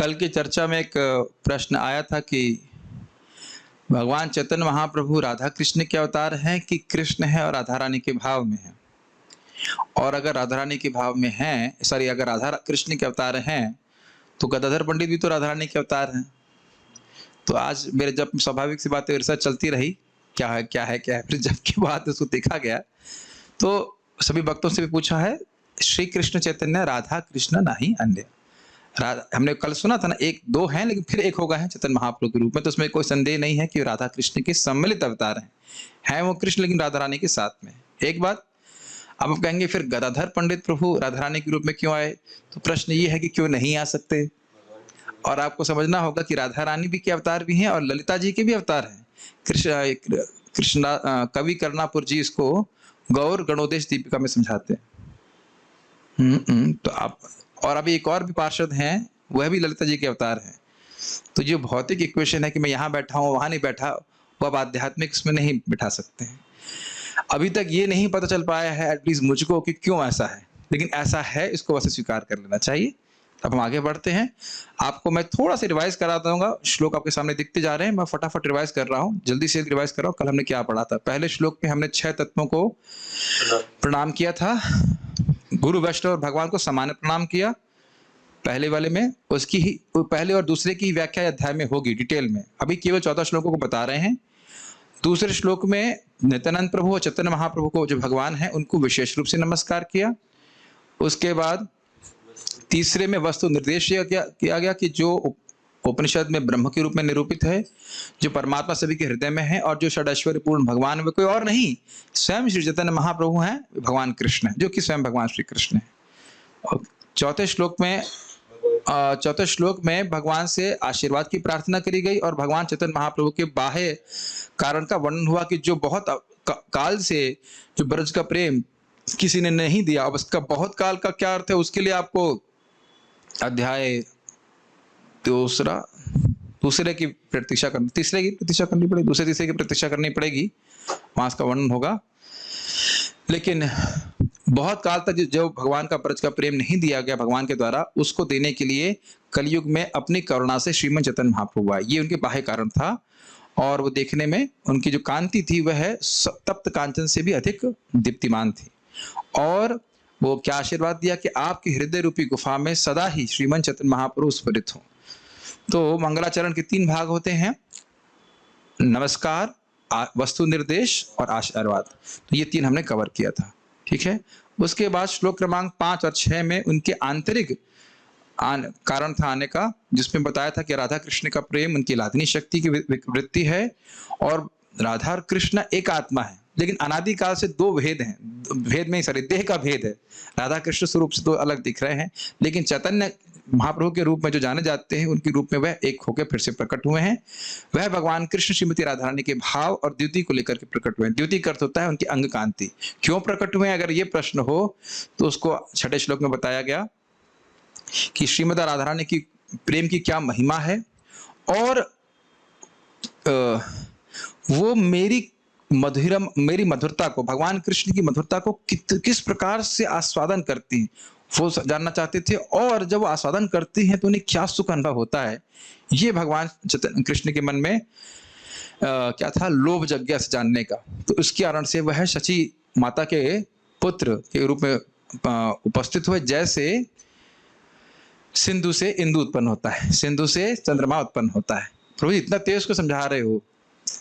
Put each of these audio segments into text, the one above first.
कल की चर्चा में एक प्रश्न आया था कि भगवान चैतन्य महाप्रभु राधा कृष्ण के अवतार हैं कि कृष्ण है और राधा रानी के भाव में है। और अगर राधा रानी के भाव में हैं, सॉरी, अगर राधा कृष्ण के अवतार हैं तो गदाधर पंडित भी तो राधा रानी के अवतार हैं। तो आज मेरे जब स्वाभाविक सी बातें रिसर्च चलती रही, क्या है क्या है क्या है, फिर जब की बात उसको देखा गया तो सभी भक्तों से भी पूछा है, श्री कृष्ण चैतन्य राधा कृष्ण नहीं अन्य। हमने कल सुना था ना, एक दो हैं लेकिन फिर एक होगा है चैतन्य महाप्रभु के रूप में, तो उसमें कोई संदेह नहीं है कि राधा कृष्ण के सम्मिलित अवतार हैं वो कृष्ण लेकिन राधा रानी के साथ में। एक बात अब आप कहेंगे फिर गदाधर पंडित प्रभु राधा रानी के रूप में क्यों आए, तो प्रश्न ये है कि क्यों नहीं आ सकते। और आपको समझना होगा कि राधा रानी भी के अवतार भी हैं और ललिता जी के भी अवतार हैं। कृष्ण कवि करनापुर जी इसको गौर गणोदेश दीपिका में समझाते हैं। तो आप और अभी एक और भी पार्षद हैं, वह भी ललिता जी के अवतार हैं। तो जो भौतिक इक्वेशन है कि मैं यहाँ बैठा हूँ वहां नहीं बैठा, वो अब आध्यात्मिक इसमें नहीं बिठा सकते हैं। अभी तक ये नहीं पता चल पाया है एटलीस्ट मुझको कि क्यों ऐसा है, लेकिन ऐसा है, इसको वैसे स्वीकार कर लेना चाहिए। अब हम आगे बढ़ते हैं। आपको मैं थोड़ा सा रिवाइज करा दूंगा, श्लोक आपके सामने दिखते जा रहे हैं, मैं फटाफट रिवाइज कर रहा हूँ, जल्दी से रिवाइज कर रहा हूँ। कल हमने क्या पढ़ा था? पहले श्लोक में हमने 6 तत्वों को प्रणाम किया था, गुरु वैष्णव और भगवान को सामान्य प्रणाम किया पहले वाले में। उसकी ही पहले और दूसरे की व्याख्या अध्याय में होगी डिटेल में, अभी केवल 14 श्लोकों को बता रहे हैं। दूसरे श्लोक में नित्यानंद प्रभु और चैतन्य महाप्रभु को जो भगवान है उनको विशेष रूप से नमस्कार किया। उसके बाद तीसरे में वस्तु निर्देश किया गया कि जो उपनिषद में ब्रह्म के रूप में निरूपित है, जो परमात्मा सभी के हृदय में है और जो षडैश्वर्य पूर्ण भगवान वे कोई और नहीं, स्वयं श्री चैतन्य महाप्रभु हैं, भगवान कृष्ण है, जो कि स्वयं भगवान श्री कृष्ण है। और चौथे श्लोक में भगवान से आशीर्वाद की प्रार्थना करी गई और भगवान चैतन्य महाप्रभु के बाह्य कारण का वर्णन हुआ कि जो बहुत काल से जो ब्रज का प्रेम किसी ने नहीं दिया। अब उसका बहुत काल का क्या अर्थ है, उसके लिए आपको अध्याय दूसरे की प्रतीक्षा करनी, तीसरे की प्रतीक्षा करनी पड़ेगी, तीसरे की प्रतीक्षा करनी पड़ेगी, वहां इसका वर्णन होगा। लेकिन बहुत काल तक जो भगवान का ब्रज का प्रेम नहीं दिया गया भगवान के द्वारा, उसको देने के लिए कलयुग में अपनी करुणा से श्रीमद चैतन्य महाप्रभु आए। ये उनके बाह्य कारण था और वो देखने में उनकी जो कांति थी वह तप्त कांचन से भी अधिक दीप्तिमान थी। और वो क्या आशीर्वाद दिया कि आपकी हृदय रूपी गुफा में सदा ही श्रीमद चैतन्य महाप्रभु स्फुरित हो। तो मंगलाचरण के 3 भाग होते हैं, नमस्कार, वस्तु निर्देश और आशीर्वाद। तो ये 3 हमने कवर किया था, ठीक है। उसके बाद श्लोक क्रमांक 5 और 6 में उनके आंतरिक कारण था आने का, जिसमें बताया था कि राधा कृष्ण का प्रेम उनकी लादनी शक्ति की वृत्ति है और राधा और कृष्ण एक आत्मा है, लेकिन अनादिकाल से 2 भेद हैं। भेद में ही देह का भेद है। राधा कृष्ण स्वरूप से 2 अलग दिख रहे हैं, लेकिन चैतन्य महाप्रभु के रूप में जो जाने जाते हैं उनके रूप में वह एक होकर फिर से प्रकट हुए हैं। वह भगवान कृष्ण श्रीमती राधा रानी के भाव और द्युति को लेकर के प्रकट हुए हैं। द्युति का अर्थ होता है उनकी अंग कांति। क्यों प्रकट हुए हैं, अगर ये प्रश्न हो तो उसको 6ठे श्लोक में बताया गया कि श्रीमती राधा रानी की प्रेम की क्या महिमा है और वो मेरी मधुरता को, भगवान कृष्ण की मधुरता को किस प्रकार से आस्वादन करती हैं, वो जानना चाहते थे। और जब वो आस्वादन करती हैं तो उन्हें क्या सुख अनुभव होता है, ये भगवान कृष्ण के मन में क्या था, लोभ जग गया जानने का। तो इसके कारण से वह शची माता के पुत्र के रूप में उपस्थित हुए। जैसे सिंधु से इंदु उत्पन्न होता है, सिंधु से चंद्रमा उत्पन्न होता है। प्रभु जी इतना तेज को समझा रहे हो,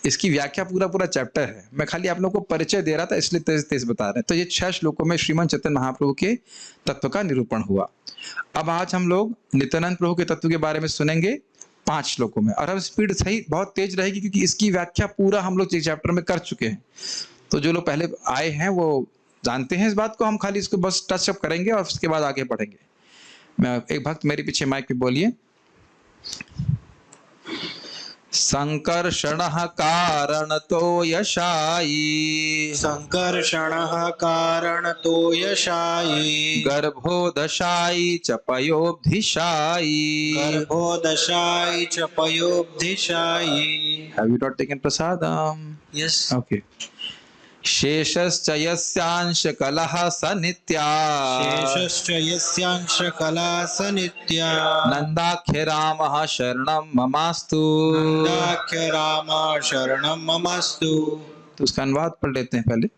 इसकी व्याख्या पूरा चैप्टर है, मैं खाली आप लोगों को परिचय दे रहा था इसलिए तेज बता रहे हैं। तो ये 6 श्लोकों में श्रीमद चैतन्य महाप्रभु के तत्व का निरूपण हुआ। अब आज हम लोग नित्यानंद प्रभु के तत्व के बारे में सुनेंगे 5 श्लोकों में, और हम स्पीड सही बहुत तेज रहेगी क्योंकि इसकी व्याख्या पूरा हम लोग चैप्टर में कर चुके हैं। तो जो लोग पहले आए हैं वो जानते हैं इस बात को, हम खाली इसको बस टचअप करेंगे और उसके बाद आगे बढ़ेंगे। मैं एक भक्त मेरे पीछे माइक पे बोलिए। संकर्षणः कारणतो यशायी, संकर्षणः कारणतो यशायी, गर्भोदशायी च पयोब्धिशायी, गर्भोदशायी च पयोब्धिशायी। Have you not taken prasadam? Yes. Okay. शेषश्च यस्यांश कलः स नित्या शेषश्च यस्यांश कला स नित्या नंदाख्य रामः शरणं ममास्तु। नंदाख्य राम शरणं ममस्तु। तो उसका अनुवाद पढ़ लेते हैं पहले।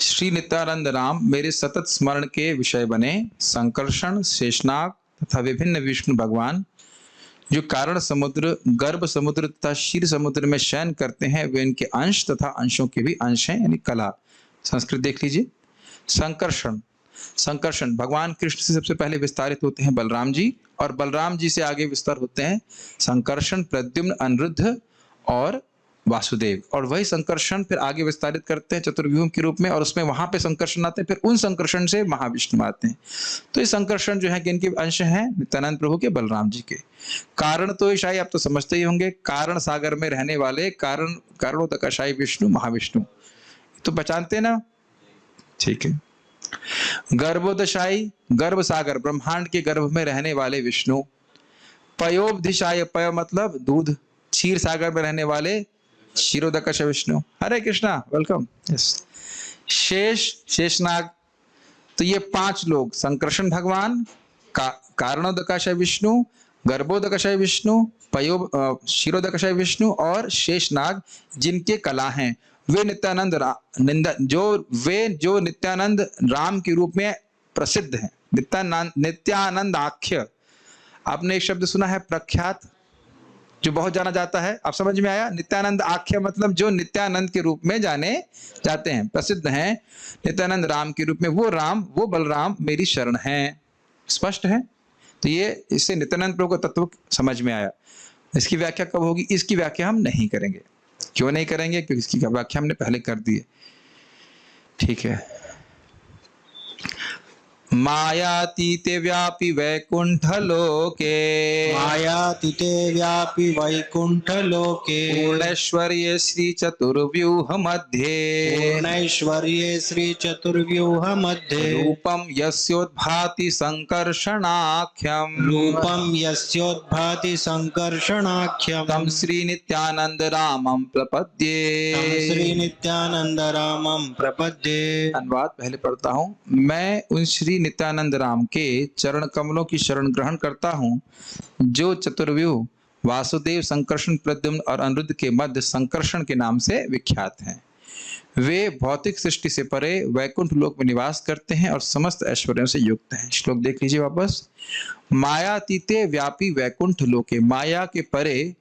श्री नित्यानंद राम मेरे सतत स्मरण के विषय बने। संकर्षण, शेषनाग तथा विभिन्न विष्णु भगवान जो कारण समुद्र, गर्भ समुद्र तथा क्षीर समुद्र में शयन करते हैं, वे इनके अंश तथा अंशों के भी अंश हैं, यानी कला। संस्कृत देख लीजिए। संकर्षण, संकर्षण भगवान कृष्ण से सबसे पहले विस्तारित होते हैं बलराम जी, और बलराम जी से आगे विस्तार होते हैं संकर्षण, प्रद्युम्न, अनिरुद्ध और वासुदेव। और वही संकर्षण फिर आगे विस्तारित करते हैं चतुर्व्यूह के रूप में, और उसमें वहां पे संकर्षण आते हैं, फिर उन संकर्षण से महाविष्णु आते हैं। तो ये संकर्षण जो है कि इनके अंश हैं नित्यानंद प्रभु के, बलराम जी के। कारण तो ईशाई आप तो समझते ही होंगे, कारण सागर में रहने वाले कारण कारणोदकाशाई विष्णु महाविष्णु, तो पहचानते ना? ठीक है। गर्भोदशाई, गर्भ सागर ब्रह्मांड के गर्भ में रहने वाले विष्णु। पयोबधिशाय, पय मतलब दूध, क्षीर सागर में रहने वाले क्षीरोदकाश विष्णु। हरे कृष्णा, वेलकम। यस। शेष, शेषनाग, तो ये 5 लोग, संकर्षण भगवान, कारणोदकाश विष्णु, गर्भोदकाश विष्णु, क्षीरोदकाश विष्णु और शेषनाग, जिनके कला हैं वे नित्यानंद जो नित्यानंद राम के रूप में प्रसिद्ध हैं। नित्यानंद आख्य, आपने एक शब्द सुना है प्रख्यात, जो बहुत जाना जाता है, आप समझ में आया? नित्यानंद आख्य मतलब जो नित्यानंद के रूप में जाने जाते हैं, प्रसिद्ध हैं नित्यानंद राम के रूप में। वो राम, वो बलराम मेरी शरण है। स्पष्ट है? तो ये इससे नित्यानंद प्रभु का तत्व समझ में आया। इसकी व्याख्या कब होगी? इसकी व्याख्या हम नहीं करेंगे। क्यों नहीं करेंगे? क्योंकि इसकी व्याख्या हमने पहले कर दी है। ठीक है। मायातीते व्यापी वैकुंठ लोके, मायातीते व्यापी वैकुंठ लोके पूर्णैश्वर्ये श्री चतुर्व्यूह मध्ये, पूर्णैश्वर्ये श्री चतुर्व्यूह मध्ये रूपम यस्योद्भाति संकर्षणाख्यम, रूपम यस्योद्भाति संकर्षणाख्यम तम श्री नित्यानंद रामं प्रपद्ये। तम श्री नित्यानंद रामं प्रपद्ये। अनुवाद पहले पढ़ता हूँ। मैं उन श्री नित्यानंद राम के चरण कमलों की शरण ग्रहण करता हूँ, जो चतुर्व्यूह वासुदेव, संकर्षण, प्रद्युम्न और अनिरुद्ध के मध्य संकर्षण के नाम से विख्यात हैं। वे भौतिक सृष्टि से परे वैकुंठ लोक में निवास करते हैं और समस्त ऐश्वर्यों से युक्त हैं। श्लोक देख लीजिए वापस। मायातीते व्यापी वैकुंठ लोके, माया के परे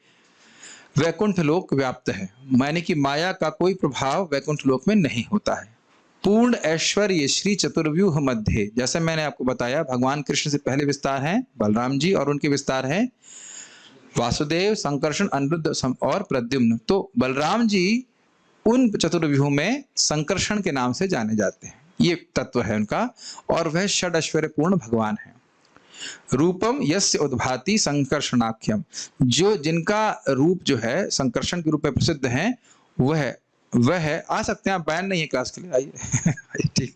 वैकुंठ लोक व्याप्त है, माने कि माया का कोई प्रभाव वैकुंठ लोक में नहीं होता है। पूर्ण ऐश्वर्य श्री चतुर्व्यूह मध्य, जैसे मैंने आपको बताया भगवान कृष्ण से पहले विस्तार है बलराम जी, और उनके विस्तार है वासुदेव, संकर्षण, अनिरुद्ध और प्रद्युम्न। तो बलराम जी उन चतुर्व्यूह में संकर्षण के नाम से जाने जाते हैं, ये तत्व है उनका, और वह षड ऐश्वर्य पूर्ण भगवान है। रूपम यस्य उद्भाति संकर्षणाख्यम, जो जिनका रूप जो है संकर्षण के रूप में प्रसिद्ध है, वह आ सकते हैं आप, बैन नहीं है क्लास के लिए, आइए। ठीक।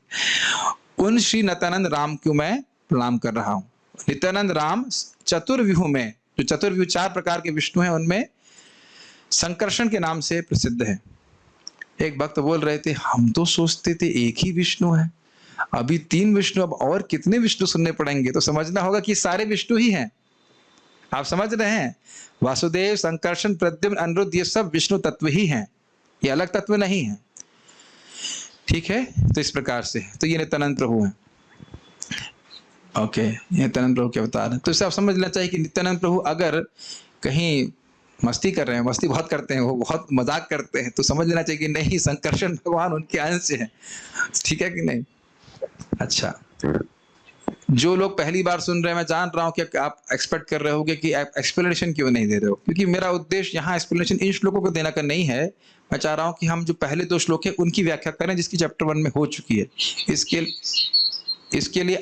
उन श्री नित्यानंद राम को मैं प्रणाम कर रहा हूं। नित्यानंद राम चतुर्व्यूह में, जो चतुर्व्यूह 4 प्रकार के विष्णु हैं, उनमें संकर्षण के नाम से प्रसिद्ध है। एक भक्त बोल रहे थे, हम तो सोचते थे एक ही विष्णु है, अभी 3 विष्णु, अब और कितने विष्णु सुनने पड़ेंगे? तो समझना होगा कि सारे विष्णु ही हैं। आप समझ रहे हैं? वासुदेव, संकर्षण, प्रद्युम्न, अनिरुद्ध, ये सब विष्णु तत्व ही हैं, ये अलग तत्व नहीं है। ठीक है। तो इस प्रकार से, तो ये नित्यानंद प्रभु है। ओके, ये नित्यानंद प्रभु के अवतार है। तो इससे आप समझ लेना चाहिए कि नित्यानंद प्रभु अगर कहीं मस्ती कर रहे हैं, मस्ती बहुत करते हैं, वो बहुत मजाक करते हैं, तो समझ लेना चाहिए कि नहीं, संकर्षण भगवान उनके अंश है। ठीक है कि नहीं? अच्छा, जो लोग पहली बार सुन रहे हैं, मैं जान रहा हूं कि आप एक्सपेक्ट कर रहे होगे कि आप एक्सप्लेनेशन क्यों नहीं दे रहे हो, क्योंकि मेरा उद्देश्य यहाँ एक्सप्लेनेशन इन श्लोकों को देना का नहीं है। मैं चाह रहा हूं कि हम जो पहले 2 श्लोक है उनकी व्याख्या करें, जिसकी चैप्टर 1 में हो चुकी है। इसके लिए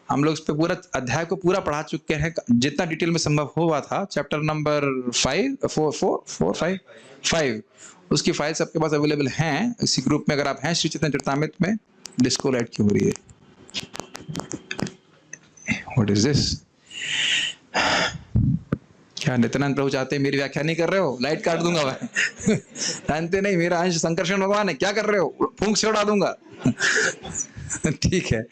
हम लोग इस पे पूरा अध्याय को पूरा पढ़ा चुके हैं, जितना डिटेल में संभव हुआ था। चैप्टर नंबर 5 उसकी फाइल सबके पास अवेलेबल हैं इसी ग्रुप में। अगर आप हैं श्री चैतन्य चरितामृत में, डिस्को लाइट क्यों हो रही है? What is this? क्या नित्यानंद प्रभु चाहते हैं मेरी व्याख्या नहीं कर रहे हो? लाइट काट दूंगा मैं। जानते नहीं मेरा अंश संकर्षण भगवान है, क्या कर रहे हो, फूंक से उड़ा दूंगा। ठीक है,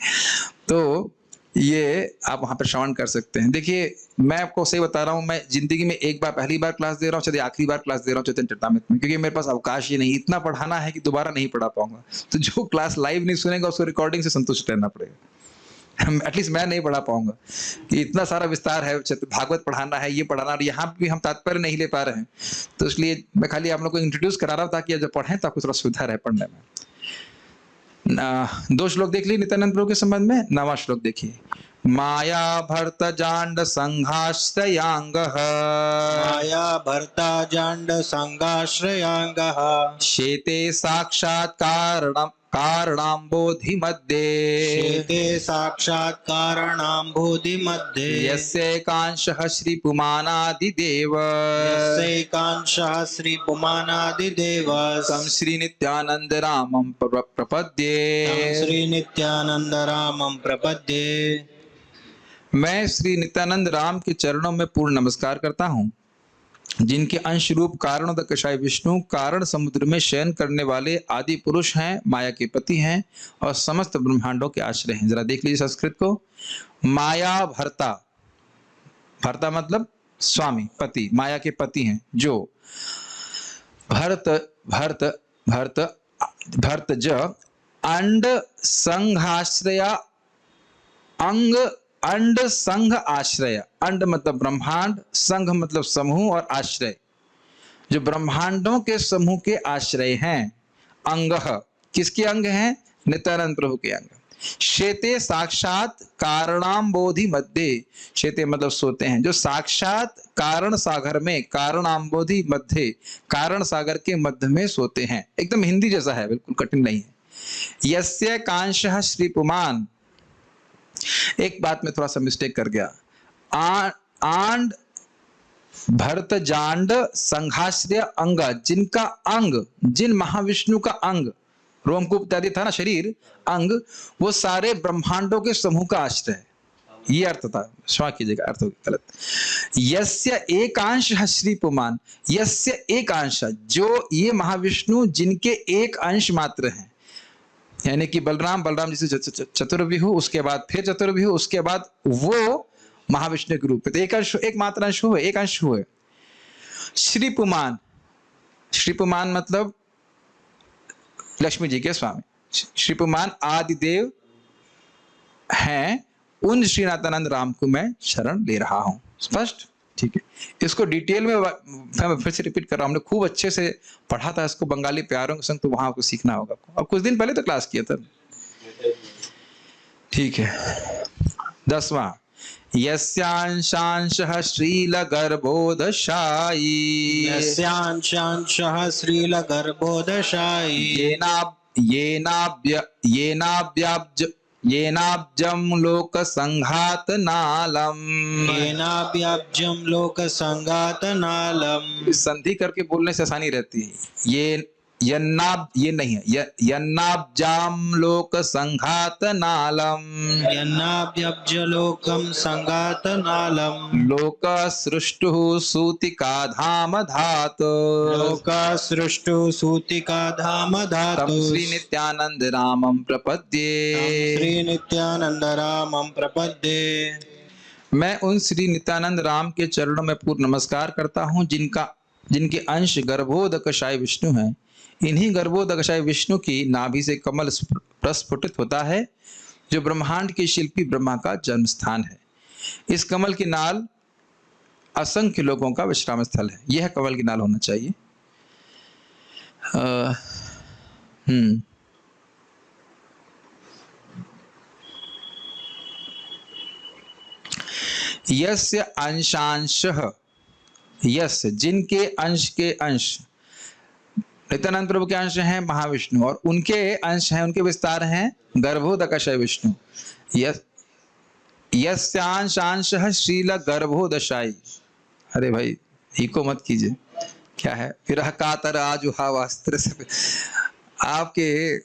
तो ये आप वहां पर श्रवण कर सकते हैं। देखिए मैं आपको सही बता रहा हूँ, मैं जिंदगी में एक बार पहली बार क्लास दे रहा हूँ, चलिए आखिरी बार क्लास दे रहा हूँ चैतन्य चरितामृत में, क्योंकि मेरे पास अवकाश ही नहीं, इतना पढ़ाना है कि दोबारा नहीं पढ़ा पाऊंगा। तो जो क्लास लाइव नहीं सुनेगा उसको रिकॉर्डिंग से संतुष्ट रहना पड़ेगा। एटलीस्ट मैं नहीं पढ़ा पाऊंगा कि इतना सारा विस्तार है, भागवत पढ़ाना है, ये पढ़ाना, और यहाँ भी हम तात्पर्य नहीं ले पा रहे हैं। तो इसलिए मैं खाली आप लोग को इंट्रोड्यूस करा रहा हूँ ताकि जब पढ़ें तो आपको थोड़ा सुविधा रहे पढ़ने में। 2 श्लोक देख लिए नित्यानंद प्रभु के संबंध में। 9वां श्लोक देखिए। माया भर्त जांड संघाश्रयांगः, माया भर्ता जांड संगाश्रयांगः, शेते साक्षात् कारणाम्बोधि मध्ये, शेते साक्षात् कारणाम्बोधि मध्ये, यस्यैकांशः श्रीपुमानादिदेव, यस्यैकांशः श्रीपुमानादिदेव, तं श्रीनित्यानन्द रामं प्रपद्ये। तं श्रीनित्यानन्द रामं प्रपद्ये। मैं श्री नित्यानंद राम के चरणों में पूर्ण नमस्कार करता हूँ, जिनके अंश रूप कारणोदकशाय विष्णु कारण समुद्र में शयन करने वाले आदि पुरुष हैं, माया के पति हैं और समस्त ब्रह्मांडों के आश्रय हैं। जरा देख लीजिए संस्कृत को। माया भर्ता, भर्ता मतलब स्वामी, पति, माया के पति हैं जो भर्त भर्त भर्त भर्तज अंड संघाश्रया, अंग अंड संघ आश्रय, अंड मतलब ब्रह्मांड, संघ मतलब समूह और आश्रय, जो ब्रह्मांडों के समूह के आश्रय हैं। अंग किसके अंग हैं? नित्यानंद प्रभु के अंग। शेते साक्षात कारणाम्बोधि मध्य, शेते मतलब सोते हैं, जो साक्षात कारण सागर में, कारणाम्बोधि मध्य, कारण सागर के मध्य में सोते हैं। एकदम हिंदी जैसा है, बिल्कुल कठिन नहीं है। यस्य कांशः श्रीपुमान, एक बात में थोड़ा सा मिस्टेक कर गया, आंड भरत जांड संघाश्रय अंग, जिनका अंग, जिन महाविष्णु का अंग, रोमकूप इत्यादि था ना शरीर, अंग, वो सारे ब्रह्मांडों के समूह का आश्रय है। ये अर्थ था, क्षमा कीजिएगा अर्थ गलत। यस्य एकांश श्रीपुमान, यस्य एकांश, जो ये महाविष्णु जिनके एक अंश मात्र हैं, यानी कि बलराम, बलराम जैसे चतुर्विहु, उसके बाद फिर चतुर्विहु, उसके बाद वो महाविष्णु के रूप में, तो एक अंश, एक मात्र अंश हुए, एक अंश हुए। श्रीपुमान, श्रीपुमान मतलब लक्ष्मी जी के स्वामी। श्रीपुमान आदिदेव हैं, उन श्रीनाथानंद राम को मैं शरण ले रहा हूं। स्पष्ट? ठीक है, इसको डिटेल में मैं फिर से रिपीट कर रहा हूं। हमने खूब अच्छे से पढ़ा था इसको बंगाली प्यारों के संग, तो वहां आपको सीखना होगा। अब कुछ दिन पहले तो क्लास किया था। ठीक है, 10वां। यस्यांशांशः श्रीलगर्भोदशायी, यस्यांशांशः श्रीलगर्भोदशायी, येनाब्जं लोक संघात नालम, येनाब्जं लोक संघात नालम। संधि करके बोलने से आसानी रहती है। ये यन्नाब, ये नहीं है, यन्नाब्जाम लोक संघात नालम, यन्नाब्ज लोकम संघात नालम, लोक सृष्टुः सूतिका धाम धातु, लोक सृष्टु सूतिका धाम धातु, तं श्री नित्यानंद रामं प्रपद्ये, श्री नित्यानंद रामं प्रपद्ये। मैं उन श्री नित्यानंद राम के चरणों में पूर्ण नमस्कार करता हूँ, जिनके अंश गर्भोदकशाय विष्णु हैं। इन्हीं गर्भोदकशाय विष्णु की नाभि से कमल प्रस्फुटित होता है, जो ब्रह्मांड के शिल्पी ब्रह्मा का जन्म स्थान है। इस कमल की नाल असंख्य लोगों का विश्राम स्थल है। यह कमल की नाल होना चाहिए। यस्य अंशांशः, यस जिनके अंश के अंश, नित्यानंद प्रभु के अंश हैं महाविष्णु, और उनके अंश हैं, उनके विस्तार हैं गर्भोदकशाय विष्णु। यस्यांशांशः श्रील गर्भोदशाई, अरे भाई इको मत कीजिए, क्या है? विरह कातर आजुहावास्त्र से आपके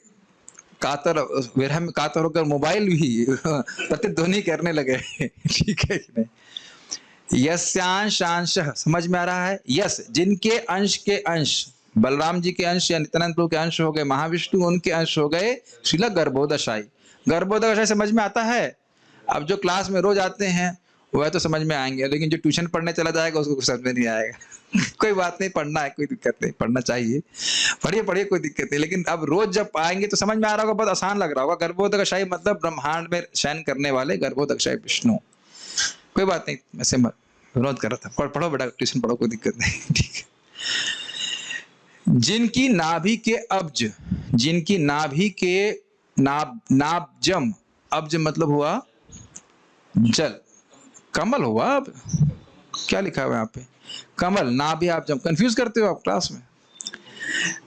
कातर, विरह में कातर होकर मोबाइल भी प्रतिध्वनि करने लगे। ठीक है कि नहीं? यस्यांशांशः, समझ में आ रहा है? यस जिनके अंश के अंश, बलराम जी के अंश या नित्यानंद प्रभु के अंश हो गए महाविष्णु, उनके अंश हो गए श्रील गर्भोदशाई। गर्भोदशाई समझ में आता है? अब जो क्लास में रोज आते हैं वह तो समझ में आएंगे, लेकिन जो ट्यूशन पढ़ने चला जाएगा उसको कुछ समझ में नहीं आएगा। कोई बात नहीं, पढ़ना है, कोई दिक्कत नहीं, पढ़ना चाहिए, पढ़िए पढ़िए, कोई दिक्कत नहीं, लेकिन अब रोज जब आएंगे तो समझ में आ रहा होगा, बहुत आसान लग रहा होगा। गर्भोदशाई मतलब ब्रह्मांड में शयन करने वाले गर्भोदशाई विष्णु। कोई बात नहीं, वैसे विरोध कर रहा था। पढ़ो बेटा, ट्यूशन पढ़ो, कोई दिक्कत नहीं, ठीक है। जिनकी नाभि के अब्ज, जिनकी नाभि के नाभजम, अब्ज मतलब हुआ जल, कमल हुआ। अब क्या लिखा हुआ यहाँ पे? कमल, नाभि आब्जम, कंफ्यूज करते हो आप क्लास में।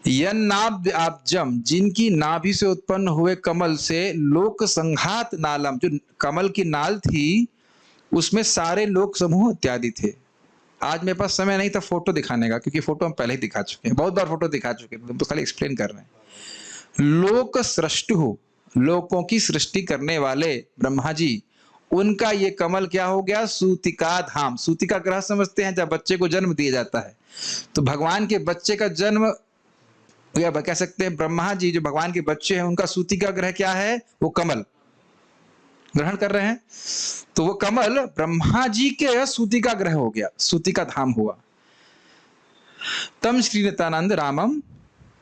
यन नाभ आब्जम, जिनकी नाभि से उत्पन्न हुए कमल से लोक संघात नालम, जो कमल की नाल थी उसमें सारे लोक समूह इत्यादि थे। आज मेरे पास समय नहीं था फोटो दिखाने का, क्योंकि फोटो हम पहले ही दिखा चुके हैं, बहुत बार फोटो दिखा चुके हैं, तो खाली एक्सप्लेन कर रहे हैं। लोक सृष्टु, लोकों की सृष्टि करने वाले ब्रह्मा जी, उनका ये कमल क्या हो गया? सूतिका धाम। सूतिका ग्रह समझते हैं, जब बच्चे को जन्म दिया जाता है, तो भगवान के बच्चे का जन्म, या कह सकते हैं ब्रह्मा जी जो भगवान के बच्चे हैं उनका सूतिका ग्रह क्या है? वो कमल ग्रहण कर रहे हैं, तो वो कमल ब्रह्मा जी के सूतिका ग्रह हो गया, सूतिका धाम हुआ। तम श्री नित्यानंद रामम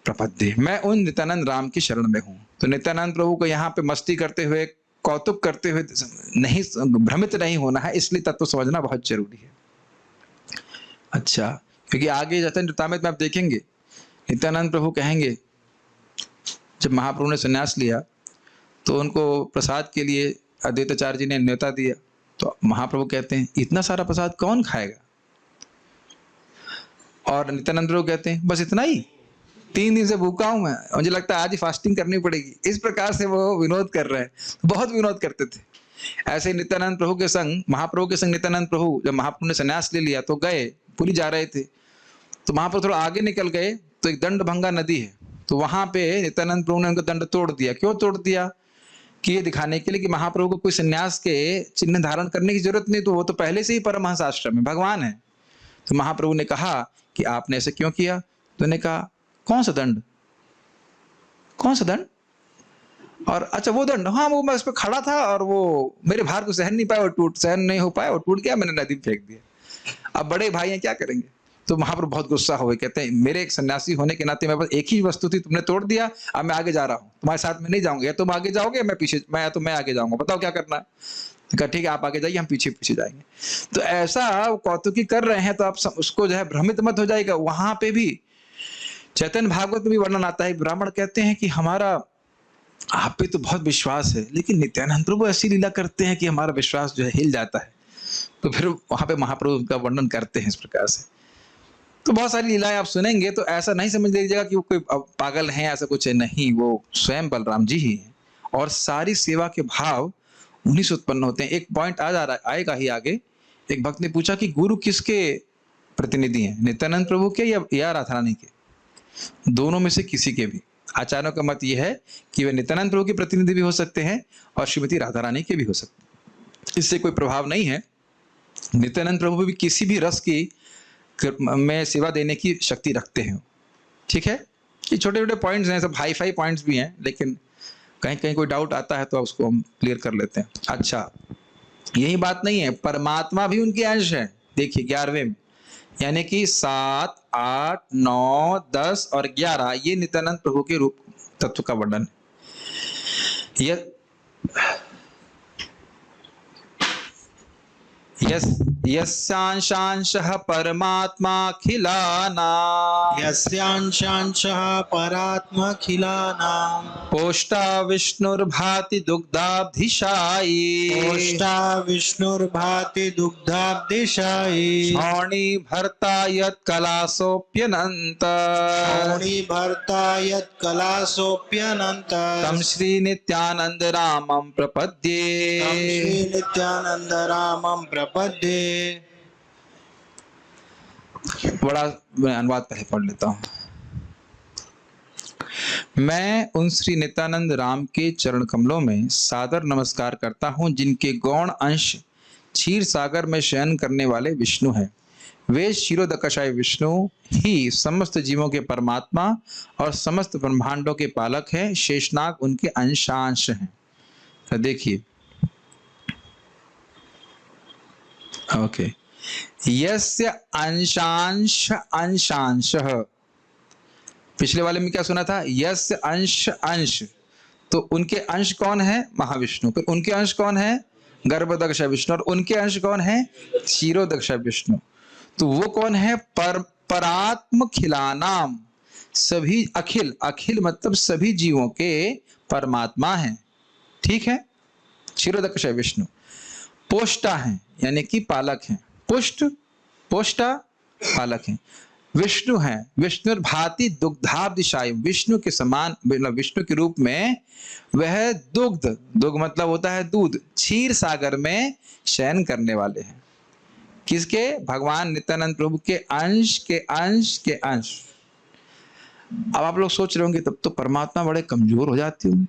प्रपद्ये, मैं उन नित्यानंद राम की शरण में हूं। तो नित्यानंद प्रभु को यहाँ पे मस्ती करते हुए, कौतुक करते हुए नहीं, भ्रमित नहीं होना है, इसलिए तत्व समझना बहुत जरूरी है। अच्छा, क्योंकि आगे चैतन्य में आप देखेंगे नित्यानंद प्रभु कहेंगे, जब महाप्रभु ने संन्यास लिया तो उनको प्रसाद के लिए अद्वैताचार्य जी ने न्योता दिया, तो महाप्रभु कहते हैं इतना सारा प्रसाद कौन खाएगा? और नित्यानंद प्रभु कहते हैं बस इतना ही, 3 दिन से भूखा हूं मैं, मुझे लगता है आज ही फास्टिंग करनी पड़ेगी। इस प्रकार से वो विनोद कर रहे हैं, बहुत विनोद करते थे। ऐसे नित्यानंद प्रभु के संग, महाप्रभु के संग नित्यानंद प्रभु, जब महाप्रभु ने संन्यास ले लिया तो गए, पुरी जा रहे थे, तो महाप्रभु थोड़ा आगे निकल गए तो एक दंडभंगा नदी है, तो वहां पे नित्यानंद प्रभु ने उनका दंड तोड़ दिया। क्यों तोड़ दिया? कि ये दिखाने के लिए कि महाप्रभु को कोई संन्यास के चिन्ह धारण करने की जरूरत नहीं, तो वो तो पहले से ही परमहंस आश्रम में भगवान है। तो महाप्रभु ने कहा कि आपने ऐसे क्यों किया? तो उन्होंने कहा कौन सा दंड, कौन सा दंड? और अच्छा वो दंड, हाँ वो मैं उस पर खड़ा था और वो मेरे भार को सहन नहीं पाया, वो सहन नहीं हो पाया, वो टूट गया, मैंने नदी में फेंक दिया। अब बड़े भाई हैं, क्या करेंगे? तो महाप्रभु बहुत गुस्सा हुए, कहते हैं मेरे एक सन्यासी होने के नाते मेरे पास एक ही वस्तु थी, तुमने तोड़ दिया, अब मैं आगे जा रहा हूँ, तुम्हारे साथ में नहीं जाऊंगा, या तुम आगे जाओगे मैं पीछे, मैं तो मैं आगे जाऊंगा, बताओ क्या करना है? तो कहा ठीक है आप आगे जाइए, हम पीछे पीछे जाएंगे। तो ऐसा कौतुकी कर रहे हैं, तो आप उसको जो है भ्रमित मत हो जाएगा। वहां पे भी चैतन्य भागवत में भी वर्णन आता है, ब्राह्मण कहते हैं कि हमारा आप पे तो बहुत विश्वास है, लेकिन नित्यानंद प्रभु ऐसी लीला करते हैं कि हमारा विश्वास जो है हिल जाता है। तो फिर वहां पे महाप्रभु का वर्णन करते हैं इस प्रकार से। तो बहुत सारी लीलाएं आप सुनेंगे, तो ऐसा नहीं समझ लीजिएगा कि वो कोई पागल है, ऐसा कुछ है नहीं, वो स्वयं बलराम जी ही है, और सारी सेवा के भाव उन्हीं से उत्पन्न होते हैं। एक पॉइंट आएगा ही आगे। एक भक्त ने पूछा कि गुरु किसके प्रतिनिधि हैं, नित्यानंद प्रभु के या राधा रानी के? दोनों में से किसी के भी। आचार्यों का मत यह है कि वे नित्यानंद प्रभु के प्रतिनिधि भी हो सकते हैं और श्रीमती राधा रानी के भी हो सकते हैं, इससे कोई प्रभाव नहीं है। नित्यानंद प्रभु भी किसी भी रस की में सेवा देने की शक्ति रखते हैं, ठीक है। ये छोटे छोटे पॉइंट्स हैं, सब हाई फाई पॉइंट्स भी हैं, लेकिन कहीं कहीं कोई डाउट आता है तो उसको हम क्लियर कर लेते हैं। अच्छा, यही बात नहीं है, परमात्मा भी उनके अंश है। देखिए 11वें में, यानी कि 7, 8, 9, 10 और 11 ये नित्यानंद प्रभु के रूप तत्व का वर्णन है। यस्यांशांशः परमात्माखिलानां, यस्यांशांशः परात्मखिलानां, पोष्टा विष्णुर्भाति दुग्धाब्धिशायी, पोष्टा विष्णुर्भाति दुग्धाब्धिशायी, क्षौणी भर्ता यत्कलासोऽप्यनन्त, क्षौणी भर्ता यत्कलासोऽप्यनन्त, तं श्री नित्यानंद रामं प्रपद्ये, तं श्री नित्यानंद रामं प्रपद्ये। बड़ा मैं अनुवाद पहले पढ़ लेता हूं। मैं उन श्री नित्यानंद राम के चरण कमलों में सादर नमस्कार करता हूं, जिनके गौण अंश क्षीर सागर में शयन करने वाले विष्णु हैं। वे क्षीरोदकशाय विष्णु ही समस्त जीवों के परमात्मा और समस्त ब्रह्मांडों के पालक हैं। शेषनाग उनके अंशांश हैं। तो देखिए, ओके, यस्य अंशांश अंशांशः, पिछले वाले में क्या सुना था? यस्य अंश अंश, तो उनके अंश कौन है? महाविष्णु। फिर उनके अंश कौन है? गर्भोदकशाय विष्णु। और उनके अंश कौन है? क्षीरोदकशाय विष्णु। तो वो कौन है? परात्म खिलानाम, सभी अखिल, अखिल मतलब सभी जीवों के परमात्मा हैं। ठीक है, क्षीरोदकशाय विष्णु। पोष्टा हैं, यानी कि पालक हैं। पुष्ट, पोष्टा, पालक हैं। विष्णु हैं, विष्णु भांति दुग्धाब्दिशाय, विष्णु के समान, विष्णु के रूप में वह दुग्ध, दुग्ध मतलब होता है दूध, क्षीर सागर में शयन करने वाले हैं। किसके? भगवान नित्यानंद प्रभु के अंश के अंश के अंश। अब आप लोग सोच रहे होंगे तब तो परमात्मा बड़े कमजोर हो जाते होंगे।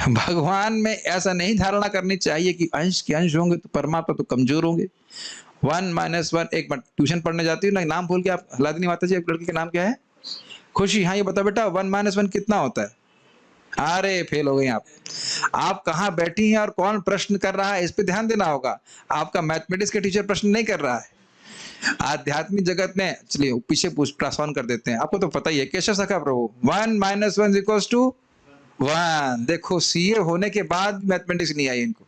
भगवान में ऐसा नहीं धारणा करनी चाहिए कि अंश के अंश होंगे तो परमात्मा तो कमजोर होंगे। 1 - 1, एक बार ट्यूशन पढ़ने जाती हूँ ना, नाम भूल के आप, हलादिनी माता जी, एक लड़की का नाम क्या है? खुशी। हाँ, ये बता बेटा 1 - 1 कितना होता है? अरे फेल हो गई आप। आप कहाँ बैठी हैं और कौन प्रश्न कर रहा है, इस पे ध्यान देना होगा। आपका मैथमेटिक्स के टीचर प्रश्न नहीं कर रहा है। आध्यात्मिक जगत में, चलिए पीछे प्रश्न कर देते हैं। आपको तो पता ही है, केशव सखा प्रभु 1 - 1 = 1। देखो, सीए होने के बाद मैथमेटिक्स नहीं आई इनको।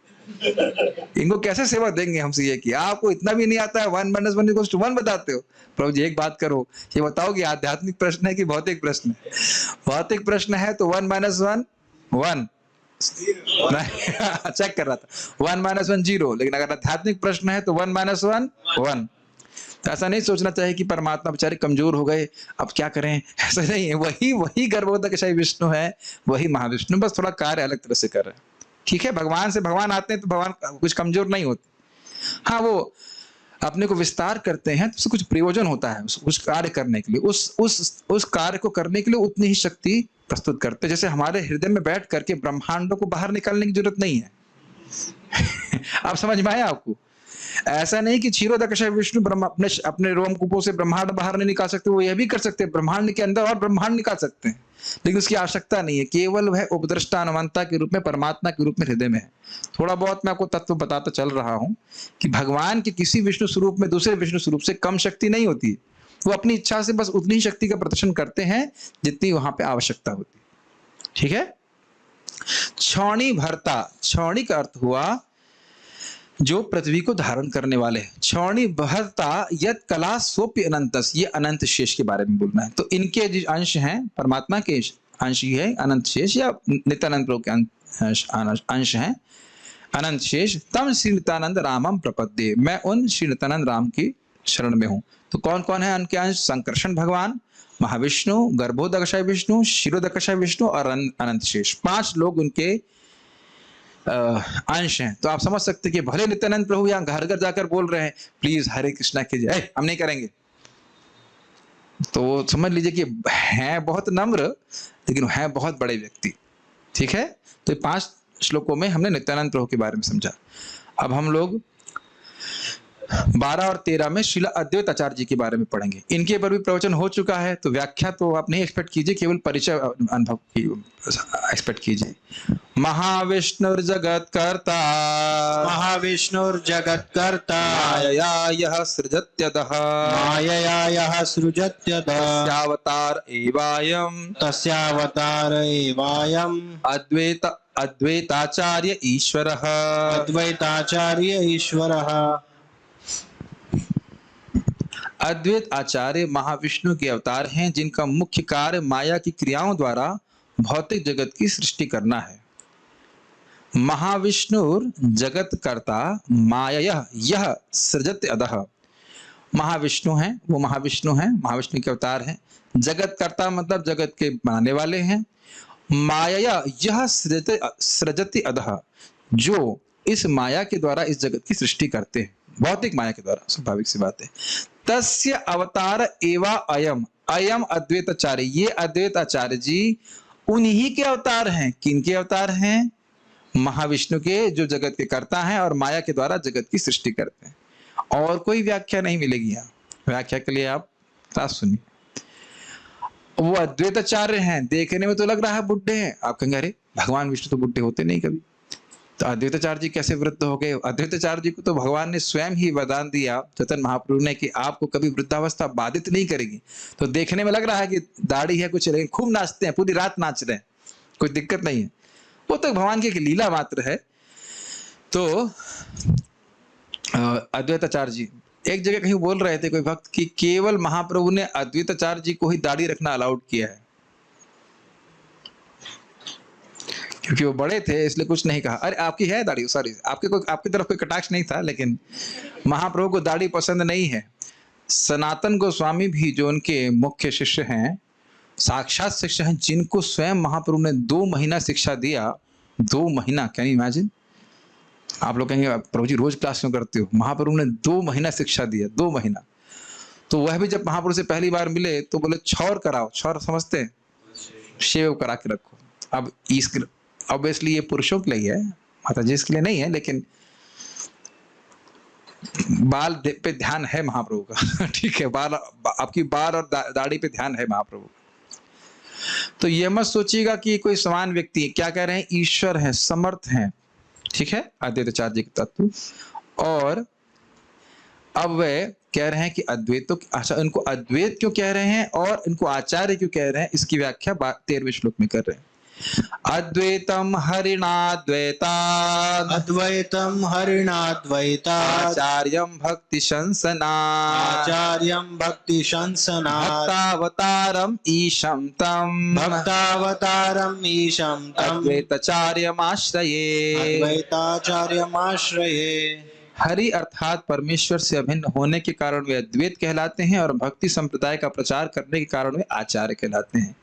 इनको कैसे सेवा देंगे हम सीए की? आपको इतना भी नहीं आता है, 1 - 1 = 1 बताते हो। प्रभु जी एक बात करो, ये बताओ कि आध्यात्मिक प्रश्न है कि भौतिक प्रश्न है? भौतिक प्रश्न है तो 1 - 1 1 चेक कर रहा था, 1 - 1 0। लेकिन अगर आध्यात्मिक प्रश्न है तो 1 - 1 1। तो ऐसा नहीं सोचना चाहिए कि परमात्मा बेचारे कमजोर हो गए, अब क्या करें, ऐसा नहीं है। वही गर्भोदकशाय विष्णु है, वही महाविष्णु, बस थोड़ा कार्य अलग तरह से कर रहे हैं। ठीक है, भगवान से भगवान आते हैं तो भगवान कुछ कमजोर नहीं होते। हाँ, वो अपने को विस्तार करते हैं तो उससे कुछ प्रयोजन होता है, उस कार्य करने के लिए, उस कार्य को करने के लिए उतनी ही शक्ति प्रस्तुत करते हैं। जैसे हमारे हृदय में बैठ करके ब्रह्मांडों को बाहर निकालने की जरूरत नहीं है। आप समझ में आया आपको? ऐसा नहीं कि क्षीरोदकशाय विष्णु अपने रोमकूपों से ब्रह्मांड बाहर नहीं निकाल सकते, वो यह भी कर सकते हैं, ब्रह्मांड के अंदर और ब्रह्मांड निकाल सकते हैं, लेकिन उसकी आवश्यकता नहीं है। केवल वह उपद्रष्टा अनुमंता के रूप में, परमात्मा के रूप में हृदय में है। थोड़ा बहुत मैं आपको तत्व बताता चल रहा हूं कि भगवान के किसी विष्णु स्वरूप में दूसरे विष्णु स्वरूप से कम शक्ति नहीं होती। वो अपनी इच्छा से बस उतनी शक्ति का प्रदर्शन करते हैं जितनी वहां पे आवश्यकता होती है। ठीक है। छौणी भरता, छौणी का अर्थ हुआ जो पृथ्वी को धारण करने वाले हैं। छौणी भरता यत कला सोप्य अनंतस, ये अनंत शेष के बारे में बोलना है। तो इनके जो अंश हैं, परमात्मा के अंश ही है अनंत शेष, या नित्यानंद प्रभु के अंश हैं अनंत शेष। तम श्री नित्यानंद रामम प्रपद्ये, मैं उन श्री नित्यानंद राम की शरण में हूं। तो कौन कौन है उनके अंश? संकर्षण भगवान, महाविष्णु, गर्भोदकशाय विष्णु, क्षीरोदकशाय विष्णु और अनंत शेष। 5 लोग उनके अंश हैं। तो आप समझ सकते हैं कि भले नित्यानंद प्रभु यहाँ घर घर जाकर बोल रहे हैं प्लीज हरे कृष्णा कीजिए, हम नहीं करेंगे, तो समझ लीजिए कि हैं बहुत नम्र लेकिन हैं बहुत बड़े व्यक्ति। ठीक है। तो 5 श्लोकों में हमने नित्यानंद प्रभु के बारे में समझा। अब हम लोग 12 और 13 में श्रील अद्वैत आचार्य जी के बारे में पढ़ेंगे। इनके पर भी प्रवचन हो चुका है, तो व्याख्या तो आप नहीं एक्सपेक्ट कीजिए, केवल परिचय अनुभव की एक्सपेक्ट कीजिए। महाविष्णुर्जगत कर्ता, महाविष्णुर्जगत्कर्ता, मायया यः सृजत्यदः, मायया यः सृजत्यदः, तस्यावतार एवायम्, तस्यावतार एवायम्, अद्वैताचार्य ईश्वरः, अद्वैताचार्य ईश्वरः। अद्वैत आचार्य महाविष्णु के अवतार हैं, जिनका मुख्य कार्य माया की क्रियाओं द्वारा भौतिक जगत की सृष्टि करना है। महाविष्णुर जगत कर्ता माया यह सृजत अदः, महाविष्णु हैं, वो महाविष्णु हैं, महाविष्णु के अवतार हैं। जगत कर्ता मतलब जगत के बनाने वाले हैं। माया यह सृजति अदः, जो इस माया के द्वारा इस जगत की सृष्टि करते हैं, भौतिक माया के द्वारा, स्वाभाविक सी बात है। तस्य अवतार एवा अयम, अयम अद्वैताचार्य, ये अद्वैताचार्य जी उन्हीं के अवतार हैं। किनके अवतार हैं? महाविष्णु के, जो जगत के कर्ता हैं और माया के द्वारा जगत की सृष्टि करते हैं। और कोई व्याख्या नहीं मिलेगी यहाँ। व्याख्या के लिए आप क्लास सुनिए। वो अद्वैताचार्य हैं, देखने में तो लग रहा है बुढ़े हैं, आप कहेंगे अरे भगवान विष्णु तो बुढ़े होते नहीं कभी, तो अद्वैताचार्य जी कैसे वृद्ध हो गए? अद्वैताचार्य जी को तो भगवान ने स्वयं ही वरदान दिया चैतन्य महाप्रभु ने कि आपको कभी वृद्धावस्था बाधित नहीं करेगी। तो देखने में लग रहा है कि दाढ़ी है कुछ, लेकिन खूब नाचते हैं, पूरी रात नाच रहे हैं, कोई दिक्कत नहीं है। वो तो भगवान की एक लीला मात्र है। तो अद्वैताचार्य जी एक जगह कहीं बोल रहे थे कोई भक्त कि केवल महाप्रभु ने अद्वैताचार्य जी को ही दाढ़ी रखना अलाउड किया है, क्योंकि वो बड़े थे इसलिए कुछ नहीं कहा। अरे आपकी है दाढ़ी, सॉरी, आपकी तरफ कोई कटाक्ष नहीं था, लेकिन महाप्रभु को दाढ़ी पसंद नहीं है। सनातन गोस्वामी भी जो उनके मुख्य शिष्य हैं, साक्षात शिष्य हैं, जिनको स्वयं महाप्रभु ने 2 महीना शिक्षा दिया, 2 महीना, कैन यू इमेजिन? आप लोग कहेंगे प्रभु जी रोज क्लास क्यों करते हो? महाप्रभु ने 2 महीना शिक्षा दिया, 2 महीना। तो वह भी जब महाप्रभु से पहली बार मिले तो बोले छौर कराओ, छौर समझते हैं, शेव करा के रखो। अब इस ऑब्वियसली ये पुरुषों के लिए है, माता जी इसके लिए नहीं है, लेकिन बाल पे ध्यान है महाप्रभु का ठीक है, बाल, आपकी बाल और दाढ़ी पे ध्यान है महाप्रभु का। तो ये मत सोचिएगा कि कोई समान व्यक्ति है, क्या कह रहे हैं, ईश्वर है, समर्थ है, ठीक है, अद्वैताचार्य जी के तत्व। और अब वे कह रहे हैं कि अद्वैत, अच्छा इनको अद्वैत क्यों कह रहे हैं और इनको आचार्य क्यों कह रहे हैं, इसकी व्याख्या 13वें श्लोक में कर रहे हैं। अद्वैतम हरिणाद्वैतात्, अद्वैतम हरिणाद्वैतात्, आचार्यम भक्ति शंसनात्, आचार्यम भक्ति शंसनात्, भक्तावतारम ईशं तम, भक्तावतारम ईशं तम, अद्वैताचार्यमाश्रये, अद्वैताचार्यमाश्रये। हरि अर्थात परमेश्वर से अभिन्न होने के कारण वे अद्वैत कहलाते हैं और भक्ति संप्रदाय का प्रचार करने के कारण वे आचार्य कहलाते हैं।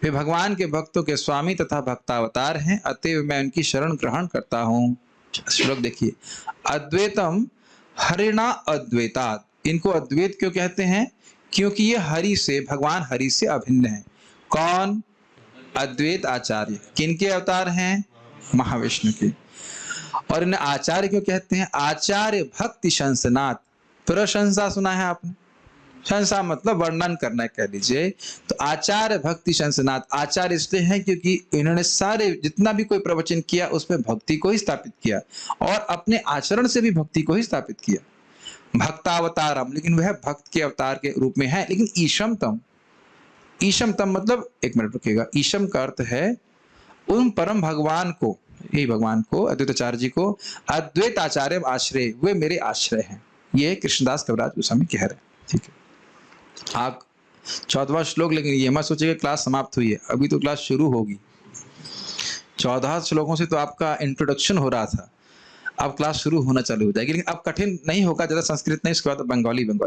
वे भगवान के भक्तों के स्वामी तथा भक्तावतार हैं, अतएव मैं उनकी शरण ग्रहण करता हूँ। श्लोक देखिए, अद्वैतम हरिणा अद्वैतात्, इनको अद्वैत क्यों कहते हैं? क्योंकि ये हरि से, भगवान हरि से अभिन्न है। कौन? अद्वैत आचार्य। किनके अवतार हैं? महाविष्णु के। और इन्हें आचार्य क्यों कहते हैं? आचार्य भक्ति शंसनात्, प्रशंसा सुना है आपने, शंसा मतलब वर्णन करना कह लीजिए। तो आचार्य भक्ति शंसनात्, आचार्य इसलिए है क्योंकि इन्होंने सारे जितना भी कोई प्रवचन किया उसमें भक्ति को ही स्थापित किया और अपने आचरण से भी भक्ति को ही स्थापित किया। भक्तावतारम, लेकिन वह भक्त के अवतार के रूप में है। लेकिन ईशम तम, ईशम तम मतलब, एक मिनट रुकिएगा, ईशम का अर्थ है उन परम भगवान को, यही भगवान को, अद्वैताचार्य जी को अद्वैत आचार्य आश्रय, वे मेरे आश्रय हैं। ये कृष्णदास कविराज गोस्वामी कह रहे हैं, ठीक है। आप 14वां श्लोक, लेकिन ये मत सोचिए क्लास समाप्त हुई है, अभी तो क्लास शुरू होगी। 14 श्लोकों से तो आपका इंट्रोडक्शन हो रहा था, अब क्लास शुरू होना चालू हो जाएगी। लेकिन अब कठिन नहीं होगा, ज्यादा संस्कृत नहीं, उसके बाद बंगाली है।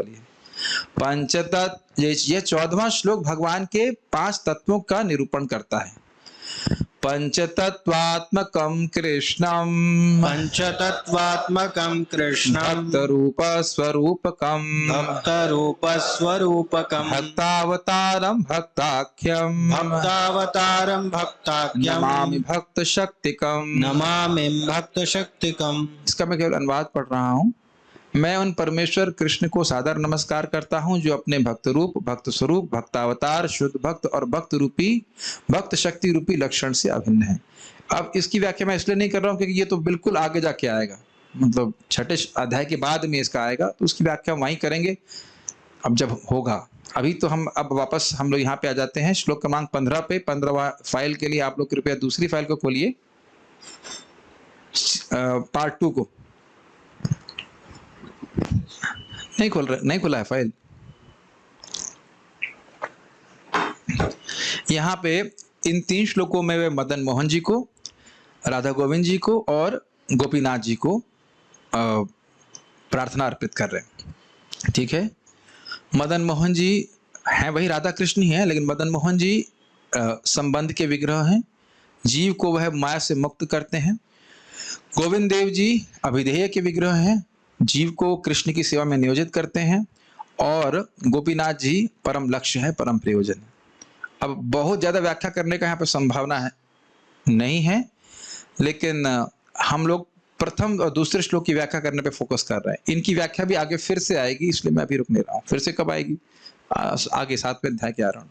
पंचतत्व, ये 14वां श्लोक भगवान के 5 तत्वों का निरूपण करता है। पंचतत्वात्मकं कृष्णं, पंचतत्वात्मकं कृष्णं, भक्तरूप स्वरूपकं, भक्तरूप स्वरूपकं, भक्तावतारं भक्ताख्यं, भक्तावतारं भक्ताख्यं, नमामि भक्त शक्तिकं, नमामि भक्त शक्तिकं। इसका मैं केवल अनुवाद पढ़ रहा हूँ। मैं उन परमेश्वर कृष्ण को सादर नमस्कार करता हूं जो अपने भक्त रूप, भक्त स्वरूप, भक्तावतार, शुद्ध भक्त और भक्त रूपी, भक्त शक्ति रूपी लक्षण से अभिन्न है। अब इसकी व्याख्या मैं इसलिए नहीं कर रहा हूं क्योंकि ये तो बिल्कुल आगे जाके आएगा, मतलब 6ठे अध्याय के बाद में इसका आएगा, तो उसकी व्याख्या वहीं करेंगे अब जब होगा। अभी तो हम अब वापस हम लोग यहाँ पे आ जाते हैं श्लोक क्रमांक 15 पे। 15वां फाइल के लिए आप लोग कृपया दूसरी फाइल को खोलिए, पार्ट 2 को। नहीं खुला है फाइल। यहाँ पे इन 3 श्लोकों में वे मदन मोहन जी को, राधा गोविंद जी को और गोपीनाथ जी को प्रार्थना अर्पित कर रहे हैं, ठीक है। मदन मोहन जी हैं वही राधा कृष्ण ही हैं, लेकिन मदन मोहन जी संबंध के विग्रह हैं, जीव को वह माया से मुक्त करते हैं। गोविंद देव जी अभिधेय के विग्रह हैं, जीव को कृष्ण की सेवा में नियोजित करते हैं। और गोपीनाथ जी परम लक्ष्य है, परम प्रयोजन है। अब बहुत ज़्यादा व्याख्या करने का यहाँ पे संभावना है नहीं है, लेकिन हम लोग प्रथम और दूसरे श्लोक की व्याख्या करने पे फोकस कर रहे हैं। इनकी व्याख्या भी आगे फिर से आएगी, इसलिए मैं अभी रुक नहीं रहा हूँ। फिर से कब आएगी? आगे 7वें अध्याय के आरंभ।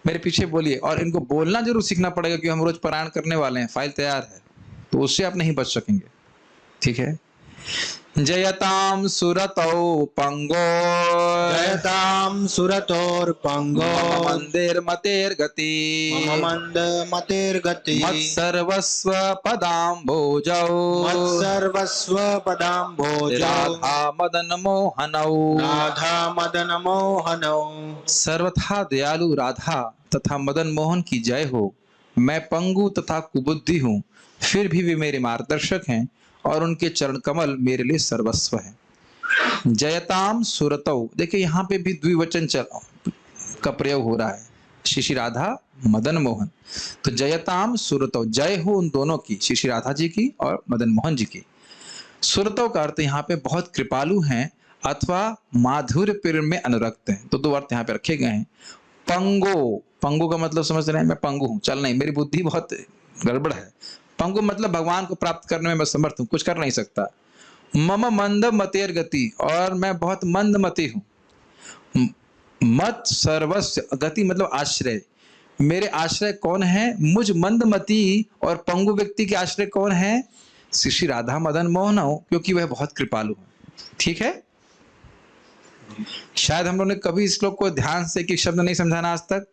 मेरे पीछे बोलिए। और इनको बोलना जरूर सीखना पड़ेगा क्योंकि हम रोज पारायण करने वाले हैं, फाइल तैयार है, तो उससे आप नहीं बच सकेंगे। ठीक है। जयताम सुरतौ पंगो, जयताम सुरतोर्पंगो, मंदिर मतेर गति, मम मंद मतेर्गति, मत सर्वस्व पदाम्भोजौ, मत्सर्वस्व पदाम्भोजो, राधा मदन मोहनौ, राधा मदन मोहनौ। सर्वथा दयालु राधा तथा मदन मोहन की जय हो। मैं पंगु तथा कुबुद्धि हूँ, फिर भी वे मेरे मार्गदर्शक हैं और उनके चरण कमल मेरे लिए सर्वस्व है। जयताम सुरतौ, देखिए यहाँ पे भी द्विवचन का प्रयोग हो रहा है, श्री राधा मदन मोहन। तो जयताम सुरतौ, जय हो उन दोनों की, श्री राधा जी की और मदन मोहन जी की। सुरतौ का अर्थ यहाँ पे बहुत कृपालु हैं अथवा माधुर्य प्रेम में अनुरक्त हैं। तो दो अर्थ यहाँ पे रखे गए हैं। पंगो, पंगु का मतलब समझ रहे हैं, मैं पंगु हूँ, चल नहीं, मेरी बुद्धि बहुत गड़बड़ है। पंगु मतलब भगवान को प्राप्त करने में मैं समर्थ हूँ, कुछ कर नहीं सकता। मम मंद मतेर गति, और मैं बहुत मंदमती हूँ। मत सर्वस्व, गति मतलब आश्रय, मेरे आश्रय कौन है? मुझ मंदमती और पंगु व्यक्ति के आश्रय कौन है? श्री राधा मदन मोहन हो, क्योंकि वह बहुत कृपालु है। ठीक है। शायद हम लोगों ने कभी इस श्लोक को ध्यान से एक शब्द नहीं समझाना आज तक।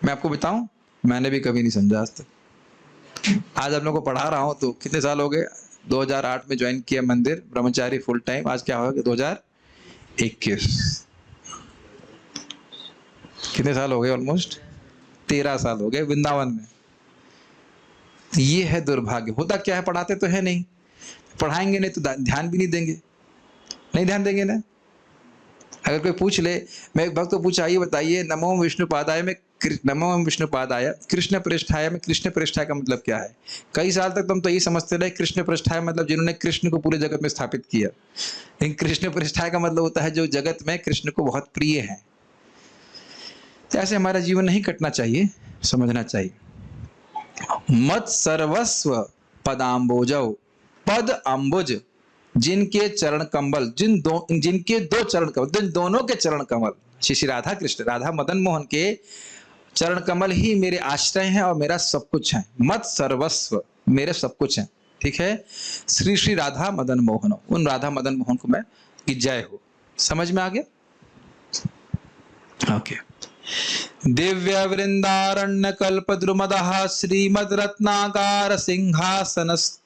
मैं आपको बताऊं, मैंने भी कभी नहीं समझा आज तक। आज आप लोगों को पढ़ा रहा हूं तो कितने साल हो गए? 2008 में ज्वाइन किया मंदिर ब्रह्मचारी फुल टाइम, आज क्या होगा? 2021। कितने साल हो गए? ऑलमोस्ट 13 साल हो गए वृंदावन में। ये है दुर्भाग्य। होता क्या है, पढ़ाते तो है नहीं, पढ़ाएंगे नहीं तो ध्यान भी नहीं देंगे, नहीं ध्यान देंगे ना। अगर कोई पूछ ले, मैं एक भक्त को पूछा, आइए बताइए, नमो विष्णुपादाय में नमो विष्णुपादाय कृष्ण पृष्ठाय में, कृष्ण पृष्ठाय का मतलब क्या है? कई साल तक तुम तो यही समझते रहे कृष्ण पृष्ठाय मतलब जिन्होंने कृष्ण को पूरे जगत में स्थापित किया। लेकिन कृष्ण पृष्ठाय का मतलब होता है जो जगत में कृष्ण को बहुत प्रिय है। तो ऐसे हमारा जीवन नहीं कटना चाहिए, समझना चाहिए। मत सर्वस्व पदाम्बोजौ, पद अम्बुज, जिनके चरण कमल, जिनके दो चरण कमल, जिन दोनों के चरण कमल, श्री राधा कृष्ण, राधा मदन मोहन के चरण कमल ही मेरे आश्रय हैं और मेरा सब कुछ है। मत सर्वस्व, मेरे सब कुछ है। ठीक है। श्री राधा मदन मोहन, उन राधा मदन मोहन को मैं की जय हो। समझ में आ गया? ओके। दिव्य वृंदारण्य कल्प द्रुमदः श्रीमद रत्नागार सिंहासनस्थौ।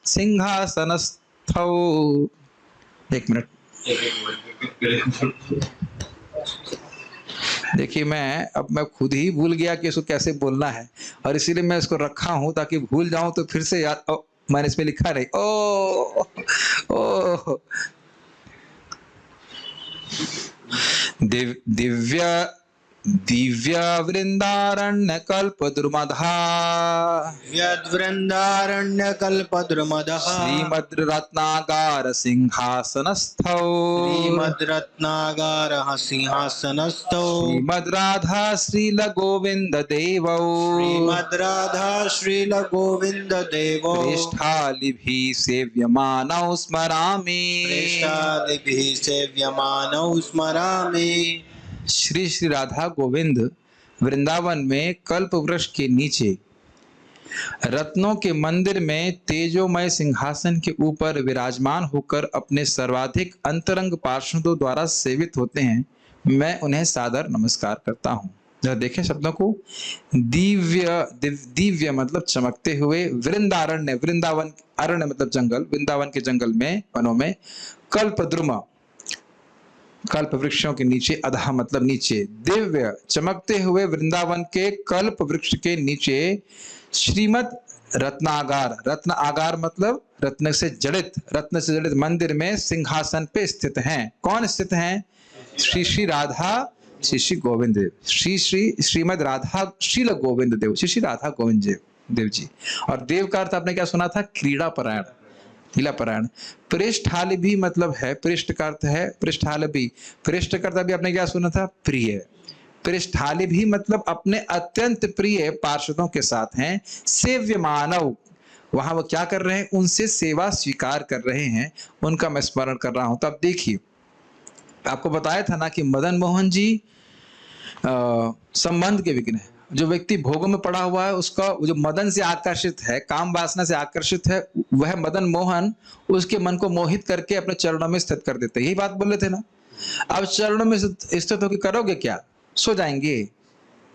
एक मिनट देखिए, मैं खुद ही भूल गया कि इसको कैसे बोलना है, और इसीलिए मैं इसको रखा हूं ताकि भूल जाऊं तो फिर से याद। मैंने इसमें लिखा नहीं। ओ दिव्य वृंदारण्य कल्प द्रुमदः, वृंदारण्य कल्प द्रुमदः, श्रीमद् रत्नागार सिंहासनस्थौ, श्रीमद् रत्नागार सिंहासनस्थौ, श्रीमद् राधा श्रील गोविंद देवौ, श्रीमद् राधा श्रील गोविंद देवौ, पृष्ठालिभिः सेव्यमानौ स्मरामि, पृष्ठालिभिः सेव्यमानौ स्मरामि। श्री राधा गोविंद वृंदावन में कल्प वृक्ष के नीचे रत्नों के मंदिर में तेजोमय सिंहासन के ऊपर विराजमान होकर अपने सर्वाधिक अंतरंग पार्षदों द्वारा सेवित होते हैं। मैं उन्हें सादर नमस्कार करता हूँ। जरा देखें शब्दों को। दिव्य मतलब चमकते हुए, वृंदारण्य, वृंदावन, अरण्य मतलब जंगल, वृंदावन के जंगल में, वनों में, कल्प द्रुम, कल्प वृक्षों के नीचे, अधः मतलब नीचे, दिव्य चमकते हुए वृंदावन के कल्प वृक्ष के नीचे श्रीमद रत्नागार, रत्न आगार मतलब रत्न से जड़ित, रत्न से जड़ित मंदिर में सिंहासन पे स्थित हैं। कौन स्थित हैं? श्री राधा श्री गोविंद देव, श्रीमद राधा शील गोविंद देव, श्री राधा गोविंद देव जी। और देव का अर्थ आपने क्या सुना था? क्रीड़ा परायण, लीला परायण। पृष्ठाल भी मतलब है, पृष्ठ का अर्थ है पृष्ठाल भी, पृष्ठ का अर्थ भी आपने क्या सुना था? प्रिय। पृष्ठाल भी मतलब अपने अत्यंत प्रिय पार्षदों के साथ हैं। सेव्य मानव, वहां वो क्या कर रहे हैं, उनसे सेवा स्वीकार कर रहे हैं, उनका मैं स्मरण कर रहा हूं। तो अब देखिए, आपको बताया था ना कि मदन मोहन जी संबंध के विघ्न है। जो व्यक्ति भोगों में पड़ा हुआ है, उसका जो मदन से आकर्षित है, काम वासना से आकर्षित है, वह मदन मोहन उसके मन को मोहित करके अपने चरणों में स्थित कर देते हैं। यही बात बोल रहे थे ना। अब चरणों में स्थित होकर करोगे क्या, सो जाएंगे।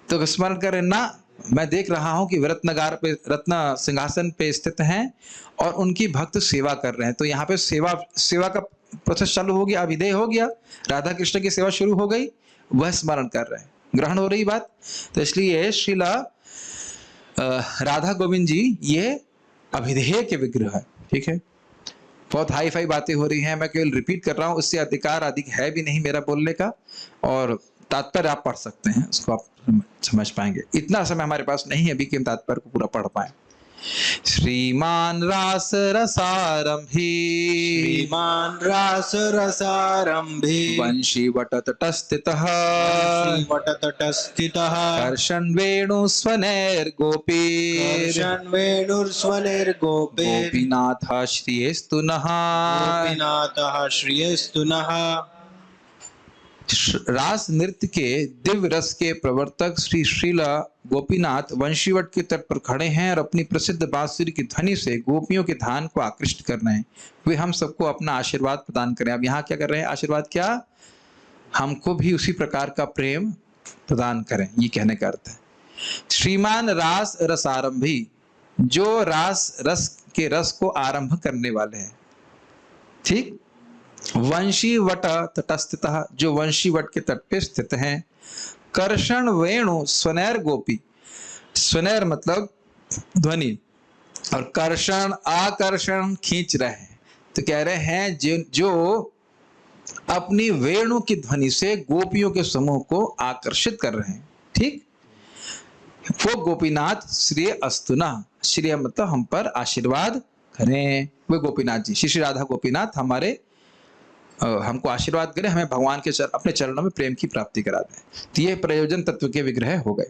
तो स्मरण करें ना, मैं देख रहा हूं कि रत्नगार पे, रत्न सिंहासन पे स्थित हैं और उनकी भक्त सेवा कर रहे हैं। तो यहाँ पे सेवा का प्रोसेस चालू हो गया, अभिधेय हो गया, राधा कृष्ण की सेवा शुरू हो गई, वह स्मरण कर रहे हैं। ग्रहण हो रही बात। तो इसलिए श्रीला राधा गोविंद जी ये अभिधेय के विग्रह है। ठीक है, बहुत हाई फाई बातें हो रही हैं, मैं केवल रिपीट कर रहा हूं, उससे अधिकार अधिक है भी नहीं मेरा बोलने का। और तात्पर्य आप पढ़ सकते हैं, उसको आप समझ पाएंगे। इतना समय हमारे पास नहीं है अभी कि हम तात्पर्य को पूरा पढ़ पाए। श्रीमान रास रसारंभी, श्रीमान रास रसारंभी, वंशी वटतटस्थितः, वटतटस्थितः, कर्षण वेणु स्वनैर्गोपीर्, कर्षण वेणुर्स्वनैर्गोपीर्, गोपीनाथः श्रियेस्तु नः। गोपीनाथः श्रियेस्तु नः। रास नृत्य के दिव्य रस के प्रवर्तक श्री श्रीला गोपीनाथ वंशीवट के तट पर खड़े हैं और अपनी प्रसिद्ध बांसुरी की ध्वनि से गोपियों के ध्यान को आकृष्ट कर रहे हैं। वे हम सबको अपना आशीर्वाद प्रदान करें। अब यहाँ क्या कर रहे हैं, आशीर्वाद क्या, हमको भी उसी प्रकार का प्रेम प्रदान करें, ये कहने का अर्थ है। श्रीमान रास रसारंभी, जो रास रस के रस को आरंभ करने वाले हैं। ठीक, वंशी वट तटस्थितः, जो वंशी वट के तट पे स्थित हैं। कर्षण वेणु स्वनैर गोपी, स्वनैर मतलब ध्वनि, और कर्षण आकर्षण खींच रहे हैं। तो कह रहे हैं जो अपनी वेणु की ध्वनि से गोपियों के समूह को आकर्षित कर रहे हैं। ठीक, वो गोपीनाथ श्रेय अस्तुना, श्रेय मतलब हम पर आशीर्वाद करें। वे गोपीनाथ जी, श्री राधा गोपीनाथ हमारे हमको आशीर्वाद करें, हमें भगवान के अपने चरणों में प्रेम की प्राप्ति करा दें। तो ये प्रयोजन तत्व के विग्रह हो गए।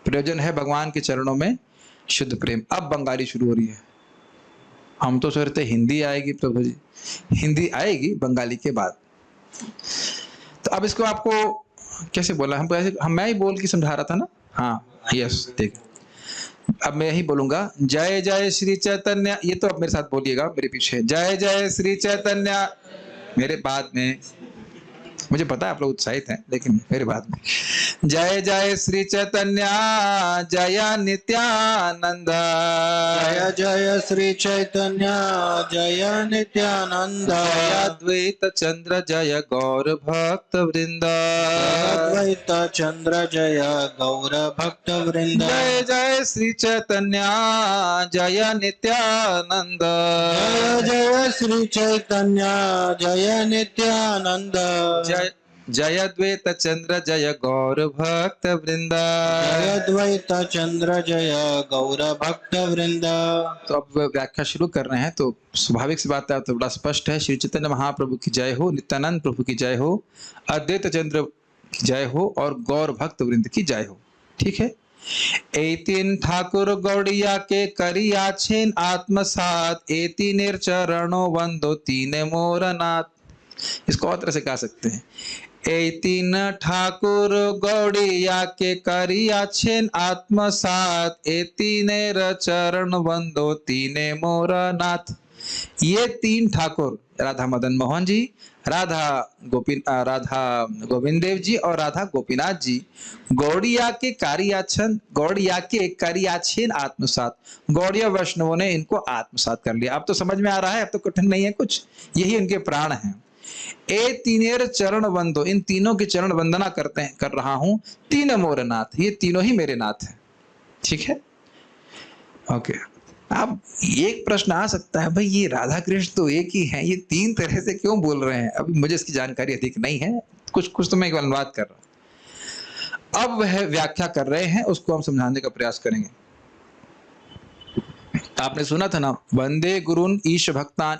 प्रयोजन है भगवान के चरणों में शुद्ध प्रेम। अब बंगाली शुरू हो रही है। हम तो सोचते हिंदी आएगी प्रभु जी, हिंदी आएगी बंगाली के बाद। तो अब इसको आपको कैसे बोला, हमको ऐसे मैं ही बोल के समझा रहा था ना। हाँ यस, देख अब मैं यही बोलूंगा, जय जय श्री चैतन्य। ये तो अब मेरे साथ बोलिएगा, मेरे पीछे, जय जय श्री चैतन्य। मेरे बाद में, मुझे पता है आप लोग उत्साहित हैं, लेकिन मेरे बाद में, जय जय श्री चैतन्य जय नित्यानंद, जय जय श्री चैतन्य जय नित्यानंद, जय अद्वैत चंद्र जय गौर भक्त वृंद, अद्वैत चंद्र जय गौर भक्त वृंद, जय जय श्री चैतन्य जय नित्यानंद, जय जय श्री चैतन्य जय नित्यानंद, जय जय अद्वैत चंद्र जय गौर भक्त वृंद, जय अद्वैत चंद्र जय गौर भक्त वृंद। तो अब व्याख्या शुरू कर रहे हैं। तो स्वाभाविक सी बात है, तो बड़ा स्पष्ट है। श्री चैतन्य महाप्रभु की जय हो, नित्यानंद प्रभु की जय हो, अद्वैत चंद्र की जय हो और गौर भक्त वृंद की जय हो। ठीक है। एतिन ठाकुर गौड़िया के करिया छेन आत्मसात, एतिनेर चरणों वंदो तीने मोरनाथ। इसको और तरह से कह सकते हैं, एतिन ठाकुर गौड़िया के करिया छेन आत्मसात, एतिनेर चरण वंदो तीने मोरनाथ। ये तीन ठाकुर, राधा मदन मोहन जी, राधा गोविंद देव जी और राधा गोपीनाथ जी, गौड़िया के करियाछेन आत्मसात, गौड़िया वैष्णवों ने इनको आत्मसात कर लिया। अब तो समझ में आ रहा है, अब तो कठिन नहीं है कुछ, यही उनके प्राण हैं। ए तीनेर चरण वंदो, इन तीनों की चरण वंदना कर रहा हूं, तीन मोर नाथ, ये तीनों ही मेरे नाथ हैं। ठीक है, ओके। अब एक प्रश्न आ सकता है, भाई ये राधा कृष्ण तो एक ही हैं, ये तीन तरह से क्यों बोल रहे हैं? अभी मुझे इसकी जानकारी अधिक नहीं है, कुछ तो मैं एक अनुवाद कर रहा हूं। अब वह व्याख्या कर रहे हैं, उसको हम समझाने का प्रयास करेंगे। आपने सुना था ना, वंदे गुरुन ईश भक्तान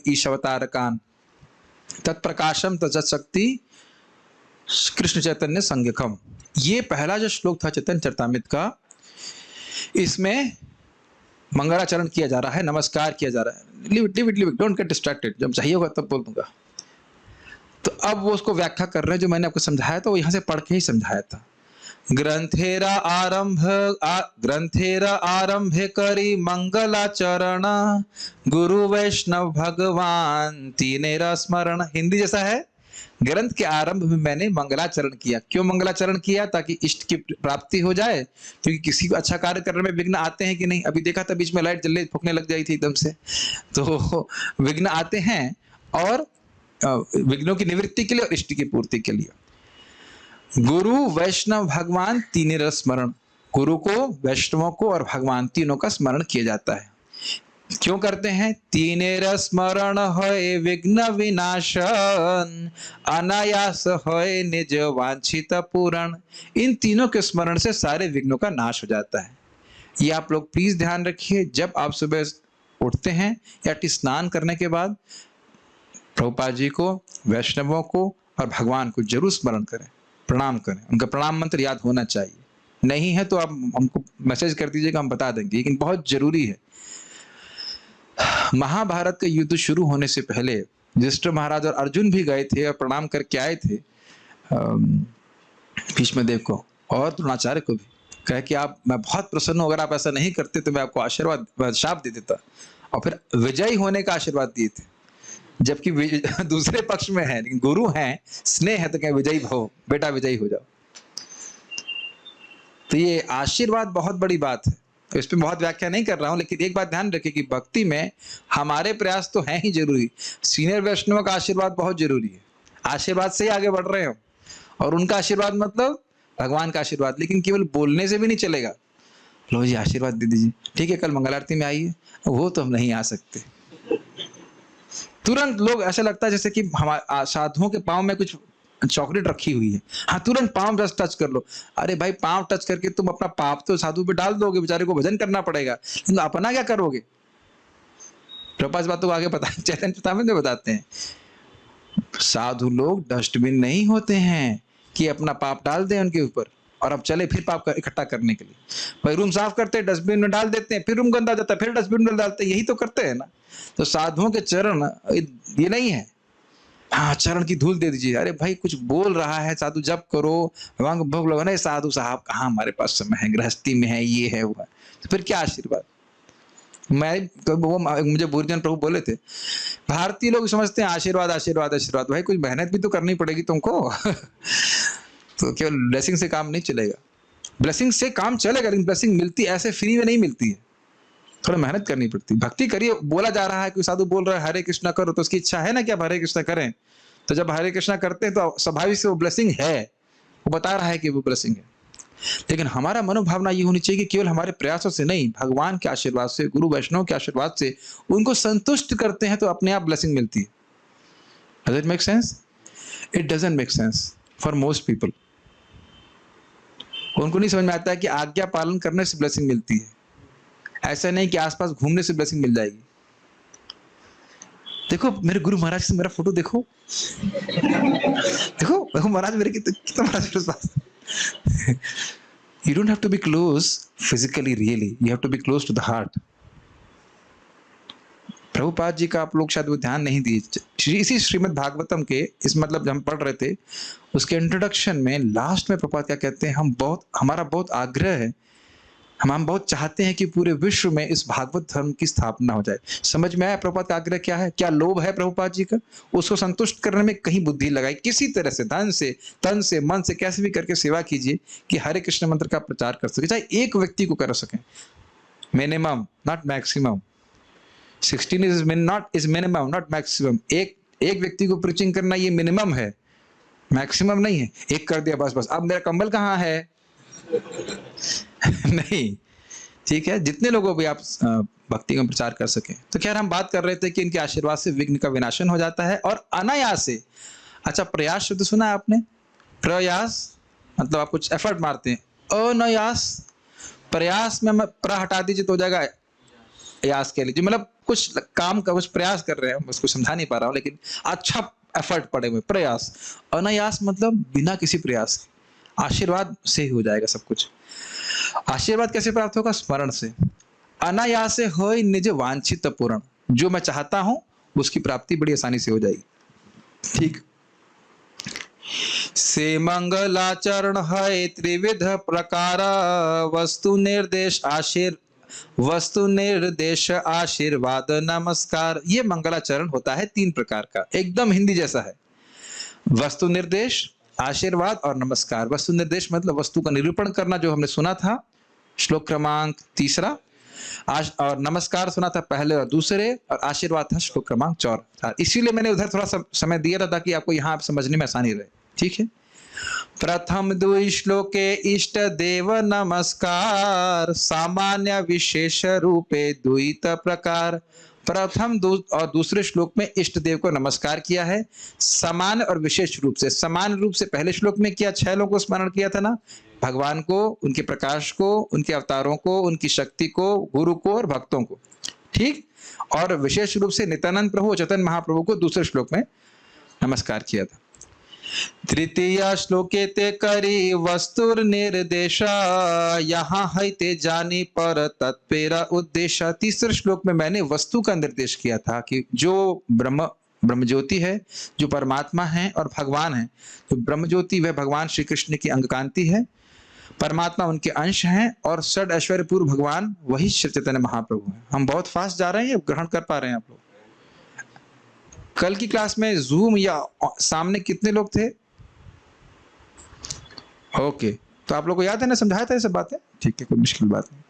ईशवतारकान तत्प्रकाशम तत्शक्ति कृष्ण चैतन्य संज्ञकम। ये पहला जो श्लोक था चैतन्य चरितामृत का, इसमें मंगलाचरण किया जा रहा है, नमस्कार किया जा रहा है, live it live it live it, don't get distracted, जब चाहिए होगा तब बोल दूंगा। तो अब वो उसको व्याख्या कर रहे हैं, जो मैंने आपको समझाया था वो यहाँ से पढ़ के ही समझाया था। ग्रंथेरा आरंभे करी मंगलाचरण, गुरु वैष्णव भगवान तीनेरा स्मरण। हिंदी जैसा है, ग्रंथ के आरंभ में मैंने मंगलाचरण किया। क्यों मंगलाचरण किया? ताकि इष्ट की प्राप्ति हो जाए, क्योंकि किसी को अच्छा कार्य करने में विघ्न आते हैं कि नहीं। अभी देखा था बीच में लाइट जल्दी फूकने लग गई थी एकदम से, तो विघ्न आते हैं, और विघ्नों की निवृत्ति के लिए और इष्ट की पूर्ति के लिए। गुरु वैष्णव भगवान तीनेर स्मरण, गुरु को, वैष्णवों को और भगवान तीनों का स्मरण किया जाता है। क्यों करते हैं? तीनेर स्मरण होए विघ्न विनाशन, अनायास होए निज वांछित पूरण। इन तीनों के स्मरण से सारे विघ्नों का नाश हो जाता है। ये आप लोग प्लीज ध्यान रखिए, जब आप सुबह उठते हैं या स्नान करने के बाद प्रभुपाद जी को, वैष्णवों को और भगवान को जरूर स्मरण करें, प्रणाम करें। उनका प्रणाम मंत्र याद होना चाहिए। नहीं है तो आप हमको मैसेज कर दीजिएगा, हम बता देंगे, लेकिन बहुत जरूरी है। महाभारत का युद्ध शुरू होने से पहले युधिष्ठिर महाराज और अर्जुन भी गए थे और प्रणाम करके आए थे भीष्मदेव को और द्रोणाचार्य को भी। कहे कि आप, मैं बहुत प्रसन्न हूं, अगर आप ऐसा नहीं करते तो मैं आपको आशीर्वाद, शाप दे देता। और फिर विजयी होने का आशीर्वाद दिए थे, जबकि दूसरे पक्ष में है, लेकिन गुरु हैं, स्नेह है, तो कहें विजयी भव, बेटा विजयी हो जाओ। तो ये आशीर्वाद बहुत बड़ी बात है, तो इस पर बहुत व्याख्या नहीं कर रहा हूं, लेकिन एक बात ध्यान रखिए कि भक्ति में हमारे प्रयास तो हैं ही जरूरी, सीनियर वैष्णव का आशीर्वाद बहुत जरूरी है। आशीर्वाद से ही आगे बढ़ रहे हो, और उनका आशीर्वाद मतलब भगवान का आशीर्वाद। लेकिन केवल बोलने से भी नहीं चलेगा, लो जी आशीर्वाद दे दीजिए, ठीक है कल मंगल आरती में आइए, वो तो हम नहीं आ सकते। तुरंत लोग, ऐसा लगता है जैसे कि हमारे साधुओं के पाँव में कुछ चॉकलेट रखी हुई है, हाँ तुरंत पाँव बस टच कर लो। अरे भाई, पाँव टच करके तुम अपना पाप तो साधु पे डाल दोगे, बेचारे को भजन करना पड़ेगा, लेकिन अपना क्या करोगे? प्रभुपाद बातों को आगे बता, चैतन्य चेतावनी में बताते हैं, साधु लोग डस्टबिन नहीं होते हैं कि अपना पाप डाल दें उनके ऊपर और अब चले फिर पाप इकट्ठा करने के लिए। भाई रूम साफ करते हैं, डस्टबिन में डाल देते हैं, फिर रूम गंदा जाता है, फिर डस्टबिन में डालते हैं, यही तो करते हैं ना। तो साधुओं के चरण ये नहीं है, हाँ चरण की धूल दे दीजिए। अरे भाई, कुछ बोल रहा है साधु, जप करो, भगवान को भोग लगाओ। नहीं साधु साहब, कहाँ हमारे पास समय है, गृहस्थी में है, ये है वो है, तो फिर क्या आशीर्वाद? वो मुझे बुर्जन प्रभु बोले थे, भारतीय लोग समझते हैं आशीर्वाद आशीर्वाद आशीर्वाद, भाई कुछ मेहनत भी तो करनी पड़ेगी तुमको। तो केवल ब्लेसिंग से काम नहीं चलेगा, ब्लेसिंग से काम चलेगा, लेकिन ब्लेसिंग मिलती ऐसे फ्री में नहीं मिलती है, थोड़ा मेहनत करनी पड़ती है। भक्ति करिए, बोला जा रहा है कि साधु बोल रहा है हरे कृष्णा करो, तो उसकी इच्छा है ना कि आप हरे कृष्णा करें। तो जब हरे कृष्णा करते हैं तो स्वाभाविक से वो ब्लेसिंग है, वो बता रहा है कि वो ब्लेसिंग है। लेकिन हमारा मनोभावना ये होनी चाहिए कि केवल हमारे प्रयासों से नहीं, भगवान के आशीर्वाद से, गुरु वैष्णव के आशीर्वाद से उनको संतुष्ट करते हैं तो अपने आप ब्लेसिंग मिलती है। Does it make sense? It doesn't make sense for most people. उनको नहीं समझ में आता है कि आज्ञा पालन करने से ब्लेसिंग मिलती है, ऐसा नहीं कि आसपास घूमने से ब्लेसिंग मिल जाएगी। देखो मेरे गुरु महाराज से मेरा फोटो देखो, देखो देखो महाराज मेरे कितना महाराज। You don't have to be close physically, really. You have to be close to the heart. Prabhupada ji का आप लोग शायद वो ध्यान नहीं दिए। इसी श्रीमद् भागवतम के इस मतलब जब हम पढ़ रहे थे, उसके इंट्रोडक्शन में लास्ट में प्रभुपाद क्या कहते हैं, हमारा बहुत आग्रह है, हम बहुत चाहते हैं कि पूरे विश्व में इस भागवत धर्म की स्थापना हो जाए। समझ में आया प्रभुपाद का आग्रह क्या है? क्या लोभ है प्रभुपाद जी का? उसको संतुष्ट करने में कहीं बुद्धि लगाई, किसी तरह से, धन से, तन से, मन से, कैसे भी करके सेवा कीजिए कि हरे कृष्ण मंत्र का प्रचार कर सके, चाहे एक व्यक्ति को कर सकें। Minimum not maximum, 16 is minimum not maximum. एक व्यक्ति को प्रीचिंग करना ये मिनिमम है, मैक्सिमम नहीं है। एक कर दिया बस बस, अब मेरा कंबल कहाँ है? नहीं, ठीक है, जितने लोगों भी आप भक्ति का प्रचार कर सके। तो खैर हम बात कर रहे थे कि इनके आशीर्वाद से विघ्न का विनाशन हो जाता है और अनायास से। अच्छा, प्रयास शब्द सुना है आपने? प्रयास मतलब आप कुछ एफर्ट मारते हैं, अनायास। प्रयास में प्र हटा दीजिए तो हो जाएगा यास के लिए, मतलब कुछ काम का कुछ प्रयास कर रहे हैं, उसको समझा नहीं पा रहा हूँ, लेकिन अच्छा एफर्ट पड़े हुए प्रयास। अनायास मतलब बिना किसी प्रयास के, आशीर्वाद से ही हो जाएगा सब कुछ। आशीर्वाद कैसे प्राप्त होगा? स्मरण से। अनायासे होय निज वांछित पूर्ण, जो मैं चाहता हूं उसकी प्राप्ति बड़ी आसानी से हो जाएगी। ठीक। से मंगलाचरण है त्रिविध प्रकार, वस्तु निर्देश आशीर्वाद नमस्कार। ये मंगलाचरण होता है 3 प्रकार का, एकदम हिंदी जैसा है। वस्तु निर्देश, आशीर्वाद और नमस्कार। वस्तु निर्देश मतलब वस्तु का निरूपण करना, जो हमने सुना था श्लोक क्रमांक 3, और नमस्कार सुना था पहले और दूसरे, और आशीर्वाद था श्लोक क्रमांक 4। इसीलिए मैंने उधर थोड़ा सा समय दिया था ताकि आपको यहाँ समझने में आसानी रहे। ठीक है। प्रथम 2 श्लोके इष्ट देव नमस्कार, सामान्य विशेष रूपे द्वैत प्रकार। प्रथम और दूसरे श्लोक में इष्ट देव को नमस्कार किया है, सामान्य और विशेष रूप से। सामान्य रूप से पहले श्लोक में किया, 6 लोगों को स्मरण किया था ना, भगवान को, उनके प्रकाश को, उनके अवतारों को, उनकी शक्ति को, गुरु को और भक्तों को। ठीक। और विशेष रूप से नित्यानंद प्रभु, चैतन्य महाप्रभु को दूसरे श्लोक में नमस्कार किया था। तृतीय श्लोके ते करी वस्तुर निर्देश, यहाँ है ते जानी पर तत्पेरा उद्देश्य। तीसरे श्लोक में मैंने वस्तु का निर्देश किया था कि जो ब्रह्म ज्योति है, जो परमात्मा है और भगवान है। तो ब्रह्म ज्योति वह भगवान श्री कृष्ण की अंगकांति है, परमात्मा उनके अंश हैं, और षड ऐश्वर्य पूर्व भगवान वही श्री चैतन्य महाप्रभु हैं। हम बहुत फास्ट जा रहे हैं, ग्रहण कर पा रहे हैं आप लोग? कल की क्लास में जूम या सामने कितने लोग थे? ओके, तो आप लोग को याद है ना, समझाया था ये सब बातें? ठीक है, कोई मुश्किल बात नहीं।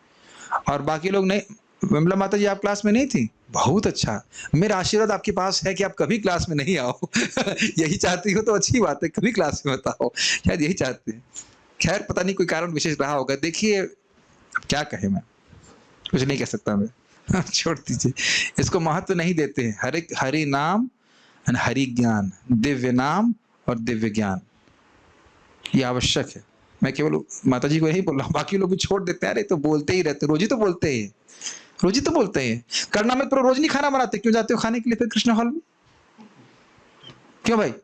और बाकी लोग नहीं, विमला माता जी आप क्लास में नहीं थी? बहुत अच्छा। मेरा आशीर्वाद आपके पास है कि आप कभी क्लास में नहीं आओ। यही चाहती हो तो अच्छी बात है, कभी क्लास में मत आओ, शायद यही चाहते हैं। खैर पता नहीं कोई कारण विशेष रहा होगा। देखिए क्या कहे, मैं कुछ नहीं कह सकता मैं। छोड़ दीजिए, इसको महत्व नहीं देते हैं। हरि नाम, हरि ज्ञान, दिव्य नाम और दिव्य ज्ञान, ये आवश्यक है। मैं केवल माता जी को यही बोल रहा हूँ, बाकी लोग भी छोड़ देते हैं। अरे तो बोलते ही रहते, रोज ही तो बोलते हैं, रोज ही तो बोलते हैं। करना में तो रोज नहीं खाना बनाते, क्यों जाते हो खाने के लिए फिर कृष्ण हॉल में? क्यों भाई?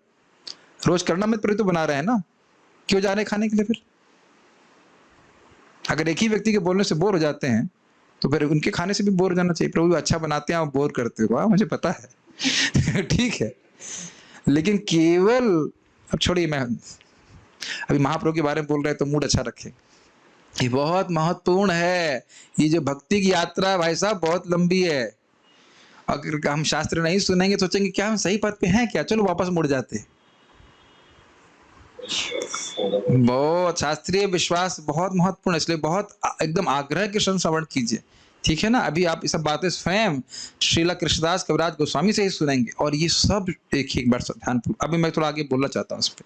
रोज करना में तो बना रहे हैं ना, क्यों जा रहे खाने के लिए फिर? अगर एक ही व्यक्ति के बोलने से बोर हो जाते हैं तो फिर उनके खाने से भी बोर हो जाना चाहिए। प्रभु अच्छा बनाते हैं, आप बोर करते हो, मुझे पता है। ठीक है, लेकिन केवल, अब छोड़िए, मैं अभी महाप्रभु के बारे में बोल रहे हैं तो मूड अच्छा रखें। ये बहुत महत्वपूर्ण है। ये जो भक्ति की यात्रा भाई साहब बहुत लंबी है। अगर हम शास्त्र नहीं सुनेंगे, सोचेंगे क्या हम सही पथ पे हैं क्या, चलो वापस मुड़ जाते हैं। बहुत शास्त्रीय विश्वास बहुत महत्वपूर्ण है, इसलिए बहुत एकदम आग्रह के संग श्रवण कीजिए। ठीक है ना। अभी आप ये सब बातें स्वयं श्रीला कृष्णदास कविराज गोस्वामी से ही सुनेंगे, और ये सब एक बार ध्यानपूर्वक। अभी मैं थोड़ा आगे बोलना चाहता हूँ इस पे।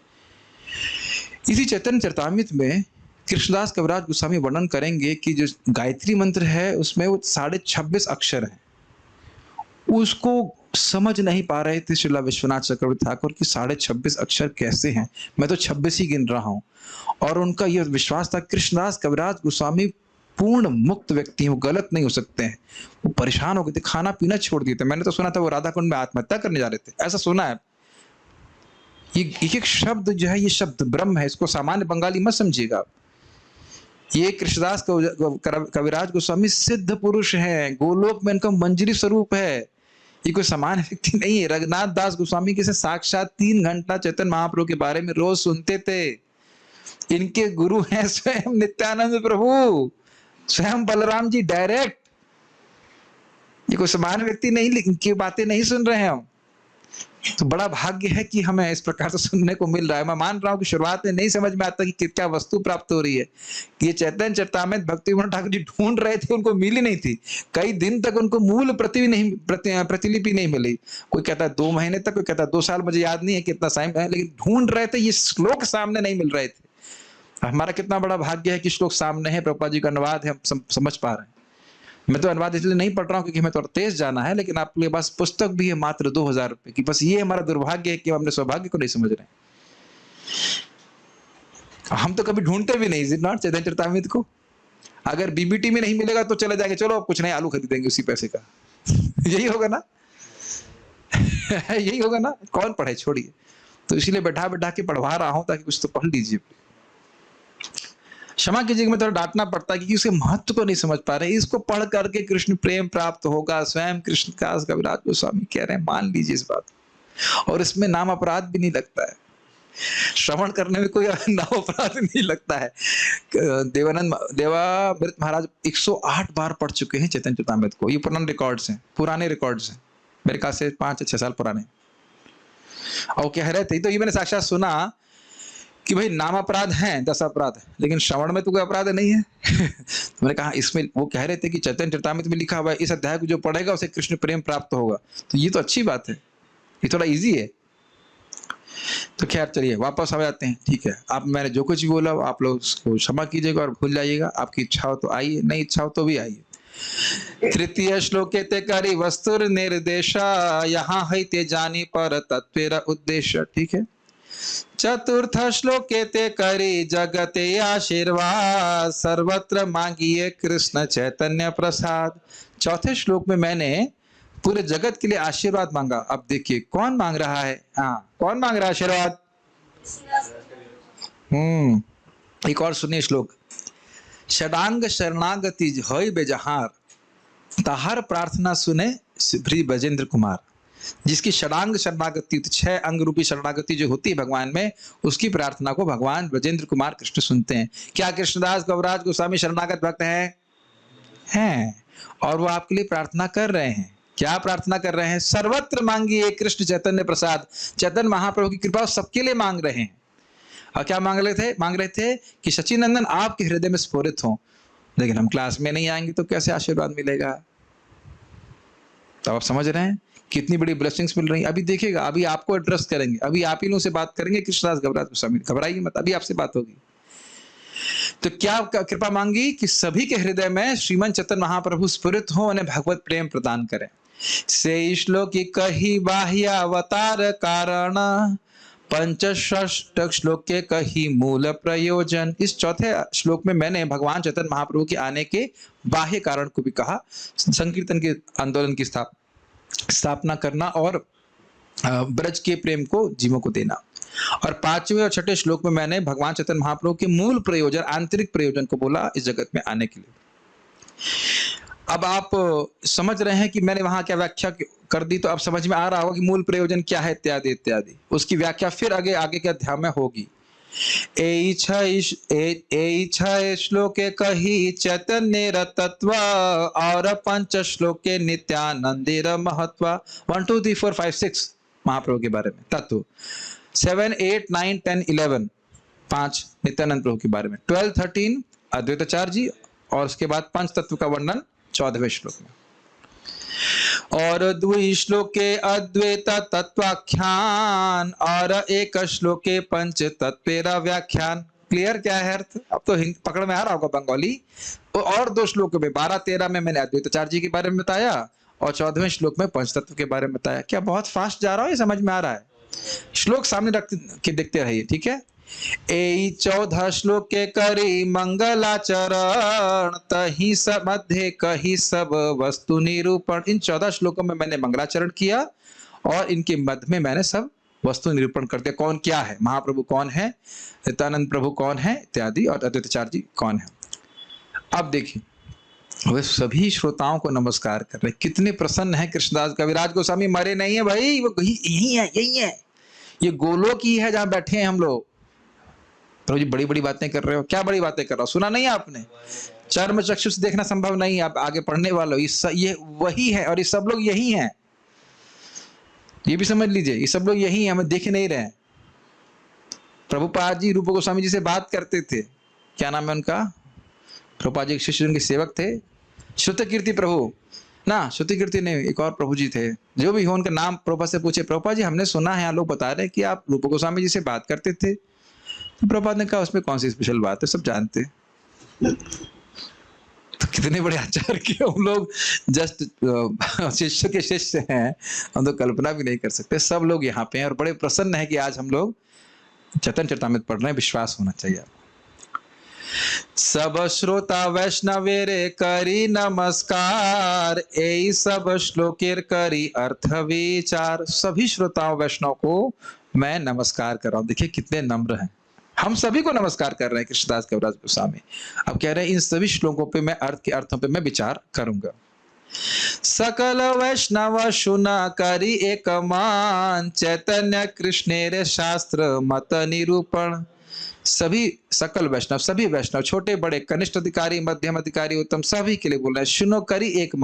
इसी चैतन्य चरितामृत में कृष्णदास कविराज गोस्वामी वर्णन करेंगे कि जो गायत्री मंत्र है उसमें वो 26.5 अक्षर है। उसको समझ नहीं पा रहे थे श्रीला विश्वनाथ चक्रवर्ती ठाकुर की 26.5 अक्षर कैसे हैं। मैं तो 26 ही गिन रहा हूँ। और उनका यह विश्वास था कृष्णदास कविराज गोस्वामी पूर्ण मुक्त व्यक्ति हैं, वो गलत नहीं हो सकते हैं। वो परेशान हो गए थे, खाना पीना छोड़ दिए थे। मैंने तो सुना था वो राधा कुंड में आत्महत्या करने जा रहे थे, ऐसा सुना है। ये एक शब्द जो है, ये शब्द ब्रह्म है, इसको सामान्य बंगाली मत समझिएगा। ये कृष्णदास कविराज गोस्वामी सिद्ध पुरुष हैं, गोलोक में इनका मंजरी स्वरूप है। ये कोई सामान्य व्यक्ति नहीं है। रघुनाथ दास गोस्वामी के से साक्षात 3 घंटा चैतन्य महाप्रभु के बारे में रोज सुनते थे। इनके गुरु हैं स्वयं नित्यानंद प्रभु, स्वयं बलराम जी डायरेक्ट। ये कोई सामान्य व्यक्ति नहीं, इनकी बातें नहीं सुन रहे हैं हम। तो बड़ा भाग्य है कि हमें इस प्रकार से सुनने को मिल रहा है। मैं मान रहा हूँ कि शुरुआत में नहीं समझ में आता कि क्या वस्तु प्राप्त हो रही है। ये चैतन्य चरितामृत भक्ति विनोद ठाकुर जी ढूंढ रहे थे, उनको मिली नहीं थी। कई दिन तक उनको मूल प्रतिलिपि नहीं मिली। कोई कहता है 2 महीने तक, कोई कहता है 2 साल, मुझे याद नहीं है कितना टाइम है, लेकिन ढूंढ रहे थे। ये श्लोक सामने नहीं मिल रहे थे। हमारा कितना बड़ा भाग्य है कि श्लोक सामने है, प्रभुपाद जी का अनुवाद है, हम समझ पा रहे हैं। मैं तो अनुवाद इसलिए नहीं पढ़ रहा हूँ क्योंकि हमें थोड़ा तेज जाना है, लेकिन आपके पास पुस्तक भी है मात्र 2000 रुपए की। बस ये हमारा दुर्भाग्य है कि हम अपने सौभाग्य को नहीं समझ रहे हैं। हम तो कभी ढूंढते भी नहीं चैतन्य चरितामृत को। अगर बीबीटी में नहीं मिलेगा तो चले जाएंगे, चलो कुछ नहीं, आलू खरीदेंगे उसी पैसे का। यही होगा ना। यही होगा ना। कौन पढ़े, छोड़िए। तो इसीलिए बैठा बैठा के पढ़वा रहा हूं ताकि कुछ तो पढ़ लीजिए। क्षमा कीजिएगा, मैं थोड़ा डांटना पड़ता है क्योंकि उसके महत्व को नहीं समझ पा रहे। इसको पढ़ करके कृष्ण प्रेम प्राप्त होगा, स्वयं कृष्ण दास कविराज गोस्वामी कह रहे हैं, मान लीजिए इस बात को। और इसमें नाम अपराध भी नहीं लगता है, श्रवण करने में कोई नाम अपराध नहीं लगता है। देवामृत महाराज 108 बार पढ़ चुके हैं चैतन्य चरितामृत को। ये पुराने रिकॉर्ड्स हैं, मेरे ख्याल से 5 या 6 साल पुराने। और कह रहे थे, तो ये मैंने साक्षात सुना कि भाई नाम अपराध हैं 10 अपराध, लेकिन श्रवण में तो कोई अपराध नहीं है। तो मैंने कहा इसमें, वो कह रहे थे कि चैतन्य चरितामृत में लिखा हुआ है इस अध्याय को जो पढ़ेगा उसे कृष्ण प्रेम प्राप्त होगा। तो ये तो अच्छी बात है, ये थोड़ा इजी है। तो खैर चलिए वापस आ जाते हैं, ठीक है। आप मैंने जो कुछ भी बोला आप लोग उसको क्षमा कीजिएगा और भूल जाइएगा। आपकी इच्छा हो तो आइए, नहीं इच्छा हो तो भी आइए। तृतीय श्लोके ते करी वस्तुर निर्देशा, यहाँ है ते जानी पर तत्वेर उद्देश्य, ठीक है। चतुर्थ श्लोके ते करी जगते आशीर्वाद, सर्वत्र मांगिए कृष्ण चैतन्य प्रसाद। चौथे श्लोक में मैंने पूरे जगत के लिए आशीर्वाद मांगा। अब देखिए कौन मांग रहा है, हाँ कौन मांग रहा है आशीर्वाद। एक और सुनिए श्लोक, षडांग शरणागति होय बेजहार, ताहर प्रार्थना सुने श्री ब्रजेंद्र कुमार। जिसकी षडांग शरणागति, 6 अंग रूपी शरणागति जो होती है भगवान में, उसकी प्रार्थना को भगवान ब्रजेंद्र कुमार कृष्ण सुनते हैं। क्या कृष्णदास कविराज गोस्वामी शरणागत भक्त हैं? और वो आपके लिए प्रार्थना कर रहे हैं। क्या प्रार्थना कर रहे हैं? सर्वत्र मांगिए कृष्ण चैतन्य प्रसाद। चैतन्य महाप्रभु की कृपा सबके लिए मांग रहे हैं। और क्या मांग रहे थे कि सचिनंदन आपके हृदय में स्फुरित हो। लेकिन हम क्लास में नहीं आएंगे तो कैसे आशीर्वाद मिलेगा? तो आप समझ रहे हैं कितनी बड़ी ब्लेसिंग्स मिल रही है। अभी देखिएगा, अभी आपको एड्रेस करेंगे, अभी आप ही लोगों से बात करेंगे कृष्णदास कविराज गोस्वामी। घबराइए मत, अभी आपसे बात होगी। तो क्या कृपा मांगी कि सभी के हृदय में श्रीमन चैतन्य महाप्रभु स्फुरित हो, उन्हें भगवत प्रेम प्रदान करें। से श्लोक कही बाह्य अवतार कारण, पंचषष्ठ श्लोक के कही मूल प्रयोजन। इस चौथे श्लोक में मैंने भगवान चैतन्य महाप्रभु के आने के बाह्य कारण को भी कहा, संकीर्तन के आंदोलन की स्थापना करना और ब्रज के प्रेम को जीवों को देना। और 5वें और 6ठे श्लोक में मैंने भगवान चैतन्य महाप्रभु के मूल प्रयोजन, आंतरिक प्रयोजन को बोला इस जगत में आने के लिए। अब आप समझ रहे हैं कि मैंने वहां क्या व्याख्या कर दी, तो अब समझ में आ रहा होगा कि मूल प्रयोजन क्या है इत्यादि इत्यादि। उसकी व्याख्या फिर आगे के अध्याय में होगी। ए 6 श्लोके कही चैतन्य तत्व, और 5 श्लोके नित्यानंदेर महत्व। 1 2 3 4 5 6 महाप्रभु के बारे में तत्व। 7 8 9 10 11 5 नित्यानंद प्रभु के बारे में। 12 13 अद्वैताचार्य जी, और उसके बाद 5 तत्व का वर्णन 14वें श्लोक में। और 2 श्लोके अद्वैत तत्वाख्यान, और 1 श्लोके पंच तत्वेरा व्याख्यान। क्लियर क्या है अर्थ? अब तो पकड़ में आ रहा होगा बंगाली। और 2 श्लोकों में 12 13 में मैंने अद्वैताचार्य जी के बारे में बताया, और 14वें श्लोक में पंच तत्व के बारे में बताया। क्या बहुत फास्ट जा रहा हो? ये समझ में आ रहा है? श्लोक सामने रख के देखते रहिए, ठीक है। ए 14 श्लोक के करी मंगलाचरण, तही सब मध्य कही सब वस्तु निरूपण। इन 14 श्लोकों में मैंने मंगलाचरण किया और इनके मध्य में मैंने सब वस्तु निरूपण करते, कौन क्या है, महाप्रभु कौन है, नित्यानंद प्रभु कौन है इत्यादि, और अद्वैताचार्य जी कौन है। अब देखिए वे सभी श्रोताओं को नमस्कार कर रहे, कितने प्रसन्न है कृष्णदास कविराज गोस्वामी। मरे नहीं है भाई, वो यही है, ये गोलोक ही है जहां बैठे हैं हम लोग। प्रभु जी बड़ी बड़ी बातें कर रहे हो। क्या बड़ी बातें कर रहा हो? सुना नहीं आपने? चर्म चक्षु से देखना संभव नहीं है, आप आगे पढ़ने वालों, ये वही है और ये सब लोग यही हैं। ये भी समझ लीजिए, ये सब लोग यही हैं, हमें देख नहीं रहे हैं। प्रभुपाद जी रूप गोस्वामी जी से बात करते थे, क्या नाम है उनका, प्रभुपाद जी शिष्य उनके सेवक थे, श्रुत कीर्ति प्रभु ना, श्रुति कीर्ति नहीं, एक और प्रभु जी थे, जो भी हो उनका नाम प्रभुपाद से पूछे, प्रभुपाद जी हमने सुना है लोग बता रहे हैं कि आप रूप गोस्वामी जी से बात करते थे। तो प्रभुपाद ने कहा उसमें कौन सी स्पेशल बात है, सब जानते। तो कितने बड़े आचार्य के हम लोग जस्ट शिष्य के शिष्य हैं, हम तो कल्पना भी नहीं कर सकते। सब लोग यहाँ पे हैं और बड़े प्रसन्न है कि आज हम लोग चैतन्य चरितामृत पढ़ रहे हैं। विश्वास होना चाहिए आपको। सब श्रोता वैष्णवेरे करी नमस्कार, ए सब श्लोकेर करी अर्थ विचार। सभी श्रोताओं वैष्णव को मैं नमस्कार कर रहा हूं। देखिए कितने नम्र हैं, हम सभी को नमस्कार कर रहे हैं कृष्णदास कविराज गोस्वामी। अब कह रहे हैं इन सभी श्लोकों पे मैं अर्थ के अर्थों पे मैं विचार करूंगा। सकल वैष्णव सुना करी एक मान, चैतन्य कृष्णेर शास्त्र मत निरूपण। सभी सकल वैष्णव, सभी वैष्णव, छोटे बड़े, कनिष्ठ अधिकारी, मध्यम अधिकारी, उत्तम, सभी के लिए बोल रहे हैं सुनो करी एक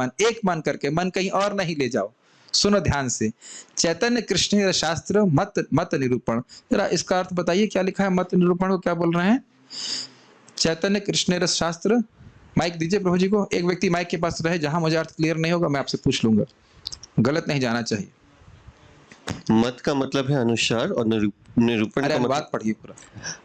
मन करके, मन कहीं और नहीं ले जाओ, सुनो ध्यान से। चैतन्य कृष्ण शास्त्र मत मत निरूपण। जरा इसका अर्थ बताइए क्या लिखा है, मत निरूपण को क्या बोल रहे हैं? चैतन्य कृष्ण शास्त्र, माइक दीजिए प्रभु जी को। एक व्यक्ति माइक के पास रहे, जहां मुझे अर्थ क्लियर नहीं होगा मैं आपसे पूछ लूंगा, गलत नहीं जाना चाहिए। मत का मतलब है अनुसार और निरूपण अरे का मतलब। बात पढ़िए पूरा।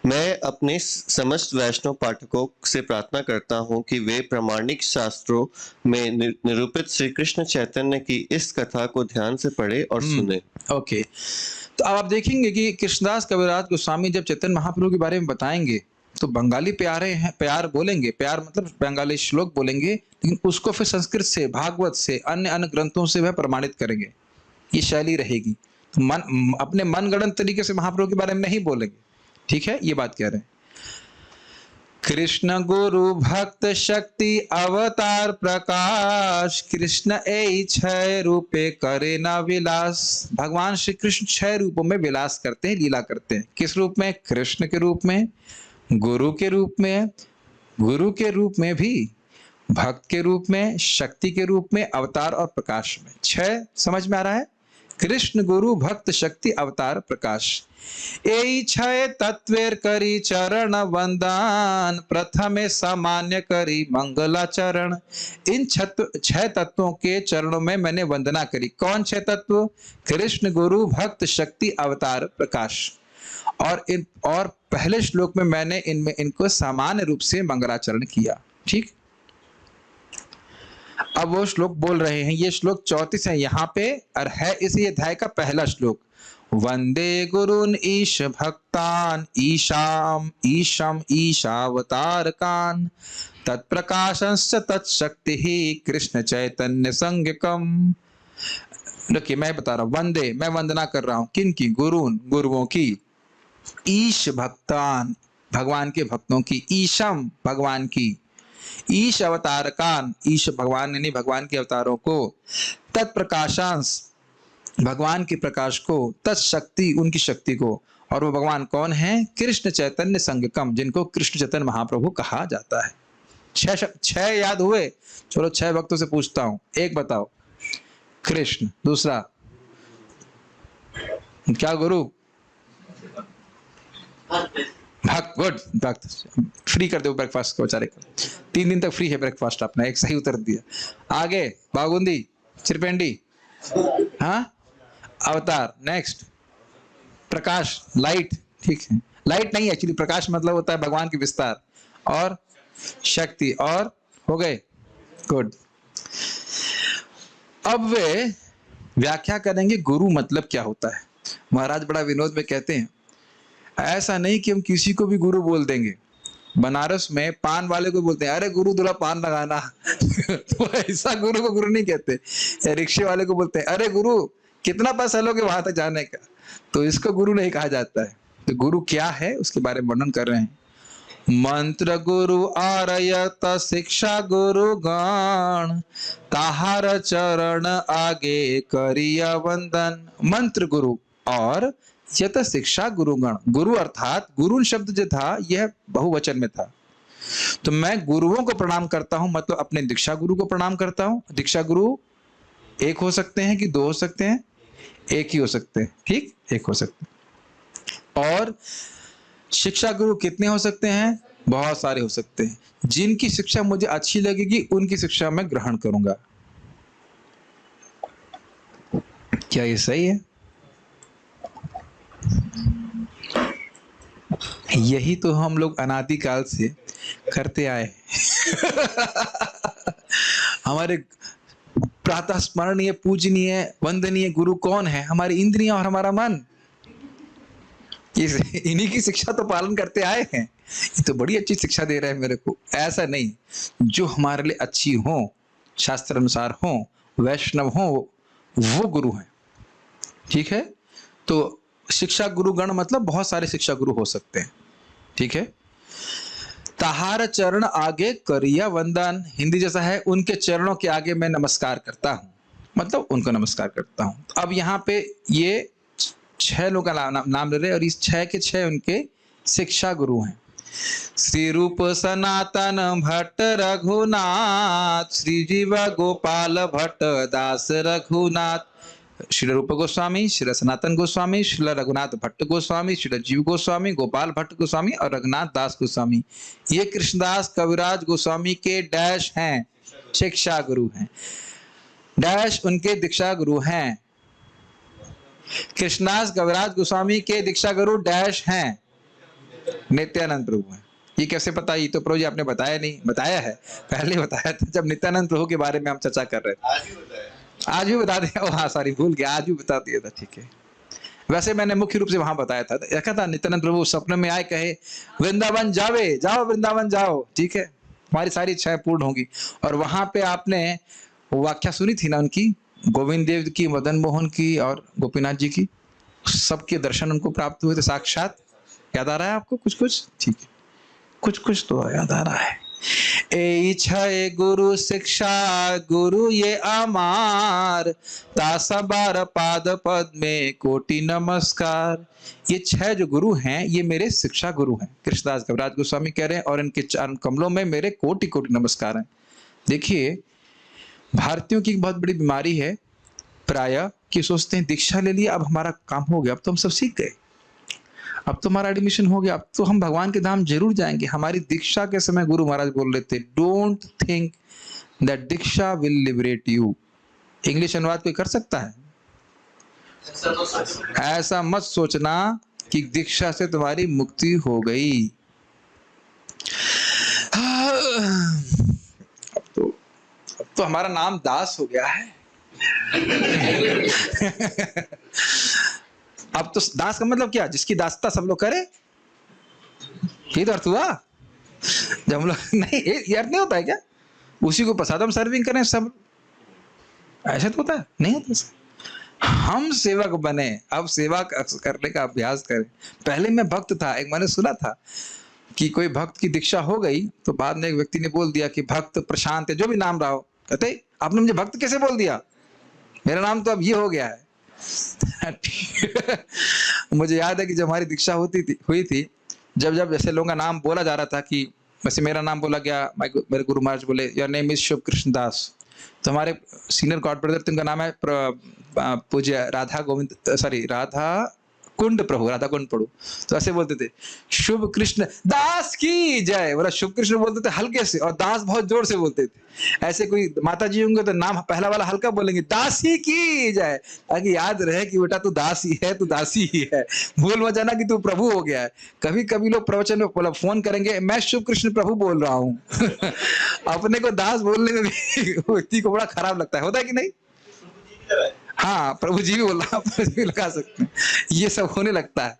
मैं अपने समस्त वैष्णव पाठकों से प्रार्थना करता हूँ कि वे प्रामाणिक शास्त्रों में निरूपित श्री कृष्ण चैतन्य की इस कथा को ध्यान से पढ़े और सुने। ओके, तो अब आप देखेंगे कि कृष्णदास कविराज गोस्वामी जब चैतन्य महाप्रभु के बारे में बताएंगे तो बंगाली प्यारे हैं, प्यार बोलेंगे, प्यार मतलब बंगाली श्लोक बोलेंगे, लेकिन उसको फिर संस्कृत से, भागवत से, अन्य अन्य ग्रंथों से वह प्रमाणित करेंगे। ये शैली रहेगी। तो मन अपने मनगढ़ंत तरीके से महाप्रभु के बारे में नहीं बोलेंगे, ठीक है, ये बात कह रहे हैं। कृष्ण गुरु भक्त शक्ति अवतार प्रकाश, कृष्ण ए छह रूपे करे न विलास। भगवान श्री कृष्ण 6 रूपों में विलास करते हैं, लीला करते हैं। किस रूप में? कृष्ण के रूप में, गुरु के रूप में, गुरु के रूप में भी, भक्त के रूप में, शक्ति के रूप में, अवतार और प्रकाश में। 6 समझ में आ रहा है? कृष्ण गुरु भक्त शक्ति अवतार प्रकाश। ए 6 तत्वेर करी चरण वंदन, प्रथमे सामान्य करी मंगलाचरण। इन 6 तत्वों के चरणों में मैंने वंदना करी। कौन 6 तत्व? कृष्ण गुरु भक्त शक्ति अवतार प्रकाश। और पहले श्लोक में मैंने इनको सामान्य रूप से मंगलाचरण किया, ठीक। अब वो श्लोक बोल रहे हैं, ये श्लोक 34 है यहाँ पे और है इसी अध्याय का पहला श्लोक। वंदे गुरुन ईश भक्तान ईशाम ईशम ईशावतारकान, तत्प्रकाशंश्च तत्शक्ति ही कृष्ण चैतन्य संज्ञकम। देखिए मैं बता रहा हूँ, वंदे मैं वंदना कर रहा हूँ किन की? गुरुन गुरुओं की, ईश भक्तान भगवान के भक्तों की, ईशम भगवान की, ईश अवतारकान ईश भगवान यानी भगवान के अवतारों को, तत्प्रकाशांश भगवान के प्रकाश को, तत्शक्ति उनकी शक्ति को। और वो भगवान कौन है? कृष्ण चैतन्य संज्ञकम, जिनको कृष्ण चैतन्य महाप्रभु कहा जाता है। 6 याद हुए? चलो 6 भक्तों से पूछता हूं, एक बताओ। कृष्ण, दूसरा क्या? गुरु, भक्त, गुड, भक्त। फ्री कर दो ब्रेकफास्ट को बेचारे को, 3 दिन तक फ्री है ब्रेकफास्ट। आपने एक सही उत्तर दिया। आगे बागुंदी, चिरपेंडी, हाँ, अवतार। नेक्स्ट प्रकाश, लाइट, ठीक है। लाइट नहीं एक्चुअली, प्रकाश मतलब होता है भगवान की विस्तार। और शक्ति, और हो गए, गुड। अब वे व्याख्या करेंगे गुरु मतलब क्या होता है। महाराज बड़ा विनोद में कहते हैं, ऐसा नहीं कि हम किसी को भी गुरु बोल देंगे। बनारस में पान वाले को बोलते हैं अरे गुरु थोड़ा पान लगाना तो ऐसा गुरु को गुरु नहीं कहते। रिक्शे वाले को बोलते हैं अरे गुरु कितना पैसा लोगे वहां तक जाने का, तो इसको गुरु नहीं कहा जाता है। तो गुरु क्या है उसके बारे में वर्णन कर रहे हैं। मंत्र गुरु आरयत शिक्षा गुरु गण, ताहार चरण आगे करिया वंदन। मंत्र गुरु और यत शिक्षा गुरुगण। गुरु अर्थात गुरु शब्द जो था यह बहुवचन में था, तो मैं गुरुओं को प्रणाम करता हूं, मतलब अपने दीक्षा गुरु को प्रणाम करता हूं। दीक्षा गुरु एक हो सकते हैं कि 2 हो सकते हैं? एक ही हो सकते हैं, ठीक, एक हो सकते हैं। और शिक्षा गुरु कितने हो सकते हैं? बहुत सारे हो सकते हैं। जिनकी शिक्षा मुझे अच्छी लगेगी उनकी शिक्षा मैं ग्रहण करूंगा। क्या ये सही है? यही तो हम लोग अनादिकाल से करते आए हमारे प्रातः स्मरणीय, पूजनीय, वंदनीय गुरु कौन है? हमारी इंद्रियां और हमारा मन। इन्हीं की शिक्षा तो पालन करते आए हैं। ये तो बड़ी अच्छी शिक्षा दे रहे हैं मेरे को। ऐसा नहीं, जो हमारे लिए अच्छी हो, शास्त्र अनुसार हो, वैष्णव हो, वो गुरु हैं, ठीक है। तो शिक्षा गुरुगण मतलब बहुत सारे शिक्षा गुरु हो सकते हैं, ठीक है। तहार चरण आगे करिया वंदन, हिंदी जैसा है, उनके चरणों के आगे मैं नमस्कार करता हूँ, मतलब उनको नमस्कार करता हूँ। अब यहाँ पे ये 6 लोगों का नाम ले रहे और इस 6 के 6 उनके शिक्षा गुरु हैं। श्री रूप सनातन भट्ट रघुनाथ, श्री जीव गोपाल भट्ट दास रघुनाथ, श्री रूप गोस्वामी, श्री सनातन गोस्वामी, श्री रघुनाथ भट्ट गोस्वामी, श्री जीव गोस्वामी, गोपाल भट्ट गोस्वामी और रघुनाथ दास गोस्वामी। ये कृष्णदास कविराज गोस्वामी के डैश हैं, शिक्षा गुरु हैं, डैश उनके दीक्षा गुरु हैं। कृष्णदास कविराज गोस्वामी के दीक्षा गुरु डैश हैं, नित्यानंद प्रभु हैं। ये कैसे पता? ये तो प्रभु जी आपने बताया नहीं, बताया है, पहले बताया था जब नित्यानंद प्रभु के बारे में हम चर्चा कर रहे थे। आज भी बता दिया, हाँ सॉरी भूल गया, आज भी बता दिया था, ठीक है। वैसे मैंने मुख्य रूप से वहां बताया था, देखा था नित्यानंद प्रभु सपने में आए, कहे वृंदावन जावे, जाओ वृंदावन जाओ, ठीक है, हमारी सारी इच्छाएं पूर्ण होंगी। और वहां पे आपने वो व्याख्या सुनी थी ना उनकी, गोविंद देव की, मदन मोहन की और गोपीनाथ जी की, सबके दर्शन उनको प्राप्त हुए थे साक्षात। याद आ रहा है आपको कुछ कुछ? ठीक है, कुछ कुछ तो याद आ रहा है। ए छय गुरु शिक्षा गुरु ये अमार, तासा बार पाद पद में कोटि नमस्कार। ये 6 जो गुरु हैं ये मेरे शिक्षा गुरु हैं, कृष्णदास कविराज गोस्वामी कह रहे हैं, और इनके चरण कमलों में मेरे कोटि कोटि नमस्कार हैं। देखिए भारतीयों की एक बहुत बड़ी बीमारी है प्रायः कि सोचते हैं दीक्षा ले लिया, अब हमारा काम हो गया, अब तो हम सब सीख गए, अब तो हमारा एडमिशन हो गया, अब तो हम भगवान के धाम जरूर जाएंगे। हमारी दीक्षा के समय गुरु महाराज बोल रहे थे, don't think that Diksha will liberate you. English अनुवाद कोई कर सकता है? ऐसा मत सोचना कि दीक्षा से तुम्हारी मुक्ति हो गई। अब तो हमारा नाम दास हो गया है। अब तो दास का मतलब क्या? जिसकी दासता सब लोग करे, ये तो अर्थ हुआ। जब हम लोग नहीं, ये अर्थ नहीं होता है क्या? उसी को प्रसादम सर्विंग करें सब, ऐसा तो होता है? नहीं होता। हम सेवक बने, अब सेवा करने का अभ्यास करें। पहले मैं भक्त था, एक मैंने सुना था कि कोई भक्त की दीक्षा हो गई तो बाद में एक व्यक्ति ने बोल दिया कि भक्त प्रशांत है, जो भी नाम रहा हो, कहते आपने मुझे भक्त कैसे बोल दिया, मेरा नाम तो अब ये हो गया है। मुझे याद है कि जब हमारी दीक्षा हुई थी, जब जैसे लोगों का नाम बोला जा रहा था, कि वैसे मेरा नाम बोला गया, मेरे गुरु महाराज बोले योर नेम इज शुभ कृष्ण दास, तो हमारे सीनियर गॉड ब्रदर, उनका नाम है पूज्य राधा कुंड प्रभु, राधा कुंड प्रभु, तो ऐसे बोलते थे शुभ कृष्ण दास की जय, बोला शुभ कृष्ण बोलते थे हल्के से, और दास बहुत जोर से बोलते थे। ऐसे कोई माता जी होंगे तो नाम पहला वाला हल्का बोलेंगे, दासी की जय, ताकि याद रहे कि बेटा तू दासी है, तू दासी ही है, भूल मत जाना कि तू प्रभु हो गया है। कभी कभी लोग प्रवचन में फोन करेंगे, मैं शुभ कृष्ण प्रभु बोल रहा हूँ। अपने को दास बोलने में भी व्यक्ति को बड़ा खराब लगता है, होता है कि नहीं? हाँ, प्रभु जी भी बोल रहा, प्रभु जी भी लगा सकते हैं, ये सब होने लगता है।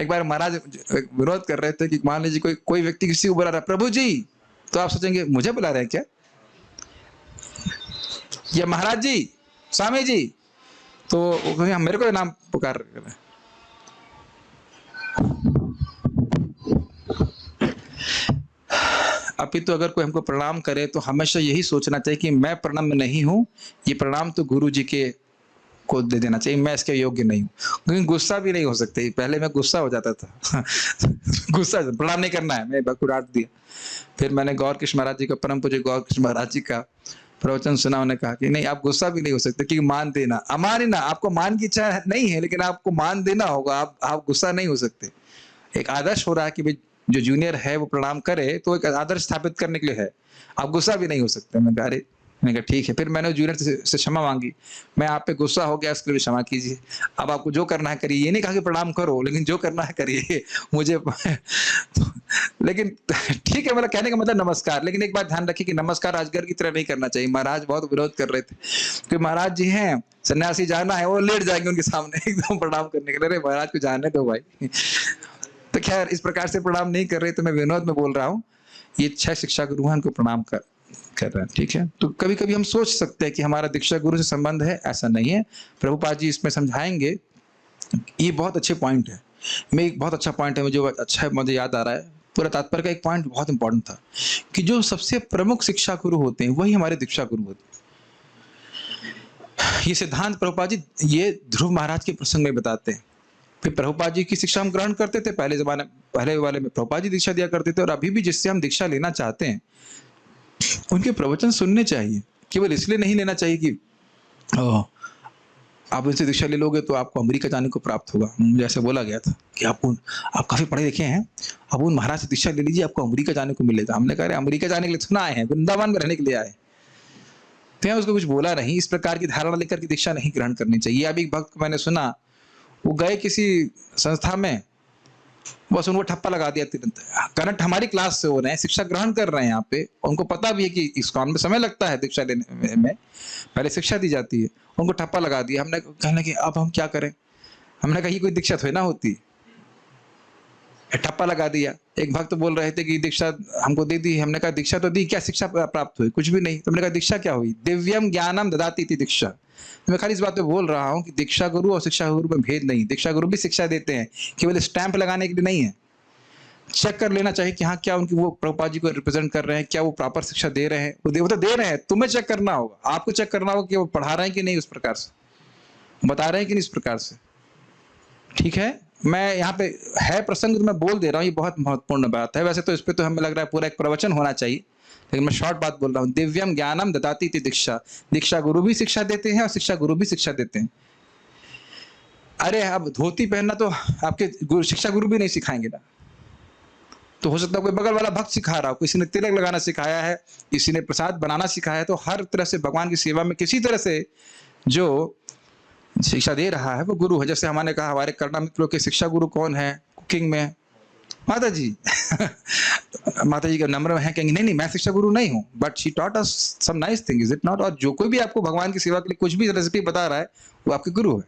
एक बार महाराज विरोध कर रहे थे कि मान लीजिए कोई व्यक्ति किसी को बुला रहा है प्रभु जी, तो आप सोचेंगे मुझे बुला रहे हैं क्या, या महाराज जी, स्वामी जी, तो मेरे को नाम पुकार रहे हैं। अभी तो अगर कोई हमको प्रणाम करे तो हमेशा यही सोचना चाहिए कि मैं प्रणाम में नहीं हूँ, ये प्रणाम तो गुरु जी के को दे देना चाहिए, मैं इसके योग्य नहीं हूँ। क्योंकि गुस्सा भी नहीं हो सकते, पहले मैं गुस्सा हो जाता था। गुस्सा, प्रणाम नहीं करना है, मैं बकु डांट दिया। फिर मैंने गौर कृष्ण महाराज जी का, परम पूज्य गौर कृष्ण महाराज जी का प्रवचन सुना, उन्होंने कहा कि नहीं, आप गुस्सा भी नहीं हो सकते, क्योंकि मान देना, अमानना, आपको मान की इच्छा नहीं है, लेकिन आपको मान देना होगा, आप गुस्सा नहीं हो सकते। एक आदर्श हो रहा है कि भाई जो जूनियर है वो प्रणाम करे, तो एक आदर्श स्थापित करने के लिए है, आप गुस्सा भी नहीं हो सकते। मैंने कहा ठीक है। फिर मैंने जूनियर से क्षमा मांगी, मैं आप पे गुस्सा हो गया, इसके लिए क्षमा कीजिए, अब आपको जो करना है करिए। ये नहीं कहा कि प्रणाम करो, लेकिन जो करना है करिए मुझे। लेकिन ठीक है, मतलब कहने का मतलब नमस्कार, लेकिन एक बात ध्यान रखिए कि नमस्कार राजगर की तरह नहीं करना चाहिए। महाराज बहुत विरोध कर रहे थे कि महाराज जी हैं, सन्यासी जाना है, वो लेट जाएंगे उनके सामने एकदम प्रणाम करने के लिए। अरे महाराज को जाने दो भाई। तो खैर इस प्रकार से प्रणाम नहीं कर रहे, तो मैं विनोद में बोल रहा हूँ। ये 6 शिक्षा गुरु हैं, उनको प्रणाम कर रहे हैं, ठीक है। तो कभी कभी हम सोच सकते हैं कि हमारा दीक्षा गुरु से संबंध है, ऐसा नहीं है। प्रभुपाद जी इसमें समझाएंगे, ये बहुत अच्छे पॉइंट है मैं एक बहुत अच्छा पॉइंट है, मुझे याद आ रहा है। पूरा तात्पर्य का एक पॉइंट बहुत इंपॉर्टेंट था कि जो सबसे प्रमुख शिक्षा गुरु होते हैं वही हमारे दीक्षा गुरु होते हैं। ये सिद्धांत प्रभुपाद जी ये ध्रुव महाराज के प्रसंग में बताते हैं। फिर प्रभुपाद जी की शिक्षा हम ग्रहण करते थे, पहले वाले में प्रभुपाद जी दीक्षा दिया करते थे, और अभी भी जिससे हम दीक्षा लेना चाहते हैं उनके प्रवचन सुनने चाहिए। केवल इसलिए नहीं लेना चाहिए कि आप उनसे दीक्षा ले लोगे तो आपको अमेरिका जाने को प्राप्त होगा। मुझे ऐसे बोला गया था कि आप काफी पढ़े लिखे हैं, आप उन महाराज से दीक्षा ले लीजिए, आपको अमेरिका जाने को मिलेगा। हमने कहा अमेरिका जाने के लिए थोड़ा आए हैं, वृंदावन में रहने के लिए आए। तो यहाँ उसको कुछ बोला नहीं। इस प्रकार की धारणा लेकर के दीक्षा नहीं ग्रहण करनी चाहिए। अभी एक भक्त को मैंने सुना, वो गए किसी संस्था में, बस उनको ठप्पा लगा दिया तुरंत। करंट हमारी क्लास से हो रहे हैं, शिक्षा ग्रहण कर रहे हैं यहाँ पे, उनको पता भी है कि इस काम में समय लगता है दीक्षा लेने में, पहले शिक्षा दी जाती है, उनको ठप्पा लगा दिया। हमने कहने कि अब हम क्या करें। हमने कहा कोई दीक्षा थोड़ी ना होती, ठप्पा लगा दिया। एक भक्त बोल रहे थे कि दीक्षा हमको दे दी। हमने कहा दीक्षा तो दी, क्या शिक्षा प्राप्त हुई? कुछ भी नहीं। तो हमने कहा दीक्षा क्या हुई? दिव्यम ज्ञानम ददाती थी दीक्षा। मैं खाली इस बात पे बोल रहा हूँ कि दीक्षा गुरु और शिक्षा गुरु में भेद नहीं। दीक्षा गुरु भी शिक्षा देते हैं, केवल स्टैंप लगाने के लिए नहीं है। चेक कर लेना चाहिए कि हाँ क्या उनकी वो प्रभुपाद जी को रिप्रेजेंट कर रहे हैं, क्या वो प्रॉपर शिक्षा दे रहे हैं। वो तो दे रहे हैं, तुम्हें चेक करना होगा, आपको चेक करना होगा कि वो पढ़ा रहे हैं कि नहीं, उस प्रकार से बता रहे हैं कि नहीं, इस प्रकार से। ठीक है, मैं यहाँ पे है प्रसंग तो मैं बोल दे रहा हूँ, ये बहुत महत्वपूर्ण बात है। वैसे तो इस पे तो हमें लग रहा है पूरा एक प्रवचन होना चाहिए, लेकिन मैं शॉर्ट बात बोल रहा हूँ। दिव्यम ज्ञानम ददाती थी दीक्षा। दीक्षा गुरु भी शिक्षा देते हैं और शिक्षा गुरु भी शिक्षा देते हैं। अरे अब धोती पहनना तो आपके शिक्षा गुरु भी नहीं सिखाएंगे ना। तो हो सकता है कोई बगल वाला भक्त सिखा रहा हो, किसी ने तिलक लगाना सिखाया है, किसी ने प्रसाद बनाना सिखाया है। तो हर तरह से भगवान की सेवा में किसी तरह से जो शिक्षा दे रहा है वो गुरु है। जैसे हमने कहा हमारे करुणा मित्रों के शिक्षा गुरु कौन है कुकिंग में? माता जी। माता जी का नम्र है, कहेंगे नहीं मैं शिक्षा गुरु नहीं हूँ, but she taught us some nice thing, is it not? और जो कोई भी आपको भगवान की सेवा के लिए कुछ भी रेसिपी बता रहा है वो आपके गुरु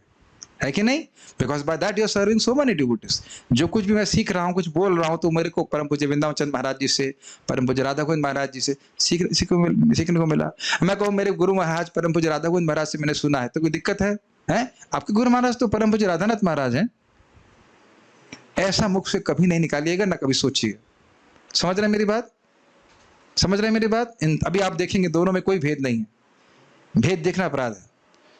है कि नहीं? Because by that you are serving so many devotees. जो कुछ भी मैं सीख रहा हूँ, कुछ बोल रहा हूँ, तो मेरे को परम पूज्य वृंदावन चंद महाराज जी से, परम पूज्य राधा गोविंद महाराज जी से सीखने को मिला। मैं कहूँ मेरे गुरु महाराज परम पूज्य राधा गोविंद महाराज से मैंने सुना है, तो कोई दिक्कत है? आपके गुरु महाराज तो परम पूज्य राधानाथ महाराज हैं। ऐसा मुख से कभी नहीं निकालिएगा, ना कभी सोचिएगा। समझ रहे हैं मेरी बात? समझ रहे हैं मेरी बात? अभी आप देखेंगे दोनों में कोई भेद नहीं है। भेद देखना अपराध है।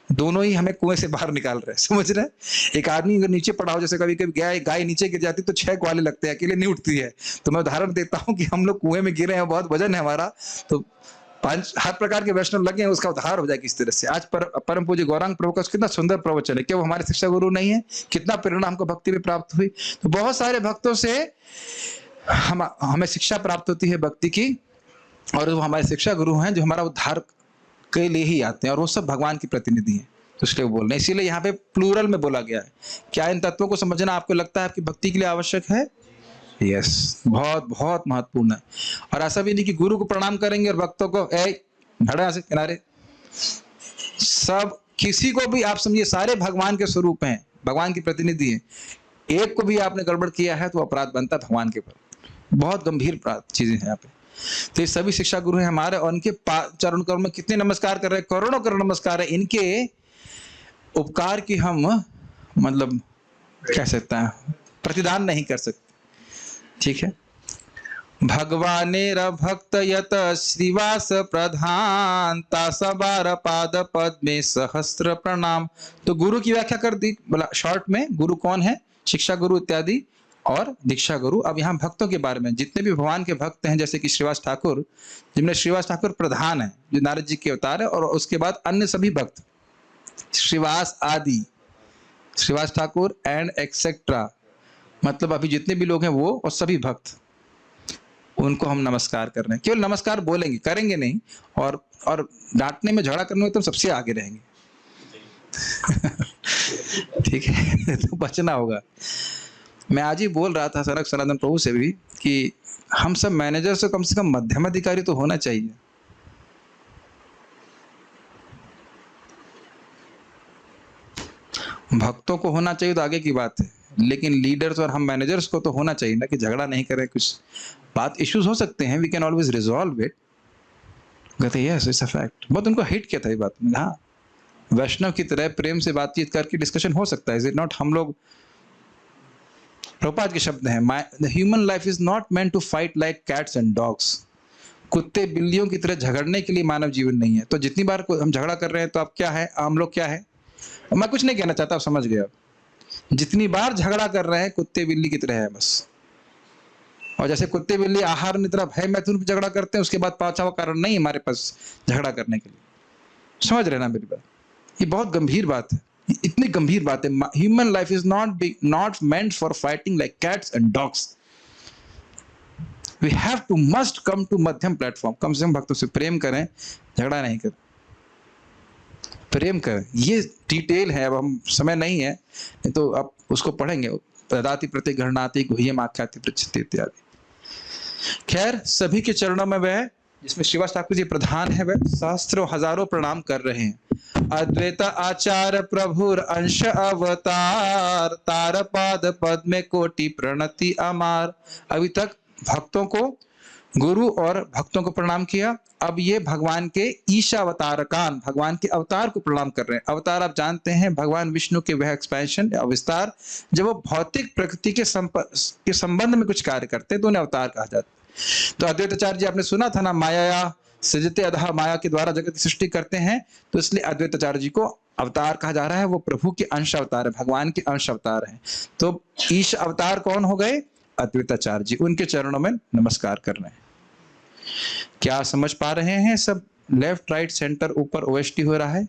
दोनों ही हमें कुएं से बाहर निकाल रहे हैं। समझ रहे हैं? एक आदमी अगर नीचे पड़ा हो, जैसे कभी कभी गाय नीचे गिर जाती तो 6 ग्वाले लगते हैं, अकेले नहीं उठती है। तो मैं उदाहरण देता हूँ कि हम लोग कुएं में गिरे हैं, बहुत वजन है हमारा, तो 5 हर प्रकार के वैष्णव लगे हैं, उसका उद्धार हो जाए किस तरह से। आज परम पूज्य गौरांग प्रभु का कितना सुंदर प्रवचन है। क्या वो हमारे शिक्षा गुरु नहीं है? कितना प्रेरणा हमको भक्ति में प्राप्त हुई। तो बहुत सारे भक्तों से हमें शिक्षा प्राप्त होती है भक्ति की, और वो हमारे शिक्षा गुरु हैं जो हमारा उद्धार के लिए ही आते हैं, और वो सब भगवान की प्रतिनिधि हैं। तो इसलिए बोल रहे हैं, इसीलिए यहाँ पे प्लूरल में बोला गया है। क्या इन तत्वों को समझना आपको लगता है आपकी भक्ति के लिए आवश्यक है? यस, बहुत बहुत महत्वपूर्ण है। और ऐसा भी नहीं कि गुरु को प्रणाम करेंगे और भक्तों को भड़ा से किनारे। सब किसी को भी आप समझिए, सारे भगवान के स्वरूप हैं, भगवान की प्रतिनिधि हैं। एक को भी आपने गड़बड़ किया है तो अपराध बनता है भगवान के ऊपर। बहुत गंभीर चीजें हैं यहाँ पे। तो ये सभी शिक्षा गुरु हैं हमारे, और उनके चरण करोड़ में कितने नमस्कार कर रहे हैं, करोड़ों करोड़ नमस्कार है। इनके उपकार की हम मतलब कह सकते हैं प्रतिदान नहीं कर सकते। ठीक है। भगवानेर भक्त यत श्रीवास प्रधान तासबार पाद पद में सहस्त्र प्रणाम। तो गुरु की व्याख्या कर दी, बोला शॉर्ट में गुरु कौन है, शिक्षा गुरु इत्यादि और दीक्षा गुरु। अब यहाँ भक्तों के बारे में, जितने भी भगवान के भक्त हैं, जैसे कि श्रीवास ठाकुर, जिनमें श्रीवास ठाकुर प्रधान है जो नारद जी के अवतार है, और उसके बाद अन्य सभी भक्त श्रीवास आदि, श्रीवास ठाकुर एंड एक्सेट्रा, मतलब अभी जितने भी लोग हैं वो और सभी भक्त, उनको हम नमस्कार कर रहे हैं। केवल नमस्कार बोलेंगे, करेंगे नहीं, और डांटने में झगड़ा करने में तो सबसे आगे रहेंगे। ठीक है। तो बचना होगा। मैं आज ही बोल रहा था सरक सनातन प्रभु से भी कि हम सब मैनेजर से कम मध्यम अधिकारी तो होना चाहिए। भक्तों को होना चाहिए तो आगे की बात है, लेकिन लीडर्स और हम मैनेजर्स को तो होना चाहिए ना कि झगड़ा नहीं करें। कुछ बात इश्यूज हो सकते हैं, we can always resolve it. कहते यस इट्स अ फैक्ट। बहुत उनको हिट किया था ये बात में। हाँ, वैष्णव की तरह प्रेम से बातचीत करके डिस्कशन हो सकता है, इज इट नॉट? हम लोग प्रभुपाद के शब्द हैं, the human life is not meant to fight like cats and dogs. कुत्ते बिल्लियों की तरह झगड़ने के लिए मानव जीवन नहीं है। तो जितनी बार हम झगड़ा कर रहे हैं तो आप क्या है, हम लोग क्या है, मैं कुछ नहीं कहना चाहता, आप समझ गए। जितनी बार झगड़ा कर रहे हैं कुत्ते बिल्ली की तरह है बस। और जैसे कुत्ते बिल्ली आहार की तरफ है मैथुन पे झगड़ा करते हैं, उसके बाद पांचवा कारण नहीं हमारे पास झगड़ा करने के लिए। समझ रहे ना मेरी बात? ये बहुत गंभीर बात है, इतनी गंभीर बात है। Human life is not meant for fighting like cats and dogs. We have to must come to मध्यम प्लेटफॉर्म। कम से कम भक्तों से प्रेम करें, झगड़ा नहीं करें, प्रेम करें। ये डिटेल है, अब हम समय नहीं है, नहीं तो अब उसको पढ़ेंगे। प्रदाति प्रति गणनाति गुह्यम आख्याति प्रचित इत्यादि। खैर, सभी के चरणों में वह, जिसमें श्रीवास ठाकुर जी प्रधान है, वह सहस्त्रों हजारों प्रणाम कर रहे हैं। अद्वैत आचार्य प्रभुर अंश अवतार, तार पाद पद में कोटि प्रणति अमार। अभी तक भक्तों को, गुरु और भक्तों को प्रणाम किया। अब ये भगवान के ईशावतारकान, भगवान के अवतार को प्रणाम कर रहे हैं। अवतार आप जानते हैं भगवान विष्णु के वह एक्सपेंशन या विस्तार, जब वो भौतिक प्रकृति के संबंध में कुछ कार्य करते हैं तो उन्हें अवतार कहा जाता है। तो अद्वैताचार्य जी आपने सुना था ना, माया सृजते अधः, माया के द्वारा जगत की सृष्टि करते हैं, तो इसलिए अद्वैताचार्य जी को अवतार कहा जा रहा है। वो प्रभु के अंश अवतार है, भगवान के अंश अवतार है। तो ईश अवतार कौन हो गए? अद्वैताचार्य जी। उनके चरणों में नमस्कार कर रहे हैं। क्या समझ पा रहे हैं सब? लेफ्ट राइट सेंटर ऊपर ओएसटी हो रहा है,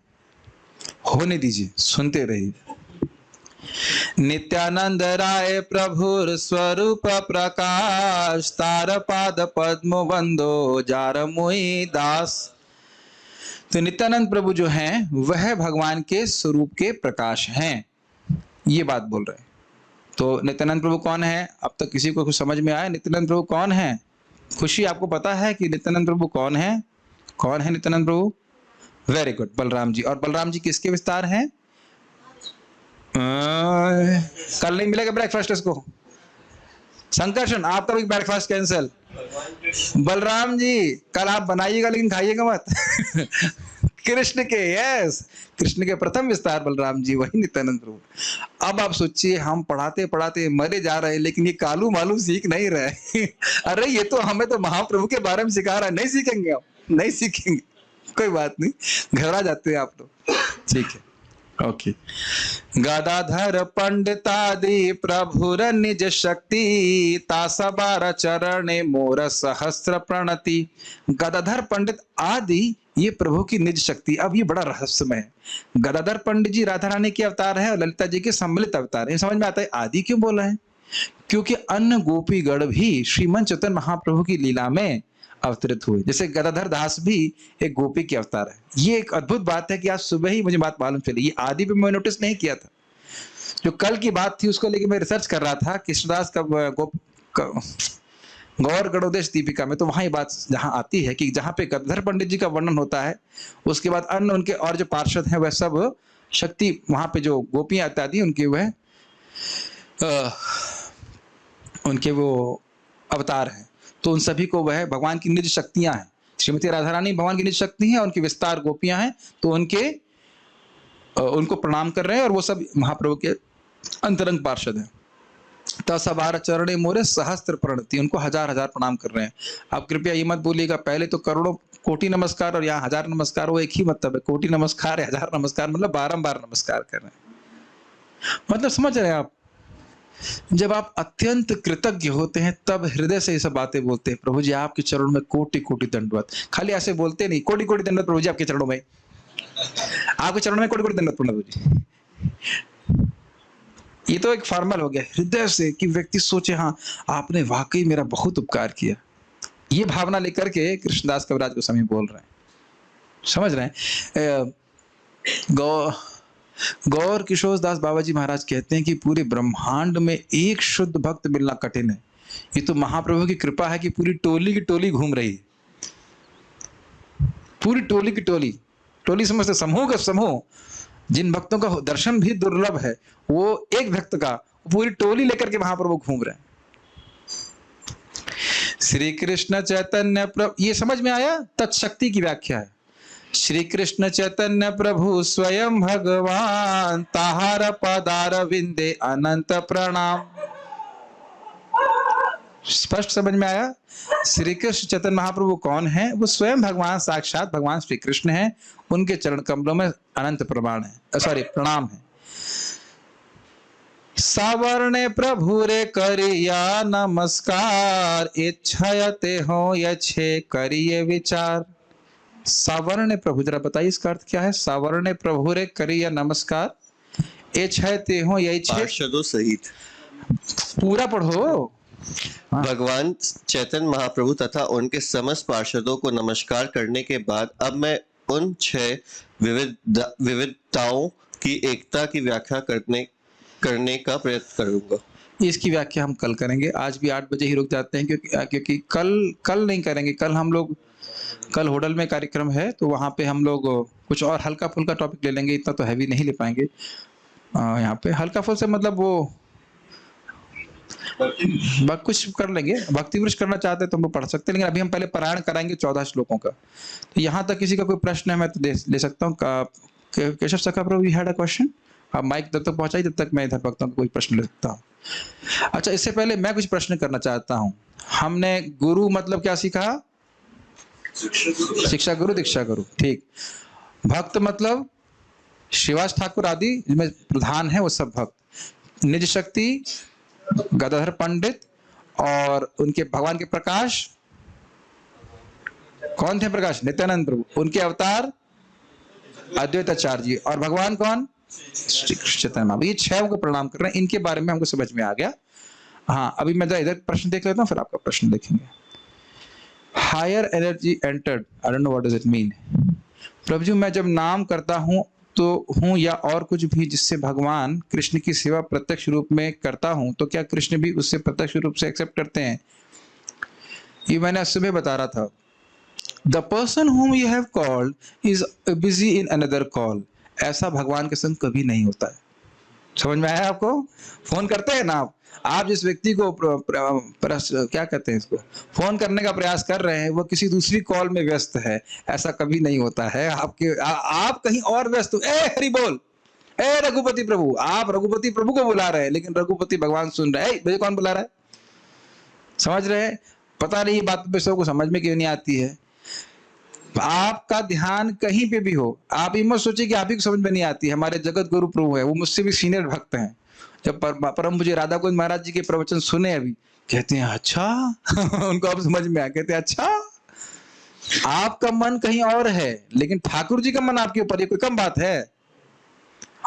होने दीजिए, सुनते रहिए। नित्यानंद राय प्रभुर स्वरूप प्रकाश, तार पाद पद्म वंदो जार मोहि दास। तो नित्यानंद प्रभु जो हैं वह भगवान के स्वरूप के प्रकाश हैं, ये बात बोल रहे हैं। तो नित्यानंद प्रभु कौन है? अब तक किसी को कुछ समझ में आया नित्यानंद प्रभु कौन है? खुशी, आपको पता है कि नित्यानंद प्रभु कौन है? कौन है नित्यानंद प्रभु? Very good, Balram ji. और बलराम जी किसके विस्तार हैं? कल नहीं मिलेगा ब्रेकफास्ट इसको। संकर्षण, आपका भी ब्रेकफास्ट कैंसिल। बलराम जी कल आप बनाइएगा लेकिन खाइएगा मत। कृष्ण के, यस, कृष्ण के प्रथम विस्तार बलराम जी, वही नित्यानंद प्रभु। अब आप सोचिए, हम पढ़ाते पढ़ाते मरे जा रहे हैं लेकिन ये कालू मालू सीख नहीं रहे। अरे ये तो हमें तो महाप्रभु के बारे में सिखा रहा है। नहीं सीखेंगे आप? नहीं सीखेंगे, कोई बात नहीं, घबरा जाते हैं आप लोग, ठीक है, ओके। गदाधर पंडितादि प्रभुर निज शक्ति, तासबार चरणे मोर सहस्र प्रणति। गदाधर पंडित आदि ये प्रभु की निज शक्ति। अब ये बड़ा रहस्यमय है। गदाधर पंडित जी राधा रानी के अवतार है और ललिता जी के सम्मिलित अवतार है। समझ में आता है आदि क्यों बोला है? क्योंकि अन्य गोपीगण भी श्रीमन चैतन्य महाप्रभु की लीला में अवतरित हुए। जैसे गदाधर दास भी एक गोपी के अवतार है। ये एक अद्भुत बात है कि आज सुबह ही मुझे बात मालूम चली। ये आदि पे मैं नोटिस नहीं किया था। जो कल की बात थी उसको लेकर मैं रिसर्च कर रहा था कृष्णदास का गौर गणोदेश दीपिका में, तो वहां ये बात जहां आती है कि जहां पे गदाधर पंडित जी का वर्णन होता है, उसके बाद अन्य उनके और जो पार्षद हैं वह सब शक्ति, वहां पे जो गोपियां इत्यादि उनके वह उनके वो अवतार हैं, तो उन सभी को वह भगवान की निज शक्तियां हैं। श्रीमती राधा रानी भगवान की निज शक्ति हैं, उनकी विस्तार गोपियां हैं, तो उनको प्रणाम कर रहे हैं और वो सब महाप्रभु के अंतरंग पार्षद हैं। तसबार चरणे मोरे सहस्त्र प्रणति, उनको हजार हजार प्रणाम कर रहे हैं। आप कृपया ये मत बोलिएगा पहले तो करोड़ों कोटि नमस्कार और यहाँ हजार नमस्कार, वो एक ही मतलब है। कोटि नमस्कार है, हजार नमस्कार मतलब बारंबार नमस्कार कर रहे हैं। मतलब समझ रहे हैं आप? जब आप अत्यंत कृतज्ञ होते हैं तब हृदय से ये सब बातें बोलते हैं। प्रभु जी आपके चरणों में कोटि कोटि दंडवत। खाली ऐसे बोलते नहीं, कोटि कोटि दंडवत प्रभु जी आपके चरणों में, आपके चरणों में कोटि कोटि दंडवत प्रभु जी। ये तो एक फॉर्मल हो गया हृदय से कि व्यक्ति सोचे हाँ आपने वाकई मेरा बहुत उपकार किया। ये भावना लेकर के कृष्णदास कविराज गोस्वामी बोल रहे हैं। समझ रहे हैं? गौर किशोर दास बाबा जी महाराज कहते हैं कि पूरे ब्रह्मांड में एक शुद्ध भक्त मिलना कठिन है। ये तो महाप्रभु की कृपा है कि पूरी टोली की टोली घूम रही है। पूरी टोली की टोली, टोली समझते समूह का समूह। जिन भक्तों का दर्शन भी दुर्लभ है वो एक भक्त का पूरी टोली लेकर के महाप्रभु घूम रहे हैं। श्री कृष्ण चैतन्य प्रभु, ये समझ में आया? तत्शक्ति की व्याख्या है। श्री कृष्ण चैतन्य प्रभु स्वयं भगवान, ताहार पदार विंदे अनंत प्रणाम। स्पष्ट समझ में आया? श्री कृष्ण चैतन्य महाप्रभु कौन है? वो स्वयं भगवान साक्षात भगवान श्री कृष्ण हैं। उनके चरण कमलों में अनंत प्रमाण है, सॉरी प्रणाम है। सावरणे प्रभु रे करिया नमस्कार, इच्छायते हो यछे करिए विचार। सावरणे प्रभु, जरा बताइए इसका अर्थ क्या है? सावरणे प्रभु रे करिया नमस्कार, इच्छायते हो यछे। पार्षदों सहित पूरा पढ़ो। भगवान चैतन्य महाप्रभु तथा उनके समस्त पार्षदों को नमस्कार करने के बाद अब मैं उन 6 विविधताओं की एकता की व्याख्या करने का प्रयत्न करूंगा। इसकी व्याख्या हम कल करेंगे। आज भी 8 बजे ही रुक जाते हैं क्योंकि कल नहीं करेंगे। कल होटल में कार्यक्रम है, तो वहाँ पे हम लोग कुछ और हल्का फुल्का टॉपिक ले लेंगे। इतना तो हैवी नहीं ले पाएंगे। यहाँ पे हल्का फुल से मतलब वो कुछ कर लेंगे। भक्ति वृक्ष करना चाहते हैं तो हम लोग पढ़ सकते हैं, लेकिन अभी हम पहले पारायण कराएंगे 14 श्लोकों का। तो यहाँ तक किसी का कोई प्रश्न है मैं तो ले सकता हूँ। केशव सखा प्रभु, यू हैड अ क्वेश्चन? आप माइक तब तक पहुंचाइए, तब तक मैं इधर भक्तों को कोई प्रश्न ले सकता हूँ। अच्छा, इससे पहले मैं कुछ प्रश्न करना चाहता हूँ। हमने गुरु मतलब क्या सीखा? शिक्षा गुरु, दीक्षा गुरु, ठीक। भक्त मतलब शिवास ठाकुर आदि जिनमें प्रधान है वो सब भक्त। निज शक्ति गदाधर पंडित, और उनके भगवान के प्रकाश कौन थे? प्रकाश नित्यानंद प्रभु। उनके अवतार अद्वैताचार्य जी। और भगवान कौन? श्री कृष्ण चैतन्य महाप्रभु। ये 6 को प्रणाम कर रहे हैं। इनके बारे में हमको समझ में आ गया। हाँ, अभी मैं इधर प्रश्न देख लेता हूँ, फिर आपका प्रश्न देखेंगे। Higher energy entered, I don't know what does it mean. प्रभु जी, मैं जब नाम करता हूँ तो हूँ या और कुछ भी जिससे भगवान कृष्ण की सेवा प्रत्यक्ष रूप में करता हूँ, तो क्या कृष्ण भी उससे प्रत्यक्ष रूप से एक्सेप्ट करते हैं? ये मैंने सुबह बता रहा था। The person whom you have called is busy in another call। ऐसा भगवान के संग कभी नहीं होता है। समझ में आया आपको? फोन करते हैं ना आप जिस व्यक्ति को क्या कहते हैं इसको, फोन करने का प्रयास कर रहे हैं, वो किसी दूसरी कॉल में व्यस्त है। ऐसा कभी नहीं होता है। आप कहीं और व्यस्त हो। ए हरि बोल, ए रघुपति प्रभु, आप रघुपति प्रभु को बुला रहे हैं, लेकिन रघुपति भगवान सुन रहे हैं। मुझे कौन बुला रहा है? समझ रहे हैं? पता नहीं ये बात पे सबको समझ में क्यों नहीं आती है। आपका ध्यान कहीं पे भी हो, आप ये मत सोचिए कि आप ही को समझ में नहीं आती। हमारे जगत गुरु प्रभु है, वो मुझसे भी सीनियर भक्त हैं। जब परम पूज्य राधा कुंज महाराज जी के प्रवचन सुने अभी, कहते हैं अच्छा उनको अब समझ में आया। कहते हैं अच्छा, आपका मन कहीं और है, लेकिन ठाकुर जी का मन आपके ऊपर, ये कोई कम बात है?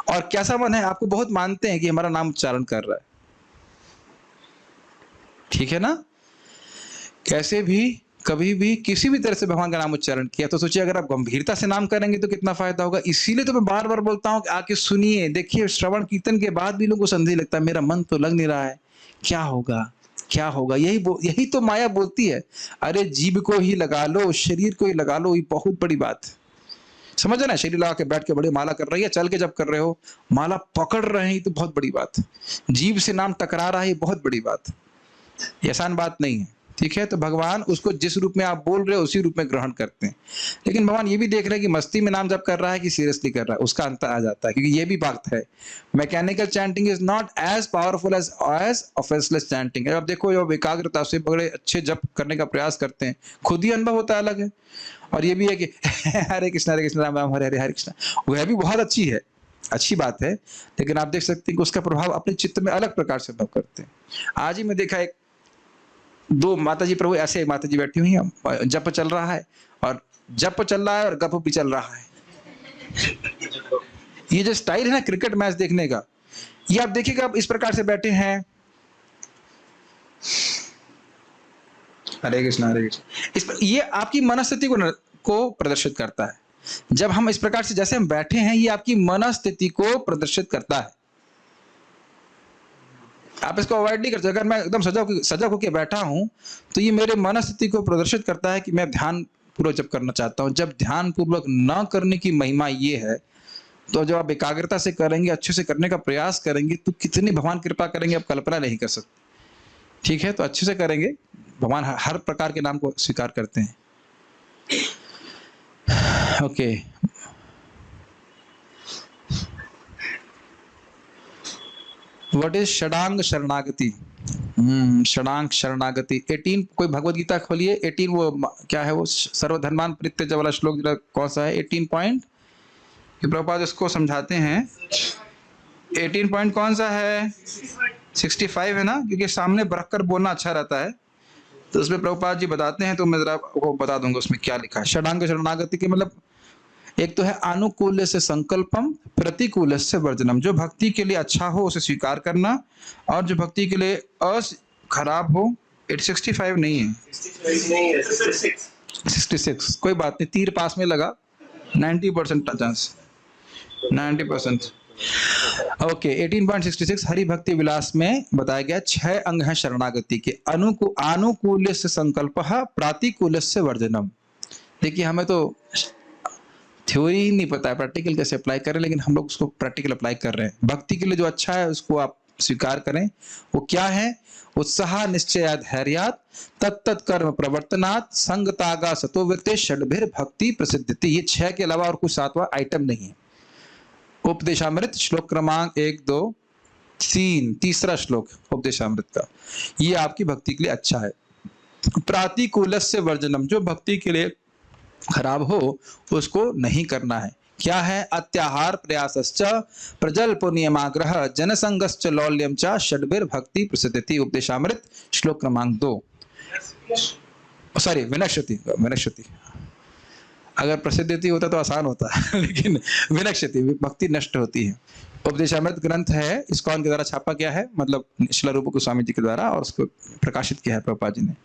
और कैसा मन है? आपको बहुत मानते हैं कि हमारा नाम उच्चारण कर रहा है, ठीक है ना? कैसे भी कभी भी किसी भी तरह से भगवान का नाम उच्चारण किया तो सोचिए, अगर आप गंभीरता से नाम करेंगे तो कितना फायदा होगा। इसीलिए तो मैं बार बार बोलता हूं कि आके सुनिए, देखिए। श्रवण कीर्तन के बाद भी लोगों को संदेह लगता है, मेरा मन तो लग नहीं रहा है, क्या होगा क्या होगा। यही तो माया बोलती है। अरे जीभ को ही लगा लो, शरीर को ही लगा लो, ये बहुत बड़ी बात। समझ ना, शरीर लगा के बैठ के बड़ी माला कर रही है, चल के जब कर रहे हो माला पकड़ रहे हैं, तो बहुत बड़ी बात। जीभ से नाम टकरा रहा है, ये बहुत बड़ी बात, ये आसान बात नहीं है, ठीक है? तो भगवान उसको जिस रूप में आप बोल रहे हो उसी रूप में ग्रहण करते हैं। लेकिन भगवान ये भी देख रहे हैं कि मस्ती में नाम जप कर रहा है कि सीरियसली कर रहा है, उसका अंतर आ जाता है। क्योंकि ये भी बात है, mechanical chanting is not as powerful as offenseless chanting. आप देखो, जो एकाग्रता से बड़े अच्छे जप करने का प्रयास करते हैं, खुद ही अनुभव होता है अलग है। और ये भी है कि हरे कृष्ण राम राम हरे हरे हरे कृष्ण, वह भी बहुत अच्छी है, अच्छी बात है। लेकिन आप देख सकते हैं कि उसका प्रभाव अपने चित्त में अलग प्रकार से अनुभव करते हैं। आज ही मैं देखा, एक 2 माता जी प्रभु, ऐसे माता जी बैठी हुई हैं, जप चल रहा है, और जप चल रहा है और गप भी चल रहा है। ये जो स्टाइल है ना क्रिकेट मैच देखने का, ये आप देखिएगा, आप इस प्रकार से बैठे हैं, हरे कृष्ण हरे कृष्ण, ये आपकी मनस्थिति को प्रदर्शित करता है। जब हम इस प्रकार से जैसे हम बैठे हैं, ये आपकी मनस्थिति को प्रदर्शित करता है। आप इसको अवॉइड नहीं कर सकते। अगर मैं एकदम सजग होकर बैठा हूं, तो ये मेरे मनस्थिति को प्रदर्शित करता है कि मैं ध्यान पूर्वक जब करना चाहता हूं। जब ध्यान पूर्वक न करने की महिमा ये है, तो जब आप एकाग्रता से करेंगे, अच्छे से करने का प्रयास करेंगे, तो कितनी भगवान कृपा करेंगे आप कल्पना नहीं कर सकते, ठीक है? तो अच्छे से करेंगे, भगवान हर प्रकार के नाम को स्वीकार करते हैं। ओके, व्हाट इज षडांग शरणागति? षडांग शरणागति 18, कोई भगवत गीता खोलिए 18, वो क्या है वो सर्वधर्मान परित्यज वाला श्लोक जरा कौन सा है? 18 पॉइंट, प्रभुपाद इसको समझाते हैं। 18 पॉइंट कौन सा है? 65 है ना, क्योंकि सामने रख कर बोलना अच्छा रहता है। तो उसमें प्रभुपाद जी बताते हैं, तो मैं जरा आपको बता दूंगा उसमें क्या लिखा है। षडांग शरणागति के मतलब एक तो है अनुकूल से संकल्पम, प्रतिकूल से वर्जनम। जो भक्ति के लिए अच्छा हो उसे स्वीकार करना, और जो भक्ति के लिए खराब हो। 65 नहीं है, 66, कोई बात नहीं, तीर पास में लगा, 90% चांस, 90%। ओके, 18.66 हरि भक्ति विलास में बताया गया 6 अंग हैं शरणागति के। अनुकूल से संकल्प, प्रातिकूल से वर्जनम। देखिए हमें तो थ्योरी नहीं पता है प्रैक्टिकल कैसे अप्लाई करें, लेकिन हम लोग उसको प्रैक्टिकल अप्लाई कर रहे हैं। भक्ति के लिए जो अच्छा है उसको आप स्वीकार करें। वो क्या है? उत्साह निश्चयात् धैर्यात् तत्त कर्म प्रवर्तनात् संगतागा सतोवृत्ते षड्भिर भक्ति प्रसिद्धति। ये 6 के अलावा और कुछ 7वां आइटम नहीं है। उपदेशामृत श्लोक क्रमांक 1, 2, 3, तीसरा श्लोक उपदेशामृत का, ये आपकी भक्ति के लिए अच्छा है। प्रातिकूल से वर्जनम, जो भक्ति के लिए खराब हो उसको नहीं करना है। क्या है? अत्याहार प्रयासश्च प्रजल्प नियमाग्रह जनसंगश्च लौल्यम च षड्भिर भक्ति प्रसिद्धति। उपदेशामृत श्लोक क्रमांक 2, सॉरी विनश्यति। अगर प्रसिद्धति होता तो आसान होता है, लेकिन विनश्यति, भक्ति नष्ट होती है। उपदेशामृत ग्रंथ है, इस्कॉन के द्वारा छापा गया है, मतलब श्रील रूप गोस्वामी जी के द्वारा, और उसको प्रकाशित किया है प्रभुपाद जी ने।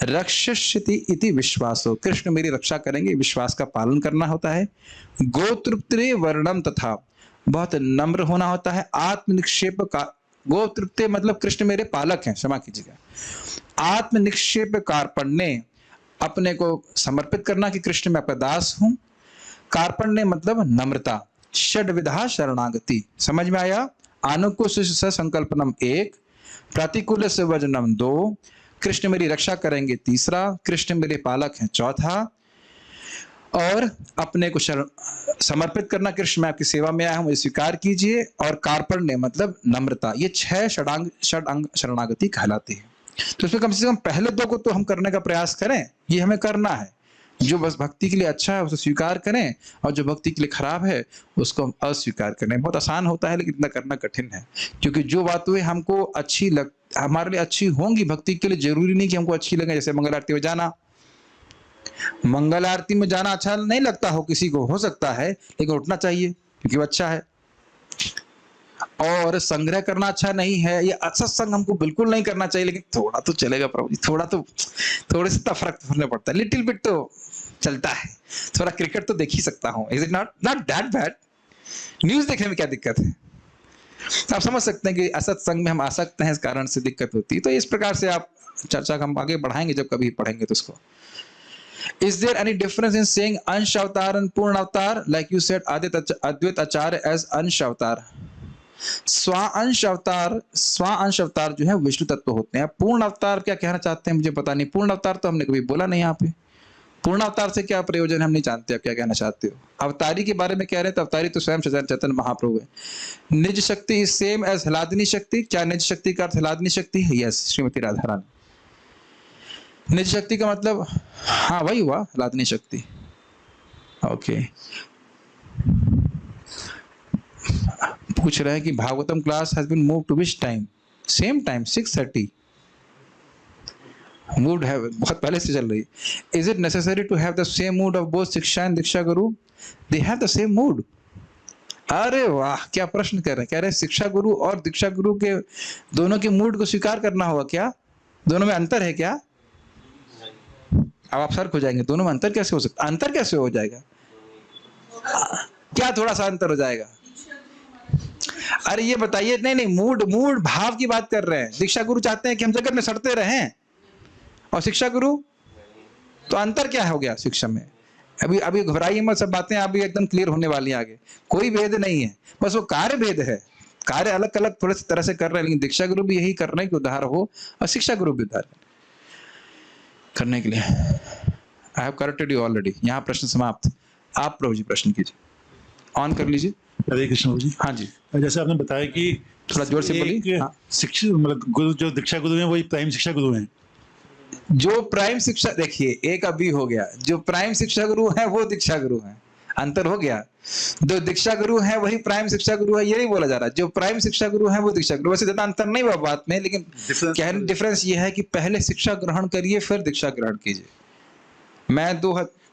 रक्षस्यति इति विश्वासो, कृष्ण मेरी रक्षा करेंगे, विश्वास का पालन करना होता है। गोतृप्ते वर्णम तथा, बहुत नम्र होना होता है। आत्मनिक्षेप का, गोतृप्ते मतलब कृष्ण मेरे पालक हैं, क्षमा कीजिएगा। आत्मनिक्षेप कार्पण्य, अपने को समर्पित करना कि कृष्ण मैं आपका दास हूं। कार्पण्य मतलब नम्रता। षड्विधा शरणागति, समझ में आया? अनुकूल से संकल्पनम 1, प्रतिकूल से वर्जनम 2, कृष्ण मेरी रक्षा करेंगे 3, कृष्ण मेरे पालक हैं 4, और अपने को समर्पित करना, कृष्ण मैं आपकी सेवा में आया हूं, मुझे स्वीकार कीजिए। और कार्पण्य मतलब नम्रता। ये 6 षडांग शरणागति कहलाती है। तो इसमें कम से कम पहले 2 को तो हम करने का प्रयास करें, ये हमें करना है। जो बस भक्ति के लिए अच्छा है उसे स्वीकार करें, और जो भक्ति के लिए खराब है उसको हम अस्वीकार करें। बहुत आसान होता है, लेकिन इतना करना कठिन है, क्योंकि जो बातें हमको अच्छी हमारे लिए अच्छी होंगी भक्ति के लिए, जरूरी नहीं कि हमको अच्छी लगे। जैसे मंगल आरती में जाना, मंगल आरती में जाना अच्छा नहीं लगता हो किसी को, हो सकता है, लेकिन उठना चाहिए क्योंकि वो अच्छा है। और संग्रह करना अच्छा नहीं है, ये सत्संग हमको बिल्कुल नहीं करना चाहिए, लेकिन थोड़ा तो चलेगा प्रभु जी, थोड़े से फर्क पड़ना पड़ता है, लिटिल बिट तो चलता है। थोड़ा क्रिकेट तो देख ही सकता हूँ, is it not that bad? News देखने में क्या दिक्कत है? तो आप समझ सकते हैं कि असत्संग में हम आ सकते हैं, इस कारण से दिक्कत होती है। तो इस प्रकार से आप चर्चा को हम आगे बढ़ाएंगे जब कभी पढ़ेंगे तो उसको। Is there any difference in saying अंश अवतार and पूर्ण अवतार? Like you said, Advaita Acharya as अंश अवतार। स्वांश अवतार जो है विष्णु तत्व होते हैं। पूर्ण अवतार क्या कहना चाहते हैं मुझे पता नहीं। पूर्ण अवतार तो हमने कभी बोला नहीं यहाँ पे। पूर्ण अवतार से क्या प्रयोजन हम नहीं जानते, आप क्या कहना चाहते हो। अवतारी के बारे में कह रहे हैं तो अवतारी तो स्वयं चैतन्य महाप्रभु है। निज शक्ति इज सेम एज हलादिनी शक्ति। क्या निज शक्ति का अर्थ हलादिनी शक्ति है? यस, श्रीमती राधा रानी। निज शक्ति का मतलब हाँ वही हुआ, हलादिनी शक्ति। ओके, पूछ रहे हैं कि Bhagavatam class has been move to which time? Same time 6:30 mood है, बहुत पहले से चल रही है। Is it necessary to have the same mood of both shiksha and diksha guru? They have the same mood. अरे वाह, क्या प्रश्न कर रहे हैं। कह रहे हैं शिक्षा गुरु और दीक्षा गुरु के दोनों के मूड को स्वीकार करना होगा क्या? दोनों में अंतर है क्या? अब आप सर्क हो जाएंगे, दोनों में अंतर कैसे हो सकता? अंतर कैसे हो जाएगा? क्या थोड़ा सा अंतर हो जाएगा? अरे ये बताइए। नहीं, मूड भाव की बात कर रहे हैं। दीक्षा गुरु चाहते हैं कि हम जगत में सड़ते रहें, और शिक्षा गुरु तो अंतर क्या हो गया शिक्षा में? अभी घबराइए मत, सब बातें अभी एकदम क्लियर होने वाली हैं आगे। कोई भेद नहीं है, बस वो कार्य भेद है। कार्य अलग अलग थोड़े से तरह से कर रहे हैं, लेकिन दीक्षा गुरु भी यही कर रहे हैं कि उद्धार हो, और शिक्षा गुरु भी उद्धार करने के लिए। I have corrected you already. यहाँ प्रश्न समाप्त। आप प्रभु जी प्रश्न कीजिए, ऑन कर लीजिए। हरे कृष्ण जी। हाँ जी। जैसे आपने बताया कि थोड़ा जोर से बोलिए। हाँ। शिक्षा मतलब गुरु जो दीक्षा गुरु हैं वही प्राइम शिक्षा गुरु हैं। जो प्राइम शिक्षा, देखिए एक अभी हो गया, जो प्राइम शिक्षा गुरु है वो दीक्षा गुरु है, अंतर हो गया। जो दीक्षा गुरु है वही प्राइम शिक्षा गुरु है, ये नहीं बोला जा रहा। जो प्राइम शिक्षा गुरु है वो दीक्षा गुरु, वैसे ज्यादा अंतर नहीं हुआ बात में, लेकिन कहने डिफरेंस ये है कि पहले शिक्षा ग्रहण करिए फिर दीक्षा ग्रहण कीजिए। मैं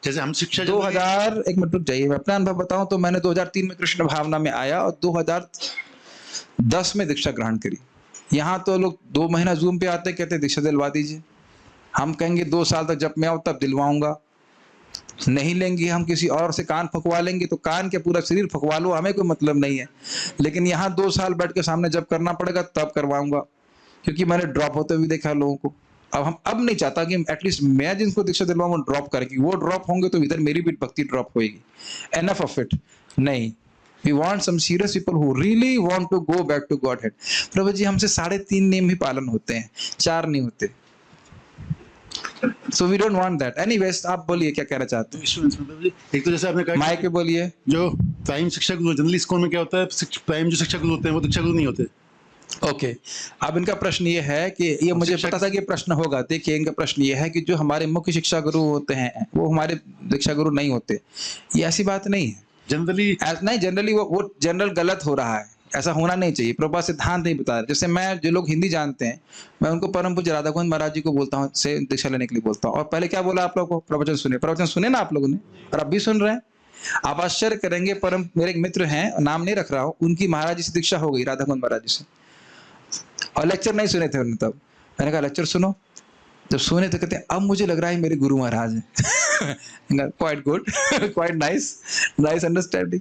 जैसे हम शिक्षा 2000 एक मिनट रुक जाइए, मैं अपना अनुभव बताऊं तो मैंने 2003 में कृष्ण भावना में आया और 2010 में दीक्षा ग्रहण करी। यहाँ तो लोग 2 महीना जूम पे आते कहते दीक्षा दिलवा दीजिए, हम कहेंगे 2 साल तक जब मैं आऊं तब दिलवाऊंगा। नहीं लेंगे हम किसी और से कान फकवा लेंगे तो कान के पूरा शरीर फकवा लो, हमें कोई मतलब नहीं है। लेकिन यहाँ 2 साल बैठ के सामने जब करना पड़ेगा तब करवाऊंगा, क्योंकि मैंने ड्रॉप होते हुए देखा लोगों को। अब नहीं चाहता कि एटलीस्ट मैं जिनको दीक्षा दिलवाऊं वो ड्रॉप करेगी, वो ड्रॉप होंगे तो इधर मेरी भी भक्ति ड्रॉप होगी। Enough of it. नहीं, we want some serious people who really want to go back to Godhead. प्रभु जी हमसे 3.5 नियम ही पालन होते हैं, 4 नहीं होते। So we don't want that. Anyways, आप बोलिए क्या कहना चाहते हैं। एक तो जैसे आपने कहा माइक पे बोलिए। जो प्राइम शिक्षा गुरु जनरली स्कूल में क्या होता है, प्राइम जो शिक्षा गुरु होते हैं वो दीक्षा गुरु नहीं होते। ओके, अब इनका प्रश्न ये है कि ये मुझे पता था कि ये प्रश्न होगा। देखिए इनका प्रश्न ये है कि जो हमारे मुख्य शिक्षा गुरु होते हैं वो हमारे दीक्षा गुरु नहीं होते। ये ऐसी बात नहीं है जनरली, नहीं जनरली वो जनरल गलत हो रहा है, ऐसा होना नहीं चाहिए। प्रभुपाद सिद्धांत नहीं बता रहे। जैसे मैं, जो लोग हिंदी जानते हैं, मैं उनको परम पूज्य राधा गोविंद महाराज जी को बोलता हूँ से दीक्षा लेने के लिए बोलता हूँ। और पहले क्या बोला आप लोगों को, प्रवचन सुने ना आप लोगों ने, और अब भी सुन रहे हैं। आप आश्चर्य करेंगे, परम मेरे एक मित्र हैं, नाम नहीं रख रहा हूँ, उनकी महाराज जी से दीक्षा हो गई, राधा गोविंद महाराज जी से, और लेक्चर नहीं सुने थे उन्होंने। तब मैंने कहा लेक्चर सुनो, जब सुने तो कहते हैं अब मुझे लग रहा है मेरे गुरु महाराज हैं। Quite good, quite nice understanding.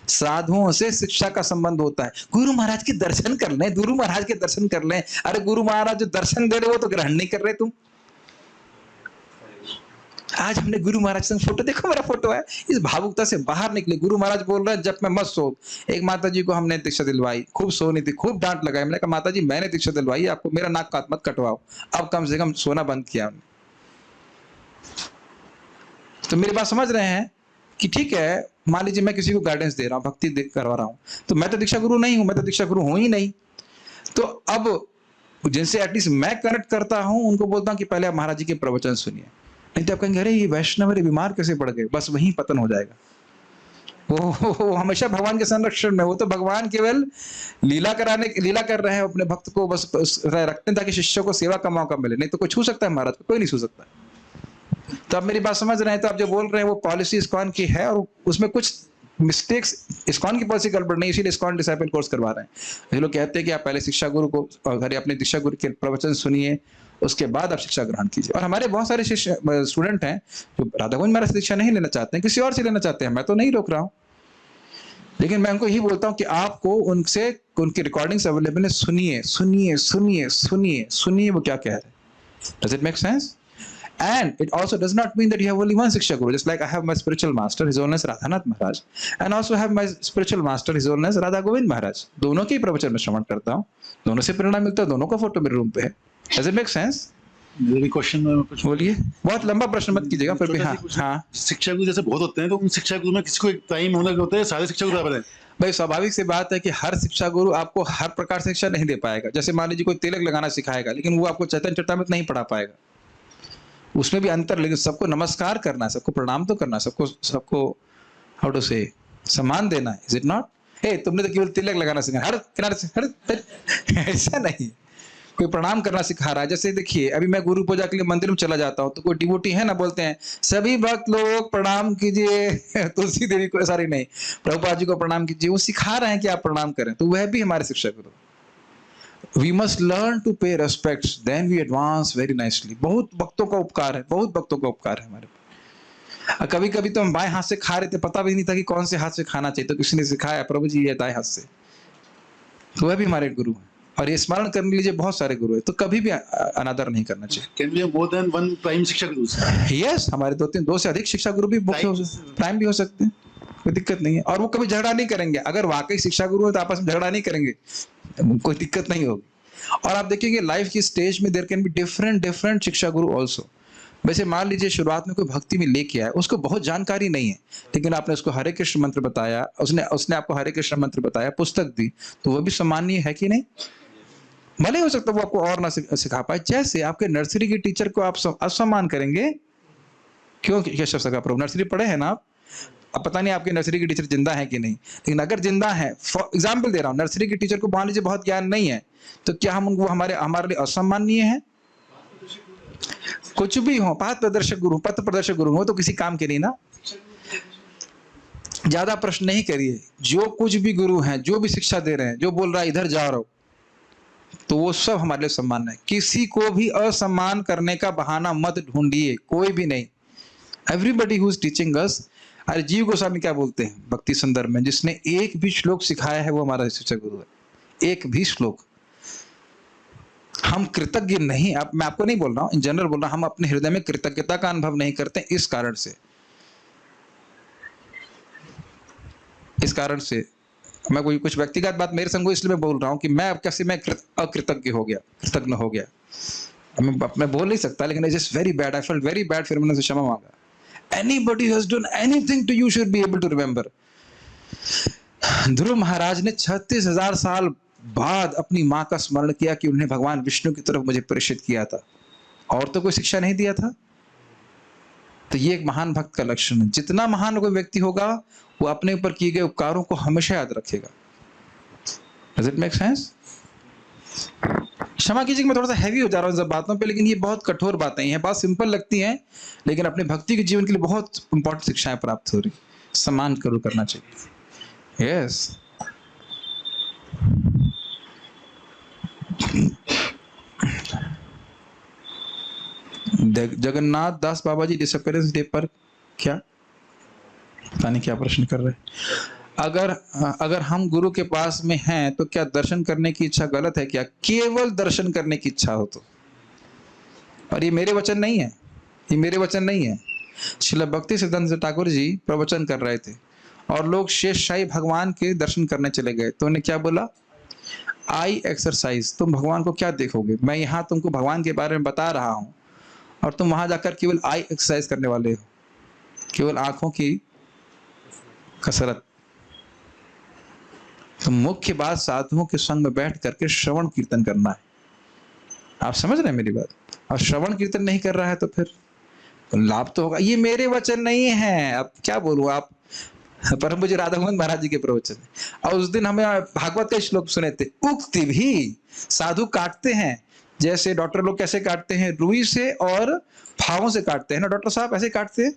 साधुओं से शिक्षा का संबंध होता है। गुरु महाराज के दर्शन कर लें, गुरु महाराज के दर्शन कर लें। अरे गुरु महाराज जो दर्शन दे रहे हो तो ग्रहण नहीं कर रहे तुम। आज हमने गुरु महाराज संग फोटो, देखो मेरा फोटो है, इस भावुकता से बाहर निकले। गुरु महाराज बोल रहे हैं जब मैं मत सो। एक माता जी को हमने दीक्षा दिलवाई, खूब सोनी थी, खूब डांट लगाई। मैंने कहा माता जी मैंने दीक्षा दिलवाई, आपको मेरा नाक काट मत कटवाओ। अब कम से कम सोना बंद किया हमने। तो मेरी बात समझ रहे हैं कि ठीक है, मान लीजिए मैं किसी को गाइडेंस दे रहा हूँ, भक्ति करवा रहा हूँ, तो मैं तो दीक्षा गुरु नहीं हूँ, मैं तो दीक्षा गुरु हूँ ही नहीं। तो अब जिनसे एटलीस्ट मैं कनेक्ट करता हूँ उनको बोलता हूँ कि पहले आप महाराज जी के प्रवचन सुनिए। नहीं तो आप कहेंगे अरे ये वैष्णव अरे बीमार कैसे पड़ गए, बस वहीं पतन हो जाएगा। वो हमेशा भगवान के संरक्षण में, वो तो भगवान केवल लीला कर रहे हैं अपने भक्त को, बस रखते हैं ताकि शिष्यों को सेवा का मौका मिले। नहीं तो कोई छू सकता है महाराज को? कोई नहीं छू सकता। तो आप मेरी बात समझ रहे हैं। तो आप जो बोल रहे हैं वो पॉलिसी इस्कॉन की है और उसमें कुछ मिस्टेक्स, इस्कॉन की पॉलिसी गड़बड़ नहीं, इसीलिए इस्कॉन डिसाइपल कोर्स करवा रहे हैं। ये लोग कहते हैं कि आप पहले शिक्षा गुरु को और अपने दीक्षा गुरु के प्रवचन सुनिए, उसके बाद आप शिक्षा ग्रहण कीजिए। और हमारे बहुत सारे स्टूडेंट हैं जो राधा गोविंद महाराज से दीक्षा नहीं लेना चाहते हैं, किसी और से लेना चाहते हैं। मैं तो नहीं रोक रहा हूँ, लेकिन मैं उनको यही बोलता हूँ कि आपको उनसे उनकी रिकॉर्डिंग्स अवेलेबल है, सुनिए सुनिए सुनिए सुनिए सुनिए वो क्या कह रहे हैं। Does it make sense? And it also does not mean that you have only one Shiksha Guru. Just like I have my spiritual master, His Holiness Radhanath Maharaj, and also have my spiritual master, His Holiness Radha Govind Maharaj. दोनों के प्रवचन में श्रवण करता हूँ, दोनों से प्रेरणा मिलता है, दोनों का फोटो मेरे रूम पे है। Does it make sense? मेरे भी क्वेश्चन में कुछ बोलिए, बहुत लंबा प्रश्न मत कीजिएगा फिर भी। हाँ, शिक्षा गुरु जैसे बहुत होते हैं, तो उन शिक्षा गुरु में किसी को एक टाइम होना होता है, सारे शिक्षा गुरु बराबर हैं। भाई स्वाभाविक सी बात है कि हर शिक्षा गुरु आपको हर प्रकार से शिक्षा नहीं दे पाएगा। जैसे मान लीजिए कोई तिलक लगाना सिखाएगा, लेकिन वो आपको चैतन्य चरितामृत नहीं पढ़ा पाएगा, उसमें भी अंतर। लेकिन सबको नमस्कार करना है, सबको प्रणाम तो करना, सबको हाउ टू से सम्मान देना है। Is it not? हे तुमने तो केवल तिलक लगाना सिखाया, हर किनारे से हर ऐसा नहीं, कोई प्रणाम करना सिखा रहा है। जैसे देखिए अभी मैं गुरु पूजा के लिए मंदिर में चला जाता हूँ तो कोई डिवोटी है ना, बोलते हैं सभी भक्त लोग प्रणाम कीजिए तुलसी देवी को, सारी नहीं, प्रभुपाद जी को प्रणाम कीजिए। वो सिखा रहे हैं कि आप प्रणाम करें, तो वह भी हमारे शिक्षक गुरु। We must learn to pay respects, then we advance very nicely. बहुत भक्तों का उपकार है, बहुत भक्तों का उपकार है हमारे पर। कभी कभी तो हम बाएं हाथ से खा रहे थे, पता भी नहीं था कि कौन से हाथ से खाना चाहिए, तो किसी ने सिखाया प्रभु जी ये दाएं हाथ से, तो वह भी हमारे गुरु है। और ये स्मरण करने लीजिए बहुत सारे गुरु है, तो कभी भी अनादर नहीं करना चाहिए। Can we have more than one prime शिक्षा गुरु? Yes, हमारे 2 से अधिक शिक्षा गुरु भी प्राइम भी हो सकते हैं, कोई दिक्कत नहीं है। और वो कभी झगड़ा नहीं करेंगे, अगर वाकई शिक्षा गुरु है तो आपस में झगड़ा नहीं करेंगे, कोई दिक्कत नहीं होगी। और आप देखेंगे लाइफ की स्टेज में देयर कैन बी डिफरेंट शिक्षा गुरु ऑल्सो। वैसे मान लीजिए शुरुआत में कोई भक्ति में लेके आया, उसको बहुत जानकारी नहीं है, लेकिन आपने उसको हरे कृष्ण मंत्र बताया, उसने उसने आपको हरे कृष्ण मंत्र बताया, पुस्तक दी, तो वो भी सम्माननीय है कि नहीं? भले हो सकता है वो आपको और ना सिखा पाए। जैसे आपके नर्सरी के टीचर को आप असम्मान करेंगे, क्यों केशव सखा प्रभु? नर्सरी पढ़े हैं ना आप? अब पता नहीं आपके नर्सरी के टीचर जिंदा है कि नहीं, लेकिन अगर जिंदा है, फॉर एग्जाम्पल दे रहा हूँ, नर्सरी के टीचर को मान लीजिए बहुत ज्ञान नहीं है, तो क्या हम उनको हमारे लिए असम्माननीय है? कुछ भी हो, पथ प्रदर्शक गुरु, पथ प्रदर्शक गुरु हो, तो किसी काम के नहीं ना। ज्यादा प्रश्न नहीं करिए, जो कुछ भी गुरु हैं, जो भी शिक्षा दे रहे हैं, जो बोल रहा है इधर जा रहा हो, तो वो सब हमारे लिए सम्मान है। किसी को भी असम्मान करने का बहाना मत ढूंढिए, कोई भी नहीं। Everybody who is teaching us, अरे जीव गोस्वामी क्या बोलते हैं भक्ति संदर्भ में, जिसने एक भी श्लोक सिखाया है वो हमारा शिक्षक गुरु है। एक भी श्लोक। हम कृतज्ञ नहीं, अब मैं आपको नहीं बोल रहा हूं, इन जनरल बोल रहा हूं, हम अपने हृदय में कृतज्ञता का अनुभव नहीं करते इस कारण से। इस कारण से मैं कोई कुछ व्यक्तिगत बात मेरे संग इसलिए मैं बोल रहा हूं कि मैं अब कैसे मैं अकृतज्ञ हो गया, कृतज्ञ हो गया। मैं बोल नहीं सकता, लेकिन it is very bad, I felt very bad, फिर मैंने क्षमा मांगा। Anybody who has done anything to you should be able to remember. ध्रुव महाराज ने 36,000 साल बाद अपनी मां का स्मरण किया कि उन्हें भगवान विष्णु की तरफ मुझे प्रेषित किया था, और तो कोई शिक्षा नहीं दिया था। तो ये एक महान भक्त का लक्षण है। जितना महान कोई व्यक्ति होगा, वो अपने ऊपर किए गए उपकारों को हमेशा याद रखेगा। Does it make sense? क्षमा कीजिए, मैं थोड़ा सा हैवी हो जा रहा हूँ इन सब बातों पे, लेकिन ये बहुत कठोर बातें हैं। बात सिंपल लगती हैं, लेकिन अपने भक्ति के जीवन के लिए बहुत इंपॉर्टेंट शिक्षाएं प्राप्त हो रही। सम्मान करो करना चाहिए। यस जगन्नाथ दास बाबा जी डिसअपियरेंस डे पर क्या पता नहीं क्या प्रश्न कर रहे हैं। अगर हम गुरु के पास में हैं तो क्या दर्शन करने की इच्छा गलत है क्या? केवल दर्शन करने की इच्छा हो तो। और ये मेरे वचन नहीं है, ये मेरे वचन नहीं है। श्रील भक्ति सिद्धांत ठाकुर जी प्रवचन कर रहे थे और लोग शेषशाही भगवान के दर्शन करने चले गए, तो उन्हें क्या बोला? आई एक्सरसाइज। तुम भगवान को क्या देखोगे? मैं यहाँ तुमको भगवान के बारे में बता रहा हूँ और तुम वहां जाकर केवल आई एक्सरसाइज करने वाले हो, केवल आंखों की कसरत। तो मुख्य बात साधुओं के संग में बैठ करके श्रवण कीर्तन करना है। आप समझ रहे हैं मेरी बात? और श्रवण कीर्तन नहीं कर रहा है तो फिर लाभ तो होगा। ये मेरे वचन नहीं है, अब क्या बोलूं आप, परम पूज्य राधा मोहन महाराज जी के प्रवचन। और उस दिन हमें भागवत का श्लोक सुने थे, उक्ति भी साधु काटते हैं, जैसे डॉक्टर लोग कैसे काटते हैं, रुई से और फावों से काटते हैं ना डॉक्टर साहब, ऐसे काटते हैं।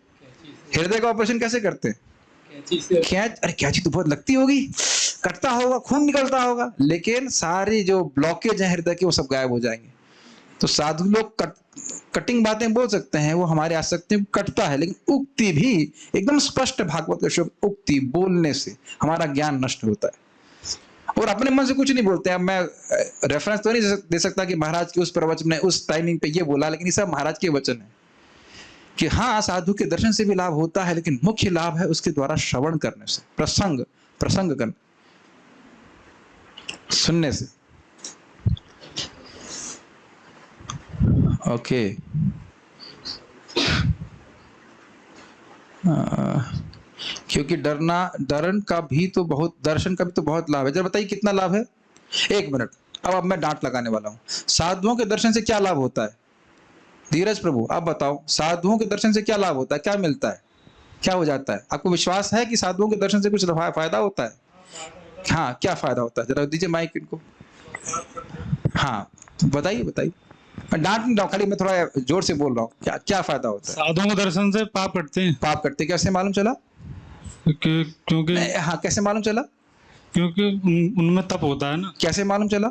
हृदय का ऑपरेशन कैसे करते हैं? अरे कैंची तो बहुत लगती होगी, कटता होगा, खून निकलता होगा, लेकिन सारी जो ब्लॉकेज है हृदय के वो सब गायब हो जाएंगे। तो साधु लोग कटिंग बातें बोल सकते हैं, वो हमारे आसक्ति में कटता है, लेकिन उक्ति भी एकदम स्पष्ट भागवत का शब्द, उक्ति बोलने से हमारा ज्ञान नष्ट होता है और अपने मन से कुछ नहीं बोलते। अब मैं रेफरेंस तो नहीं दे सकता कि महाराज के उस प्रवचन में उस टाइमिंग पे ये बोला, लेकिन ये सब महाराज के वचन है कि हाँ साधु के दर्शन से भी लाभ होता है, लेकिन मुख्य लाभ है उसके द्वारा श्रवण करने से, प्रसंग करने, सुनने से। ओके क्योंकि दर्शन का भी तो बहुत लाभ है। जरा बताइए कितना लाभ है? 1 मिनट, अब मैं डांट लगाने वाला हूं। साधुओं के दर्शन से क्या लाभ होता है? धीरज प्रभु आप बताओ, साधुओं के दर्शन से क्या लाभ होता है, क्या मिलता है, क्या हो जाता है? आपको विश्वास है कि साधुओं के दर्शन से कुछ फायदा होता है? हाँ, क्या फायदा होता है? जरा दीजिए माइक इनको। हाँ बताइए। मैं डांट नहीं रहा हूं, खाली मैं थोड़ा जोर से बोल रहा हूँ। क्या फायदा होता है? साधुओं के दर्शन से पाप कटते हैं। पाप कटते कैसे मालूम चला? क्योंकि हाँ कैसे मालूम चला? क्योंकि उनमें तप होता है ना। कैसे मालूम चला?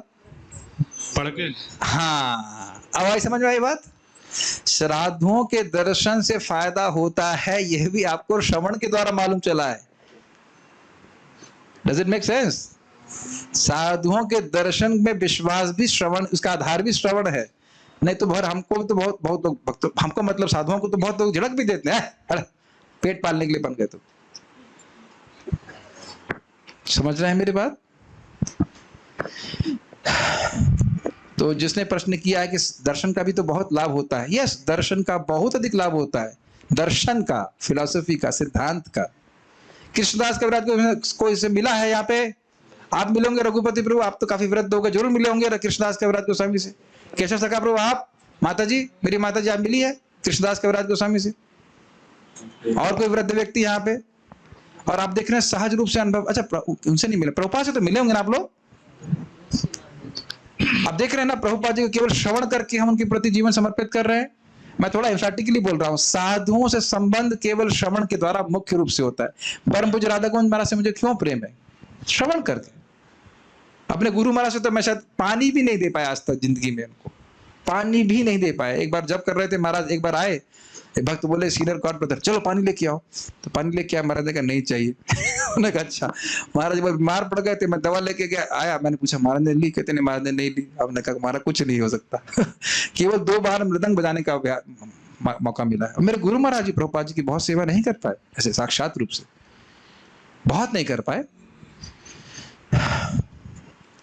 पढ़ के। हाँ अब आई समझ में आई बात। श्राद्धों के दर्शन से फायदा होता है, यह भी आपको श्रवण के द्वारा मालूम चला है। Does it make sense? साधुओं के दर्शन में विश्वास भी श्रवण, उसका आधार भी श्रवण है। नहीं तो हमको तो बहुत लोग भक्त, हमको मतलब साधुओं को तो बहुत लोग झड़क भी देते हैं, पेट पालने के लिए बन गए। तो समझ रहे हैं मेरी बात? तो जिसने प्रश्न किया है कि दर्शन का भी तो बहुत लाभ होता है, यस, दर्शन का बहुत अधिक लाभ होता है, दर्शन का, फिलॉसफी का, सिद्धांत का। कृष्णदास कविराज को इससे मिला है यहाँ पे, आप मिलोगे रघुपति प्रभु, आप तो काफी वृद्ध हो गए, जरूर मिले होंगे कृष्णदास कविराज गोस्वामी से। केशव सखा प्रभु, आप, माता जी, मेरी माता जी, आप मिली है कृष्णदास कविराज गोस्वामी से? और कोई वृद्ध व्यक्ति यहाँ पे? और आप देख रहे हैं सहज रूप से अनुभव, अच्छा उनसे नहीं मिले, प्रभुपाद से तो मिले होंगे ना आप लोग? आप देख रहे हैं ना, प्रभुपाद जी को केवल श्रवण करके हम उनके प्रति जीवन समर्पित कर रहे हैं। मैं थोड़ा एम्फैटिकली बोल रहा हूँ, साधुओं से संबंध केवल श्रवण के द्वारा मुख्य रूप से होता है। परम पूज्य राधा गोविंद महाराज से मुझे क्यों प्रेम है? श्रवण करके। अपने गुरु महाराज से तो मैं शायद पानी भी नहीं दे पाया आज तक जिंदगी में, उनको पानी भी नहीं दे पाया। एक बार जब कर रहे थे महाराज, एक बार आए, एक भक्त बोले सीनियर गॉड ब्रदर चलो पानी लेके आओ, तो पानी लेके आया, महाराज ने कहा नहीं चाहिए। उन्होंने कहा अच्छा। महाराज बीमार पड़ गए थे, मैं दवा लेके गया, आया, मैंने पूछा महाराज ने ली? कहते नहीं, महाराज ने नहीं ली। अब ने कहा महाराज कुछ नहीं हो सकता। केवल 2 बार मृदंग बजाने का मौका मिला है। मेरे गुरु महाराज जी प्रभुपाद जी की बहुत सेवा नहीं कर पाए ऐसे साक्षात रूप से, बहुत नहीं कर पाए।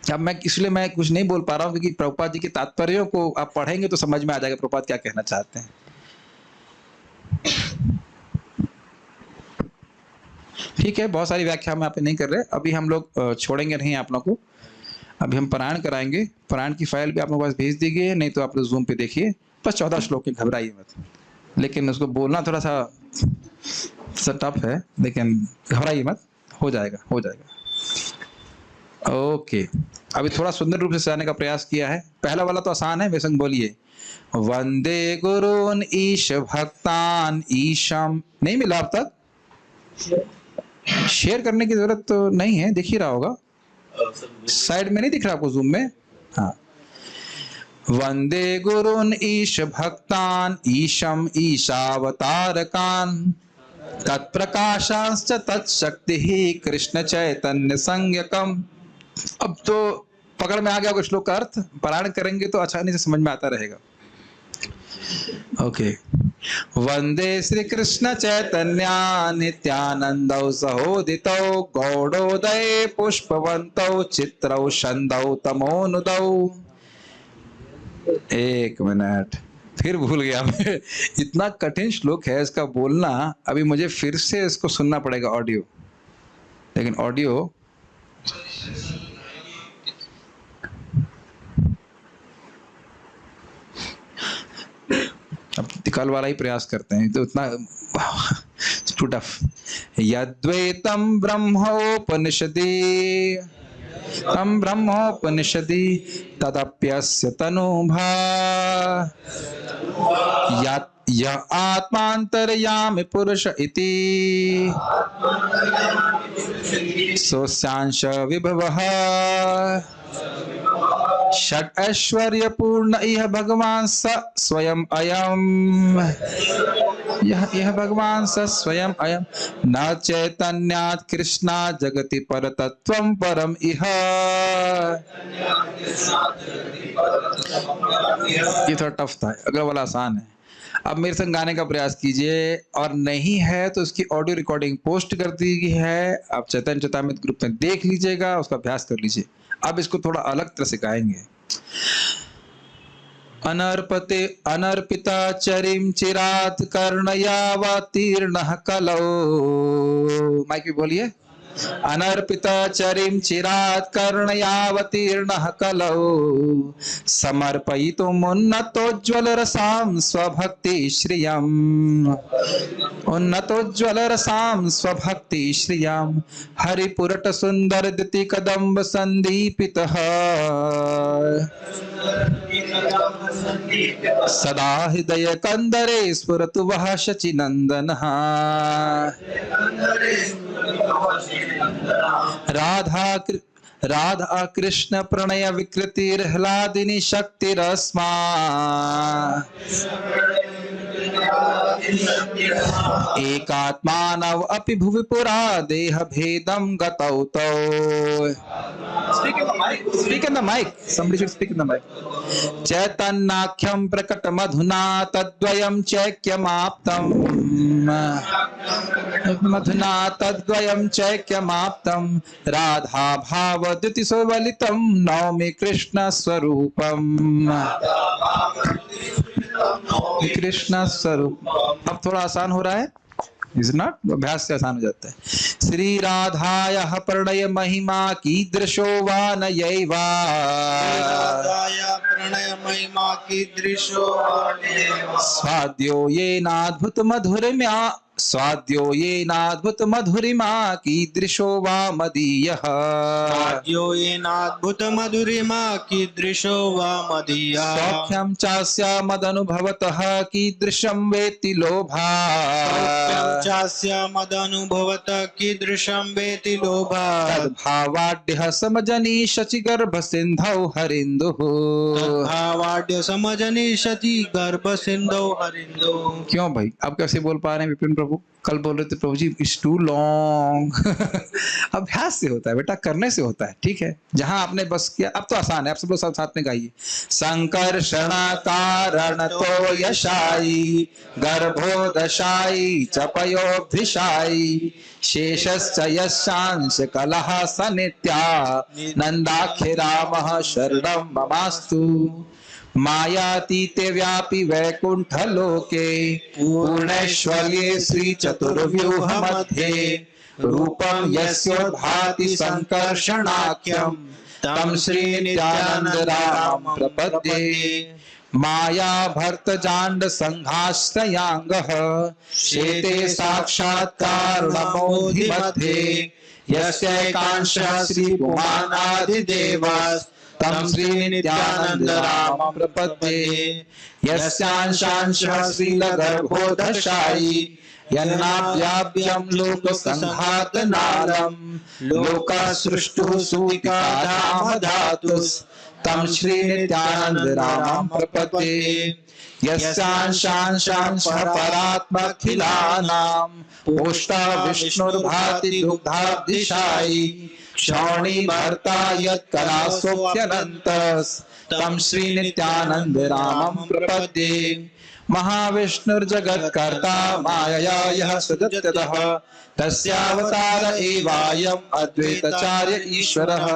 अब मैं इसलिए मैं कुछ नहीं बोल पा रहा हूँ, क्योंकि प्रभुपाद जी के तात्पर्यों को आप पढ़ेंगे तो समझ में आ जाएगा प्रभुपाद क्या कहना चाहते हैं। ठीक है, बहुत सारी व्याख्या हम यहाँ पे नहीं कर रहे। अभी हम लोग छोड़ेंगे नहीं आप लोगों को, अभी हम पारायण कराएंगे। पारायण की फाइल भी आप लोगों के पास भेज दी गई है, नहीं तो आप लोग जूम पे देखिए। बस 14 श्लोक के, घबराइए मत, लेकिन उसको बोलना थोड़ा सा टफ है, लेकिन घबराइए मत, हो जाएगा, हो जाएगा। ओके, अभी थोड़ा सुंदर रूप से सजाने का प्रयास किया है। पहला वाला तो आसान है, बेसंग बोलिए, वंदे गुरुन ईश भक्तान ईशम। नहीं मिला अब तक? शेयर करने की जरूरत तो नहीं है, दिख ही रहा होगा, साइड में नहीं दिख रहा आपको जूम में? हाँ, वंदे गुरुन ईश भक्तान ईशम ईशावतारकान तत्प्रकाशांश्च तत्शक्ति ही कृष्ण चैतन्य संज्ञकम। अब तो पकड़ में आ गया श्लोक का अर्थ, पारायण करेंगे तो आसानी से समझ में आता रहेगा। ओके, वंदे श्री कृष्ण चैतन्य नित्यानंदौ सहोदितौ गौड़ोदय पुष्पवंतौ चित्रौ छंदौ तमोनुदौ। एक मिनट, फिर भूल गया मैं। इतना कठिन श्लोक है, इसका बोलना अभी मुझे फिर से इसको सुनना पड़ेगा ऑडियो, लेकिन ऑडियो अब कल वाला ही प्रयास करते हैं, तो इतना टू टफ। यद्वैतम ब्रह्मोपनिषदि तम ब्रह्मोपनिषदि तदप्यस्य तनुभा य आत्मांतर्यामि पुरुष इति सोस्यांश विभवः षट् ऐश्वर्य पूर्ण यह भगवान स स्वयं अयम। यह भगवान स स्वयं अयम न चैतन्यात् कृष्णात् जगति परतत्वं परम इह। ये थोड़ा टफ था, अगला वाला आसान है। अब मेरे संग गाने का प्रयास कीजिए, और नहीं है तो उसकी ऑडियो रिकॉर्डिंग पोस्ट कर दी गई है, आप चैतन्य चेतामृत ग्रुप में देख लीजिएगा, उसका अभ्यास कर लीजिए। अब इसको थोड़ा अलग तरह से गाएंगे। अनर्पते अनर्पिता चरिम चिरात कर्णयावतीर्णः कलौ। माइक भी बोलिए। अनर्पिता चरिम चिरात कर्णयावतीर्णः कलौ समर्पयितुमुन्नतोज्ज्वल रसां स्वभक्ति श्रियम्। उन्नतोज्ज्वल रसां स्वभक्ति श्रियम् हरिपुरट सुंदर दिति कदम्ब संदीपितः सदा हृदय कंदरे स्फुरतु वः शचीनंदनः। राधा कृष्ण प्रणय विकृतिर्ह्लादिनी शक्तिरस्मा एकात्मानव अपि भुवि पुरा देह भेदम गतौ तौ। Speak in the mic. Somebody should speak in the mic. चैतन्याख्यं प्रकट मधुना तद्वयं चैक्यमाप्तम्। मधुना तद्वयं चैक्यमाप्तम्। राधा भाव द्युति सुवलितं नौमि कृष्ण स्वरूपम्। कृष्ण स्वरूप। अब थोड़ा आसान हो रहा है, इज नॉट, अभ्यास से आसान हो जाता है। श्री राधायः प्रणय महिमा कीदृशो वा नयैवा। प्रणय महिमा कीदृशो स्वाद्यो येनाद्भुत मधुरिमा, स्वाद्यो येनाद्भुत मधुरिमा कीदृशो वा मदीयः। स्वाद्यो येनाद्भुत मधुरिमा कीदृशो वा मदीयः। सौख्यं चास्य मदनुभवतः कीदृशं वेत्ति लोभात्। चास्य मदनुभवतः कीदृशं वेति लोभात्। तद्भावाढ्यः समजनी शचिगर्भ सिन्धौ हरिन्दुः। भावाड्य समझनी शची गर्भ सिंधु हरिंदो। क्यों भाई, अब कैसे बोल पा रहे हैं विपिन प्रभु? कल बोल रहे थे प्रभु जी इट्स टू लॉन्ग। अभ्यास से होता है बेटा, करने से होता है, ठीक है। जहां आपने बस किया, अब तो आसान है, आप सब लोग साथ में गाइए। संकर्षण कारण तो यशाई गर्भो दशाई चपयोभिषाई शेषश्च यशांश कलह सनित्या नंदाख्य रामः शरणं ममास्तु। मायातीते व्यापी वैकुंठ लोके पूर्णैश्वर्ये श्री चतुर्व्यूह मध्ये रूपं यस्योद्भाति संकर्षणाख्यं तं श्री नित्यानंद रामं प्रपद्ये। माया भर्त जांड संघाश्रयांगः शेते साक्षात्कारणमोधि मध्ये यस्यैकांशः श्री पुमानादिदेवः तं श्री नित्यानंद रामं प्रपद्ये। यस्यांशांशः श्रीलगर्भो दशाई यन्नाव्याप्यं लोक संघातनालं लोका सृष्टुः सूतिका धातुस् तं श्री नित्यानंद रामं प्रपद्ये। यस्यांशांशांशः परात्मखिलानां पोष्टा विष्णुर्भाति दुग्धाब्धिशायी श्रवणी भर्ता यत्करासोऽप्यनन्तस् तं श्री नित्यानंद रामं प्रपद्ये। महाविष्णुर्जगत्कर्ता मायया यः सृजत्यतः तस्यावतार एवायम् अद्वैताचार्य ईश्वरः।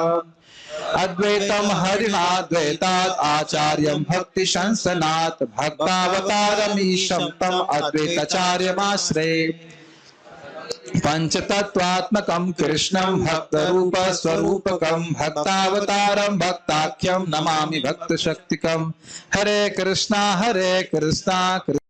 अद्वैतं हरिणाद्वैतात् आचार्यं भक्ति शंसनात् भक्तावतारमीशं तम् अद्वैताचार्यमाश्रये। पंचतत्वात्मकं कृष्णं भक्तरूप स्वरूपकं भक्तावतारं भक्ताख्यं नमामि भक्तशक्तिकं। हरे कृष्णा